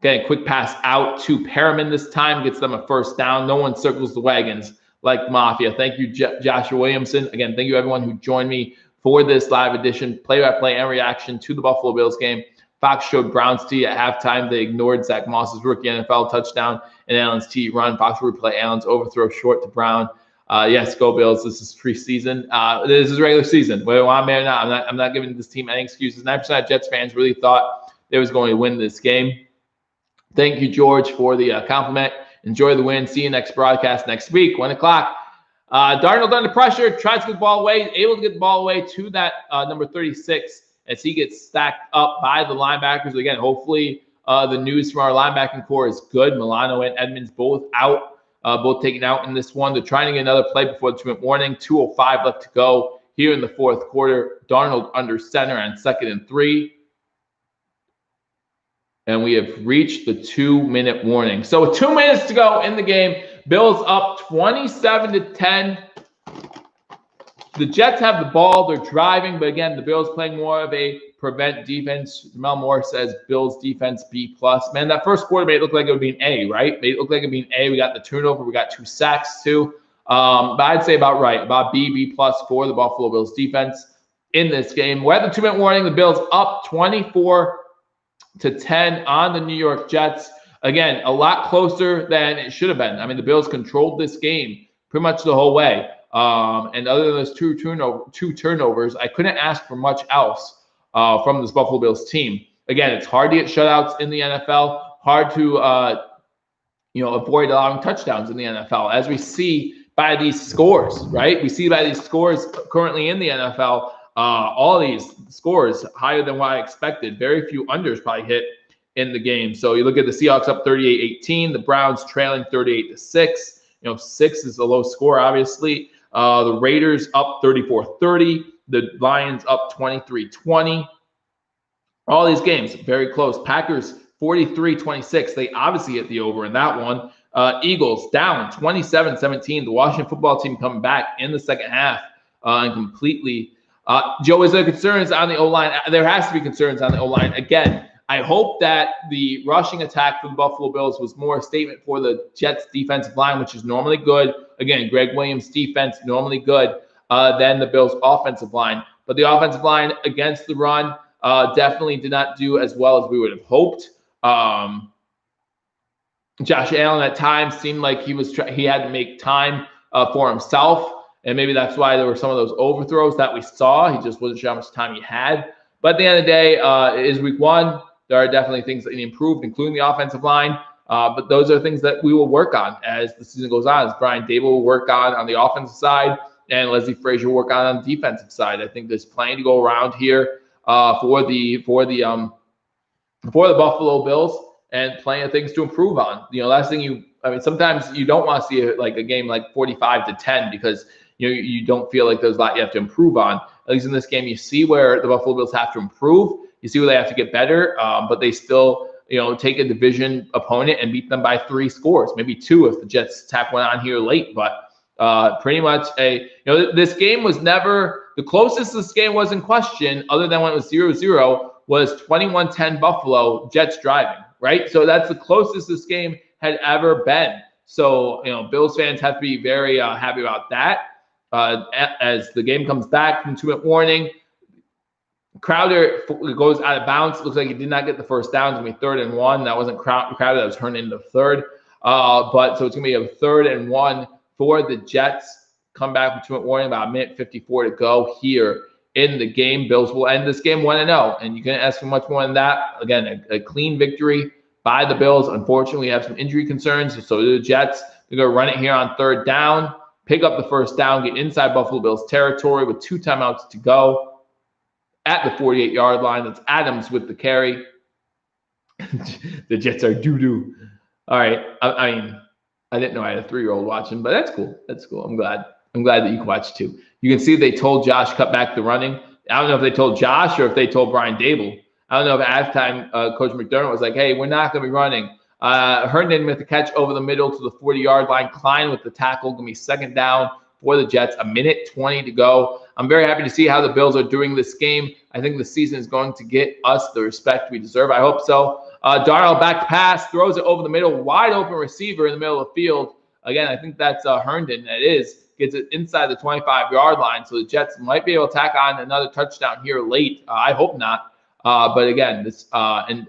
Getting a quick pass out to Perriman this time. Gets them a first down. No one circles the wagons like Mafia. Thank you, Joshua Williamson. Again, thank you everyone who joined me for this live edition, play-by-play and reaction to the Buffalo Bills game. Fox showed Brown's tee at halftime. They ignored Zach Moss's rookie NFL touchdown and Allen's tee run. Fox will replay Allen's overthrow short to Brown. Yes, go Bills. This is preseason. This is regular season. Whether I'm there or not, I'm not giving this team any excuses. 9% of Jets fans really thought they was going to win this game. Thank you, George, for the compliment. Enjoy the win. See you next broadcast next week, 1 o'clock. Darnold under pressure, tries to get the ball away, able to get the ball away to that number 36 as he gets stacked up by the linebackers. Again, hopefully the news from our linebacking core is good. Milano and Edmonds both out, both taken out in this one. They're trying to get another play before the 2-minute warning. 2:05 left to go here in the fourth quarter. Darnold under center on 2nd and 3. And we have reached the 2-minute warning. So with 2 minutes to go in the game, Bills up 27-10. The Jets have the ball. They're driving. But again, the Bills playing more of a prevent defense. Mel Moore says Bills defense B+. Man, that first quarter made it look like it would be an A, right? Made it look like it would be an A. We got the turnover. We got 2 sacks too. But I'd say about right. About B+ for the Buffalo Bills defense in this game. We're at the 2-minute warning. The Bills up 24-10 on the New York Jets. Again, a lot closer than it should have been. I mean, the Bills controlled this game pretty much the whole way. And other than those two turnovers, I couldn't ask for much else from this Buffalo Bills team. Again, it's hard to get shutouts in the NFL. Hard to avoid allowing touchdowns in the NFL, as we see by these scores, right? We see by these scores currently in the NFL. All these scores higher than what I expected. Very few unders probably hit in the game. So you look at the Seahawks up 38-18, the Browns trailing 38-6. 6 is a low score, obviously. The Raiders up 34-30, the Lions up 23-20. All these games very close. Packers 43-26. They obviously hit the over in that one. Eagles down 27-17. The Washington football team coming back in the second half and completely. Joe, is there concerns on the O-line? There has to be concerns on the O-line. Again, I hope that the rushing attack from the Buffalo Bills was more a statement for the Jets defensive line, which is normally good again, Greg Williams' defense normally good than the Bills' offensive line. But the offensive line against the run definitely did not do as well as we would have hoped. Josh Allen at times seemed like he had to make time for himself. And maybe that's why there were some of those overthrows that we saw. He just wasn't sure how much time he had. But at the end of the day, it is week one. There are definitely things that need improved, including the offensive line. But those are things that we will work on as the season goes on, as Brian Dable will work on the offensive side, and Leslie Frazier will work on the defensive side. I think there's plenty to go around here for the Buffalo Bills, and plenty of things to improve on. Last thing sometimes you don't want to see a game like 45-10 because you don't feel like there's a lot you have to improve on. At least in this game, you see where the Buffalo Bills have to improve. You see where they have to get better, but they still, take a division opponent and beat them by 3 scores, maybe 2 if the Jets tap one on here late. But pretty much this game was never the closest this game was in question, other than when it was 0-0, was 21-10 Buffalo, Jets driving, right? So that's the closest this game had ever been. So, Bills fans have to be very happy about that. As the game comes back from 2-minute warning, Crowder goes out of bounds. Looks like he did not get the first down. It's going to be 3rd and 1. That wasn't Crowder. That was turned into 3rd. But so it's going to be a 3rd and 1 for the Jets. Come back from 2-minute warning, about 1:54 to go here in the game. Bills will end this game 1-0, and you can't ask for much more than that. Again, a clean victory by the Bills. Unfortunately, we have some injury concerns, so do the Jets. They're going to run it here on 3rd down, pick up the first down, get inside Buffalo Bills territory with 2 timeouts to go at the 48-yard line. That's Adams with the carry. The Jets are doo-doo. All right. I didn't know I had a 3-year-old watching, but that's cool. That's cool. I'm glad that you can watch too. You can see they told Josh cut back the running. I don't know if they told Josh or if they told Brian Dable. I don't know if at halftime Coach McDermott was like, hey, we're not going to be running. Herndon with the catch over the middle to the 40-yard line. Klein with the tackle. Going to be 2nd down for the Jets. 1:20 to go. I'm very happy to see how the Bills are doing this game. I think the season is going to get us the respect we deserve. I hope so. Darnold back pass, throws it over the middle. Wide open receiver in the middle of the field. Again, I think that's Herndon. That is. Gets it inside the 25-yard line. So the Jets might be able to tack on another touchdown here late. I hope not. But again, this and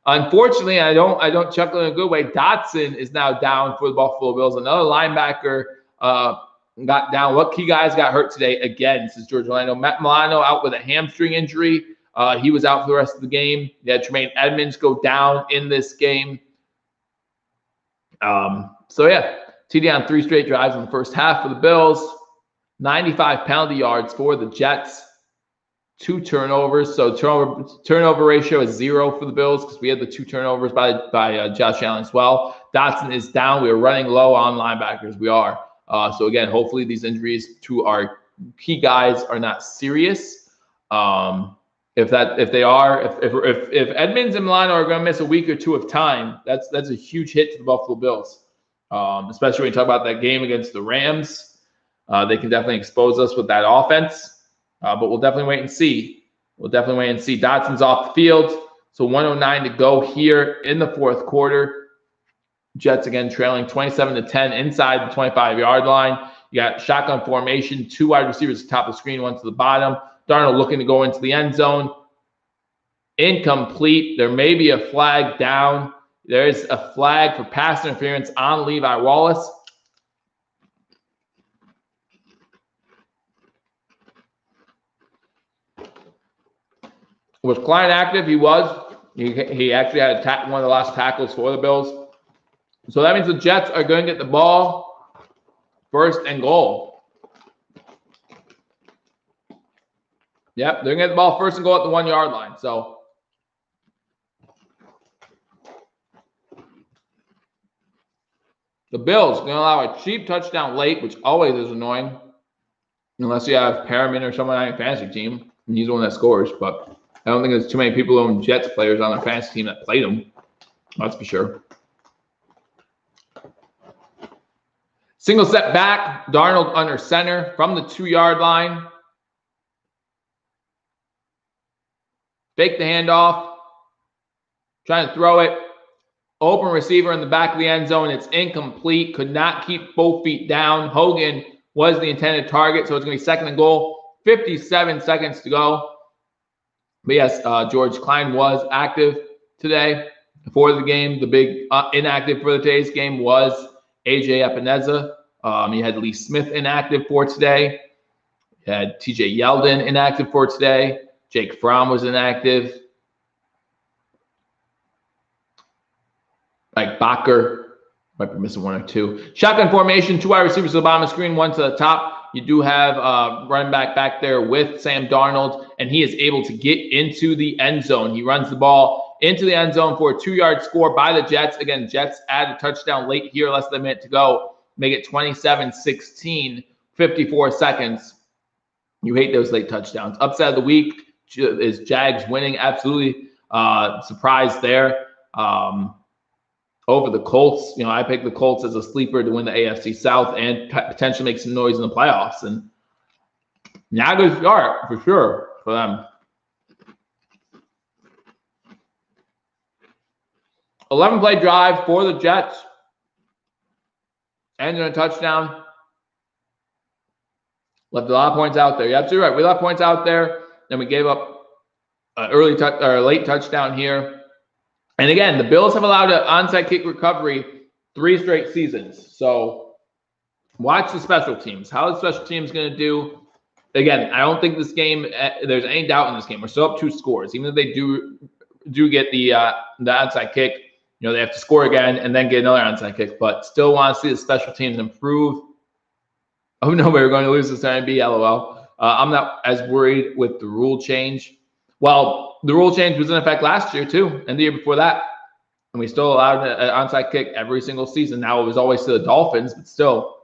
unfortunately, I don't chuckle in a good way. Dotson is now down for the Buffalo Bills. Another linebacker got down. What key guys got hurt today? Again, this is George Orlando. Matt Milano out with a hamstring injury. He was out for the rest of the game. You had Tremaine Edmonds go down in this game. So yeah, TD on 3 straight drives in the first half for the Bills. 95 penalty yards for the Jets. 2 turnovers. So turnover ratio is 0 for the Bills because we had the 2 turnovers by Josh Allen as well. Dotson is down. We are running low on linebackers. We are. So again, hopefully these injuries to our key guys are not serious. If Edmonds and Milano are going to miss a week or 2 of time, that's a huge hit to the Buffalo Bills. Especially when you talk about that game against the Rams. They can definitely expose us with that offense. But we'll definitely wait and see. Dotson's off the field. So 1:09 to go here in the 4th quarter. Jets again trailing 27-10 inside the 25-yard line. You got shotgun formation, 2 wide receivers at the top of the screen, 1 to the bottom. Darnold looking to go into the end zone. Incomplete. There may be a flag down. There is a flag for pass interference on Levi Wallace. Was Klein active? He was. He actually had one of the last tackles for the Bills. So that means the Jets are going to get the ball 1st and goal. Yep, they're going to get the ball 1st and goal at the 1-yard line. So the Bills are going to allow a cheap touchdown late, which always is annoying. Unless you have Perriman or someone on your fantasy team, and he's the one that scores. But I don't think there's too many people who own Jets players on their fantasy team that played them. That's for sure. Single step back, Darnold under center from the 2-yard line. Fake the handoff. Trying to throw it Open receiver in the back of the end zone. It's incomplete. Could not keep both feet down. Hogan was the intended target, so it's going to be 2nd and goal. 57 seconds to go. But yes, George Klein was active today for the game. The big inactive for today's game was AJ Epineza. You had Lee Smith inactive for today. You had TJ Yeldon inactive for today. Jake Fromm was inactive. Like Bakker, might be missing 1 or 2. Shotgun formation, 2 wide receivers to the bottom of the screen, 1 to the top. You do have running back there with Sam Darnold, and he is able to get into the end zone. He runs the ball into the end zone for a 2-yard score by the Jets. Again, Jets add a touchdown late here, less than a minute to go. Make it 27-16, 54 seconds. You hate those late touchdowns. Upset of the week is Jags winning. Absolutely surprised there. Over the Colts, I picked the Colts as a sleeper to win the AFC South and potentially make some noise in the playoffs. And not a good start for sure for them. 11-play drive for the Jets. Ended in a touchdown. Left a lot of points out there. You're absolutely right. We left points out there. Then we gave up an late touchdown here. And again, the Bills have allowed an onside kick recovery 3 straight seasons. So watch the special teams. How the special teams going to do? Again, I don't think this game, there's any doubt in this game. We're still up 2 scores. Even if they do get the onside kick, they have to score again and then get another onside kick. But still want to see the special teams improve. Oh, no, we're going to lose this NB, LOL. I'm not as worried with the rule change. Well, the rule change was in effect last year, too, and the year before that. And we still allowed an onside kick every single season. Now, it was always to the Dolphins, but still.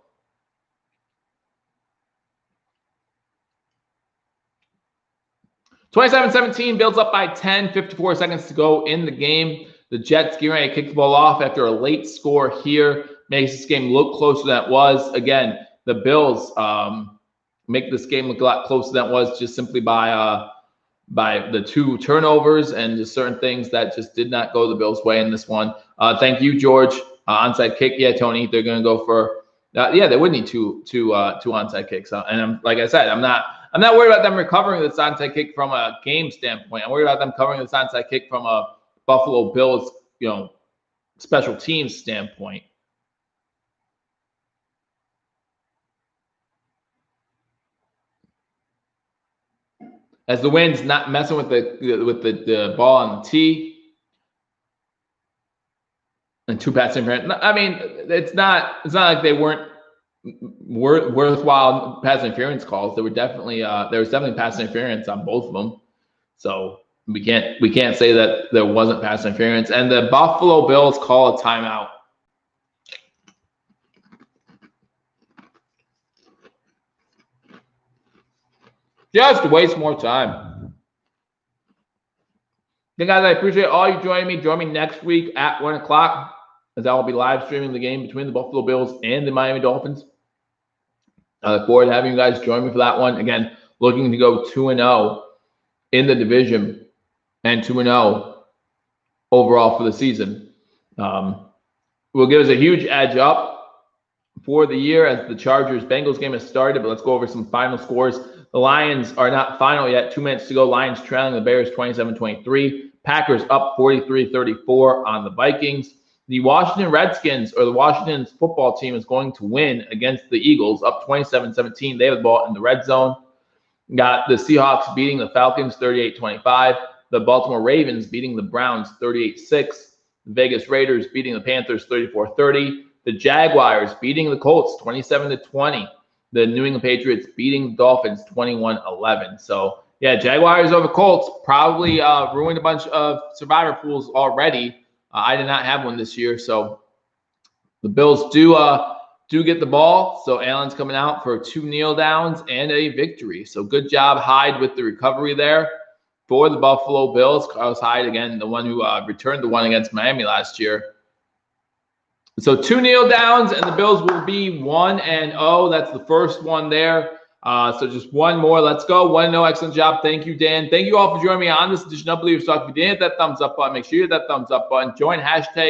(27-17) Bills up by 10, 54 seconds to go in the game. The Jets getting ready to kick the ball off after a late score here. Makes this game look closer than it was. Again, the Bills make this game look a lot closer than it was just simply by the 2 turnovers and just certain things that just did not go the Bills' way in this one. Thank you, George. Onside kick. Yeah, Tony, they're going to go for they would need two onside kicks. And like I said, I'm not worried about them recovering this onside kick from a game standpoint. I'm worried about them covering this onside kick from a Buffalo Bills, special teams standpoint. As the wind's not messing with the ball on the tee. And 2 pass interference. I mean, it's not like they weren't worthwhile pass interference calls. There was definitely pass interference on both of them. So we can't say that there wasn't pass interference. And the Buffalo Bills call a timeout. Just to waste more time. Then, guys, I appreciate all you joining me. Join me next week at 1 o'clock, as I will be live streaming the game between the Buffalo Bills and the Miami Dolphins. I look forward to having you guys join me for that one. Again, looking to go 2-0 in the division and 2-0 overall for the season. Will give us a huge edge up for the year as the Chargers-Bengals game has started. But let's go over some final scores. The Lions are not final yet. 2 minutes to go. Lions trailing the Bears 27-23. Packers up 43-34 on the Vikings. The Washington Redskins, or the Washington football team, is going to win against the Eagles, up 27-17. They have the ball in the red zone. Got the Seahawks beating the Falcons 38-25. The Baltimore Ravens beating the Browns 38-6. The Vegas Raiders beating the Panthers 34-30. The Jaguars beating the Colts 27-20. The New England Patriots beating the Dolphins 21-11. So, yeah, Jaguars over Colts probably ruined a bunch of survivor pools already. I did not have one this year. So the Bills do get the ball. So Allen's coming out for 2 kneel downs and a victory. So good job, Hyde, with the recovery there for the Buffalo Bills. Carlos Hyde, again, the one who returned the one against Miami last year. So 2 kneel downs, and the Bills will be 1-0. That's the first one there. So just one more. Let's go. 1-0. Excellent job. Thank you, Dan. Thank you all for joining me on this edition of Billievers Talk. If you didn't hit that thumbs up button, make sure you hit that thumbs up button. Join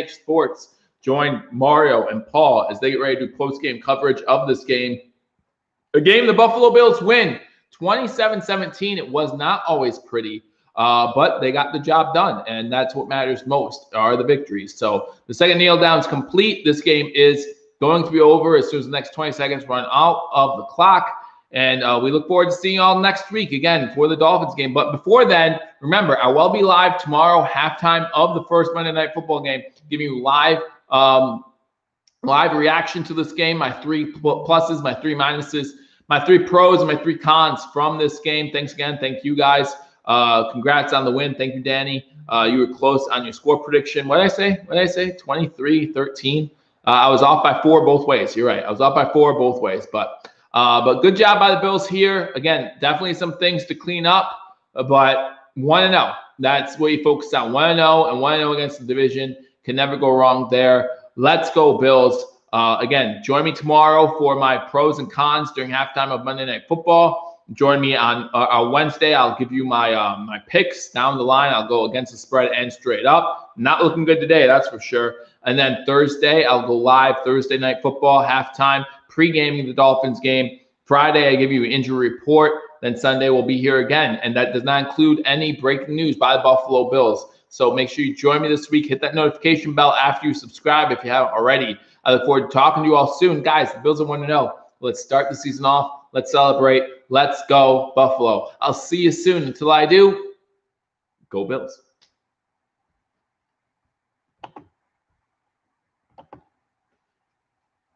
#sports. Join Mario and Paul as they get ready to do post-game coverage of this game. A game the Buffalo Bills win 27-17. It was not always pretty, but they got the job done, and that's what matters most are the victories. So the second kneel down is complete. This game is going to be over as soon as the next 20 seconds run out of the clock. And we look forward to seeing you all next week again for the Dolphins game. But before then, remember, I will be live tomorrow, halftime of the first Monday Night Football game, giving you live reaction to this game, my 3 pluses, my 3 minuses, my 3 pros, and my 3 cons from this game. Thanks again. Thank you guys. Congrats on the win. Thank you, Danny. You were close on your score prediction. What did I say? 23-13. I was off by 4 both ways. You're right. I was off by 4 both ways, but good job by the Bills here. Again, definitely some things to clean up, but 1-0. That's what you focus on. 1-0 and 1-0 against the division. Can never go wrong there. Let's go, Bills. Again, join me tomorrow for my pros and cons during halftime of Monday Night Football. Join me on Wednesday. I'll give you my my picks down the line. I'll go against the spread and straight up. Not looking good today, that's for sure. And then Thursday, I'll go live Thursday Night Football halftime, pre-gaming the Dolphins game. Friday, I give you an injury report. Then Sunday, we'll be here again. And that does not include any breaking news by the Buffalo Bills. So make sure you join me this week. Hit that notification bell after you subscribe if you haven't already. I look forward to talking to you all soon. Guys, the Bills are 1-0. Let's start the season off. Let's celebrate. Let's go, Buffalo. I'll see you soon. Until I do, go Bills.